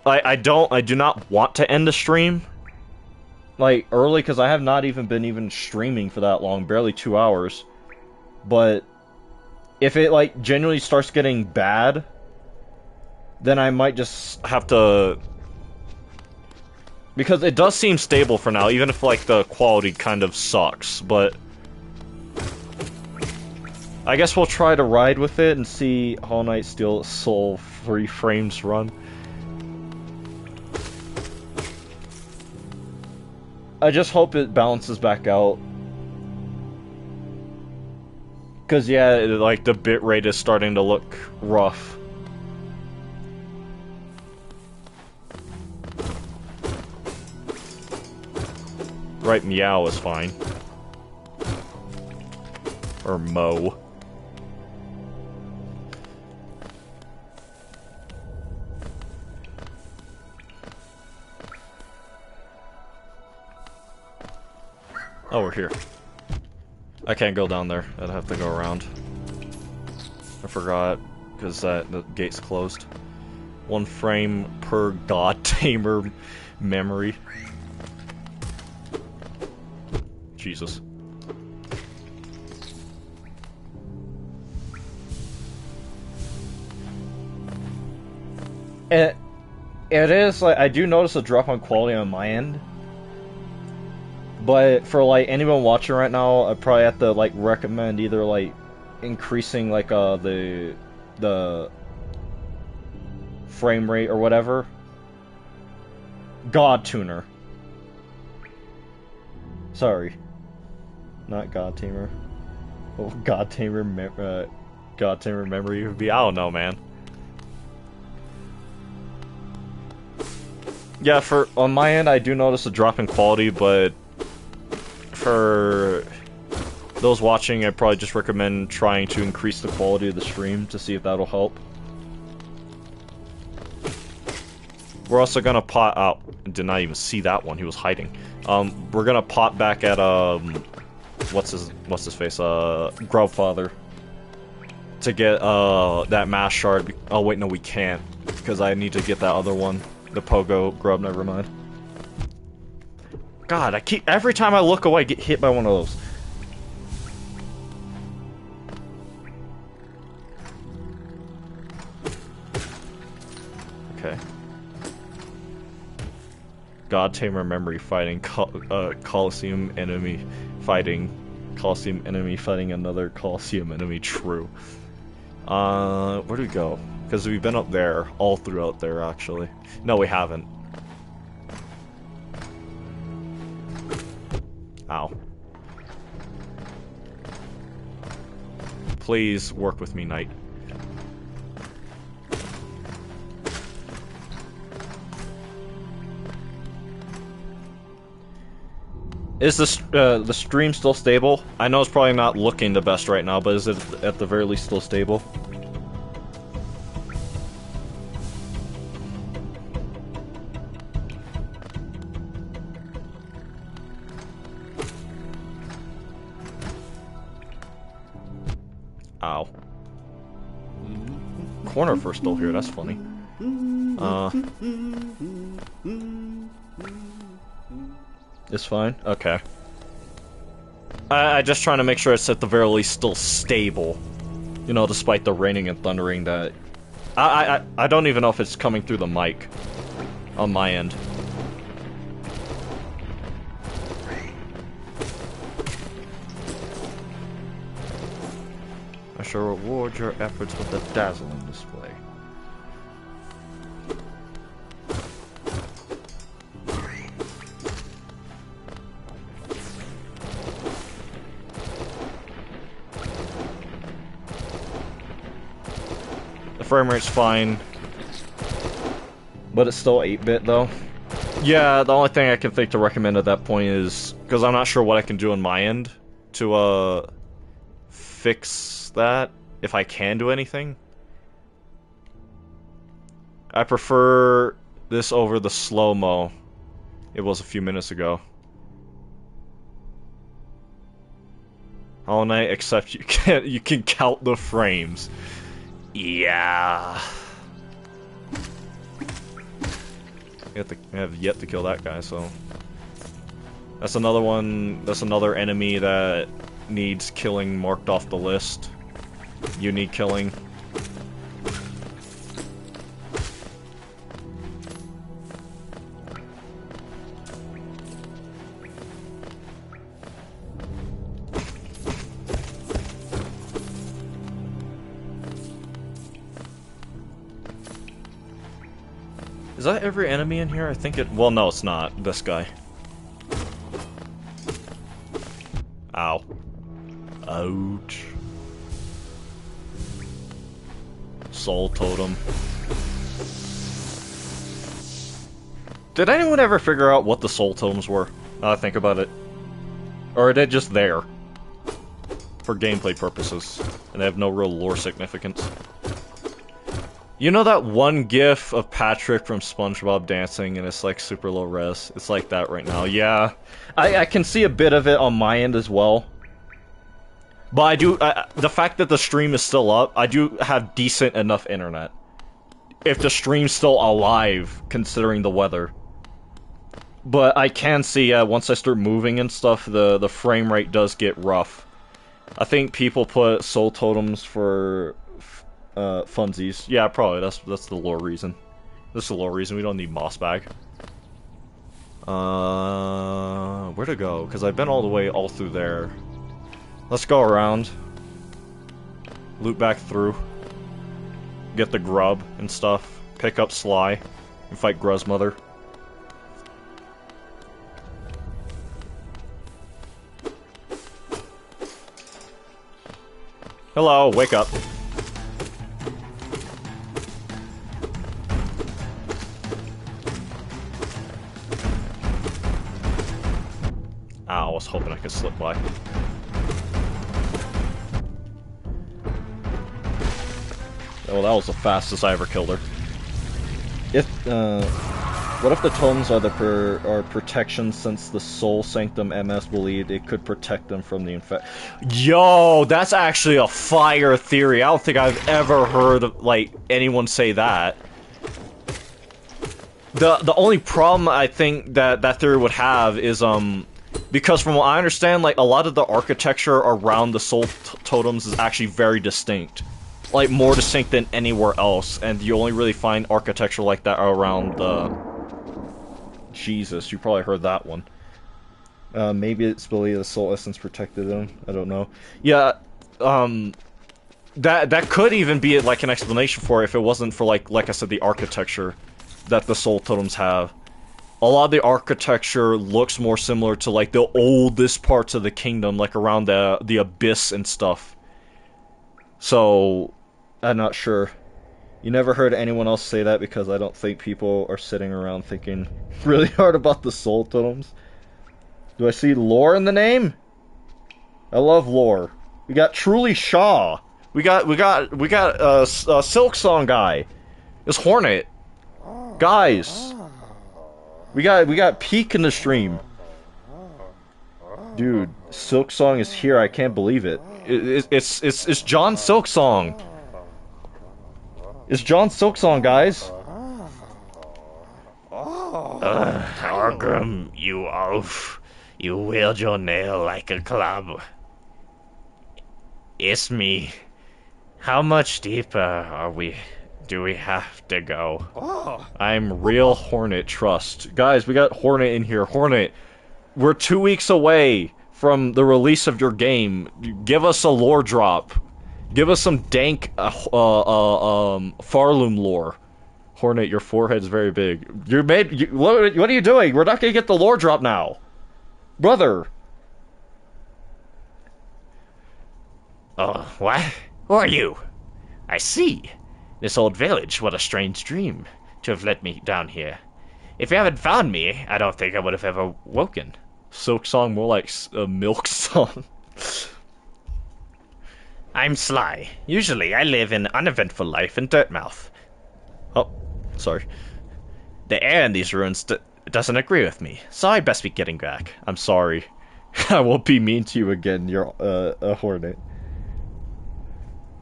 Speaker 1: I do not want to end the stream. Like, early, because I have not even been streaming for that long, barely 2 hours. But, if it, like, genuinely starts getting bad, then I might just have to... Because it does seem stable for now, even if, like, the quality kind of sucks, but... I guess we'll try to ride with it and see Hollow Knight still Soul 3 frames run. I just hope it balances back out. Cause yeah, like the bitrate is starting to look rough. Right, meow is fine. Or mo. Oh, we're here. I can't go down there. I'd have to go around. I forgot, because the gate's closed. 1 frame per god tamer memory. Jesus. It is, like, I do notice a drop on quality on my end. But for, like, anyone watching right now, I probably have to, like, recommend either, like, increasing, like, the frame rate or whatever. God Tuner. Sorry. Not God Tamer. Oh, God Tamer memory would be, I don't know, man. Yeah, on my end, I do notice a drop in quality, but for those watching, I'd probably just recommend trying to increase the quality of the stream to see if that'll help. We're also gonna pot out. Did not even see that one. He was hiding. We're gonna pot back at what's his face? Grubfather to get that mass shard. Oh wait, no, we can't because I need to get that other one, the Pogo Grub. Never mind. God, every time I look away, I get hit by one of those. Okay. God Tamer memory fighting Coliseum enemy fighting another Coliseum enemy. True. Where do we go? Because we've been up there, all throughout there, actually. No, we haven't. Ow. Please work with me, knight. Is the stream still stable? I know it's probably not looking the best right now, but is it at the very least still stable? Ow. Corner for still here, that's funny. It's fine? Okay. I just trying to make sure it's at the very least still stable. You know, despite the raining and thundering that... I don't even know if it's coming through the mic. On my end. I shall reward your efforts with a dazzling display. The frame rate's fine, but it's still 8-bit though. Yeah, the only thing I can think to recommend at that point is, because I'm not sure what I can do on my end to fix that, if I can do anything. I prefer this over the slow-mo it was a few minutes ago. All night, except you can count the frames. Yeah. I have yet to kill that guy, so that's another one. That's another enemy that needs killing marked off the list. You need killing. Is that every enemy in here? I think it... Well, no, it's not. This guy. Ow. Ouch. Soul Totem. Did anyone ever figure out what the Soul Totems were? Now I think about it. Or are they just there? For gameplay purposes. And they have no real lore significance. You know that one gif of Patrick from SpongeBob dancing and it's like super low res? It's like that right now. Yeah. I can see a bit of it on my end as well. But I do, the fact that the stream is still up, I do have decent enough internet. If the stream's still alive, considering the weather. But I can see, once I start moving and stuff, the frame rate does get rough. I think people put soul totems for funsies. Yeah, probably. That's the lore reason. That's the lore reason. We don't need moss bag. Where to go? Because I've been all the way all through there. Let's go around. Loop back through. Get the grub and stuff. Pick up Sly. And fight Gruz's mother. Hello, wake up. Ow, I was hoping I could slip by. Oh, that was the fastest I ever killed her. What if the totems are protection, since the Soul Sanctum MS believed it could protect them from the infect? Yo, that's actually a fire theory. I don't think I've ever heard of, like, anyone say that. The only problem I think that theory would have is, because from what I understand, like, a lot of the architecture around the Soul Totems is actually very distinct. like more distinct than anywhere else, and you only really find architecture like that around Jesus, you probably heard that one. Maybe it's believed the soul essence protected them. I don't know. Yeah, that could even be like an explanation for it if it wasn't for like I said, the architecture that the soul totems have. A lot of the architecture looks more similar to like the oldest parts of the kingdom, like around the abyss and stuff. So, I'm not sure. You never heard anyone else say that because I don't think people are sitting around thinking really hard about the soul totems. Do I see lore in the name? I love lore. We got Truly Shaw. We got silksong guy. It's Hornet. Guys. We got Peak in the stream. Dude, silksong is here. I can't believe it. It's John Silksong. It's John Silksong, guys.
Speaker 3: Argrim, you oaf. You wield your nail like a club. It's me. How much deeper do we have to go?
Speaker 1: I'm real Hornet, trust. Guys, we got Hornet in here. Hornet, we're 2 weeks away from the release of your game. Give us a lore drop. Give us some dank Farloom lore. Hornet, your forehead's very big. What are you doing? We're not gonna get the lore drop now. Brother.
Speaker 3: Oh, what? Who are you? I see. This old village, what a strange dream to have let me down here. If you haven't found me, I don't think I would have ever woken.
Speaker 1: Silksong, more like a milk song.
Speaker 3: I'm Sly. Usually I live an uneventful life in Dirtmouth.
Speaker 1: Oh, sorry.
Speaker 3: The air in these ruins doesn't agree with me, so I'd best be getting back.
Speaker 1: I'm sorry. I won't be mean to you again, you're a Hornet.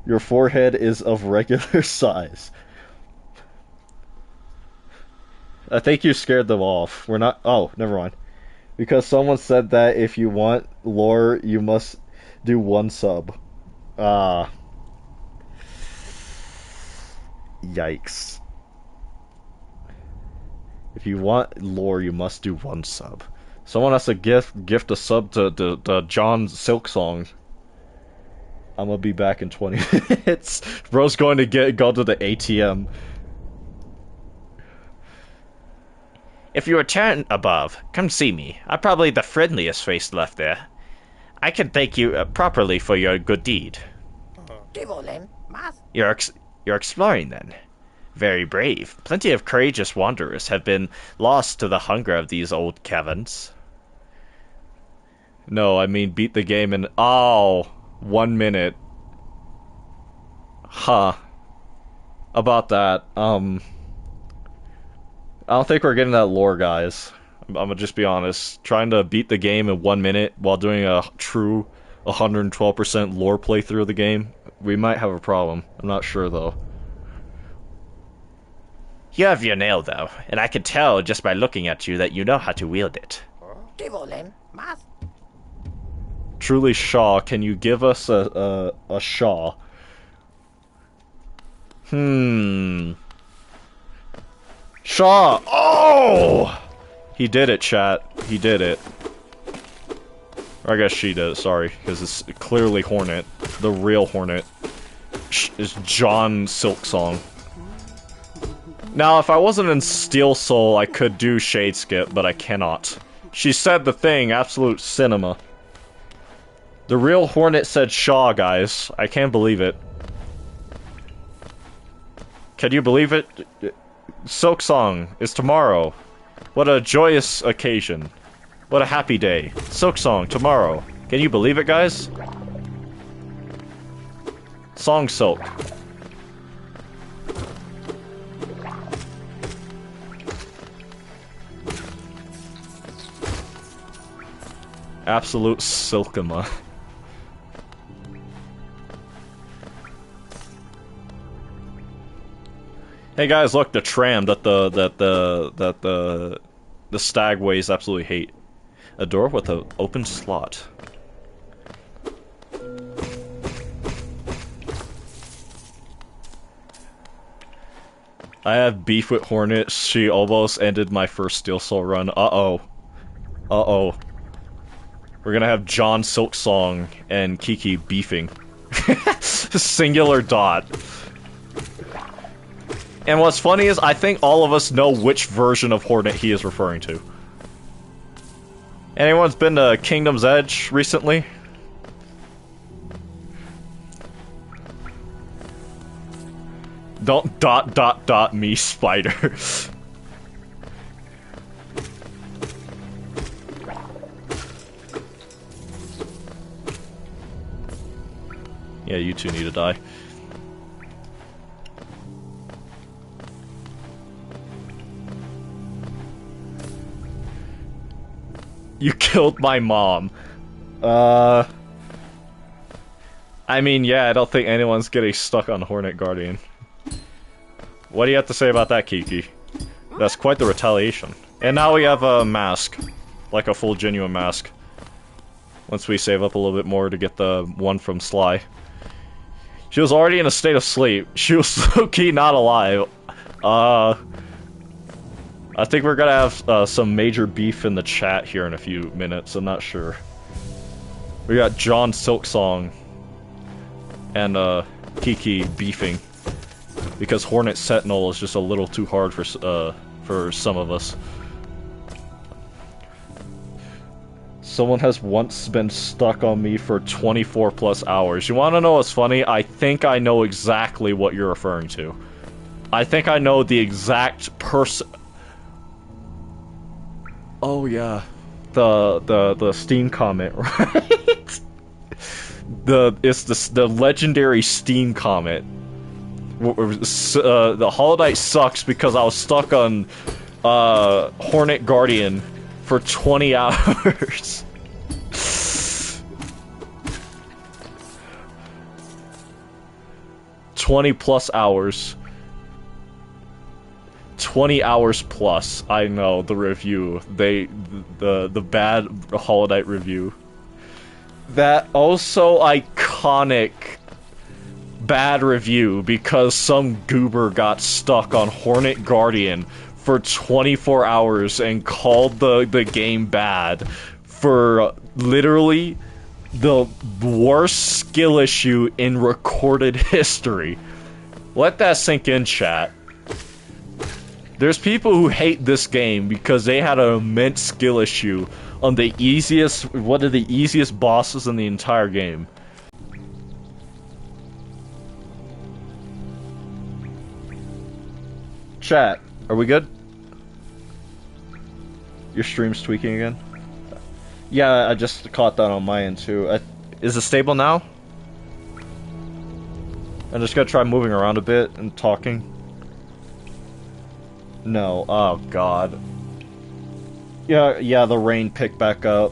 Speaker 1: Your forehead is of regular size. I think you scared them off. We're not... Oh, never mind. Because someone said that if you want lore, you must do 1 sub. Yikes. If you want lore, you must do 1 sub. Someone has to gift a sub to John Silksong. I'm gonna be back in 20 minutes. Bro's going to go to the ATM.
Speaker 3: If you return above, come see me. I'm probably the friendliest face left there. I can thank you properly for your good deed. You're exploring then. Very brave. Plenty of courageous wanderers have been lost to the hunger of these old caverns.
Speaker 1: No, I mean beat the game in... Oh, 1 minute. Huh. About that, I don't think we're getting that lore, guys. I'm gonna just be honest. Trying to beat the game in 1 minute while doing a true 112% lore playthrough of the game, we might have a problem. I'm not sure, though.
Speaker 3: You have your nail, though, and I can tell just by looking at you that you know how to wield it.
Speaker 1: Truly Shaw, can you give us a Shaw? Shaw! Oh! He did it, chat. He did it. Or I guess she did it, sorry. Because it's clearly Hornet. The real Hornet. Is John Silksong. Now, if I wasn't in Steel Soul, I could do Shade Skip, but I cannot. She said the thing, absolute cinema. The real Hornet said Shaw, guys. I can't believe it. Can you believe it? Silksong is tomorrow. What a joyous occasion. What a happy day. Silksong tomorrow. Can you believe it, guys? Song Silk. Absolute Silkema. Hey guys, look, the tram that the stagways absolutely hate. A door with an open slot. I have beef with Hornet. She almost ended my first Steel Soul run. Uh-oh. Uh-oh. We're gonna have John Silksong and Kiki beefing. Singular dot. And what's funny is I think all of us know which version of Hornet he is referring to. Anyone's been to Kingdom's Edge recently? Don't dot me, spider. Yeah, you two need to die. You killed my mom. I mean, yeah, I don't think anyone's getting stuck on Hornet Guardian. What do you have to say about that, Kiki? That's quite the retaliation. And now we have a mask. Like a full genuine mask. Once we save up a little bit more to get the one from Sly. She was already in a state of sleep. She was low-key not alive. I think we're gonna have some major beef in the chat here in a few minutes, I'm not sure. We got John Silksong and Kiki beefing. Because Hornet Sentinel is just a little too hard for some of us. Someone has once been stuck on me for 24 plus hours. You wanna know what's funny? I think I know exactly what you're referring to. I think I know the exact person. Oh yeah. The Steam comment, right? It's the legendary Steam comment. The Hollow Knight sucks because I was stuck on Hornet Guardian for 20 hours. +20 hours. 20 hours plus. I know the review. The bad Hollow Knight review. That also iconic bad review because some goober got stuck on Hornet Guardian for 24 hours and called the game bad for literally the worst skill issue in recorded history. Let that sink in, chat. There's people who hate this game because they had an immense skill issue on the easiest, one of the easiest bosses in the entire game. Chat, are we good? Your stream's tweaking again? Yeah, I just caught that on my end too. Is it stable now? I'm just gonna try moving around a bit and talking. No, oh god. Yeah, the rain picked back up.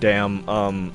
Speaker 1: Damn,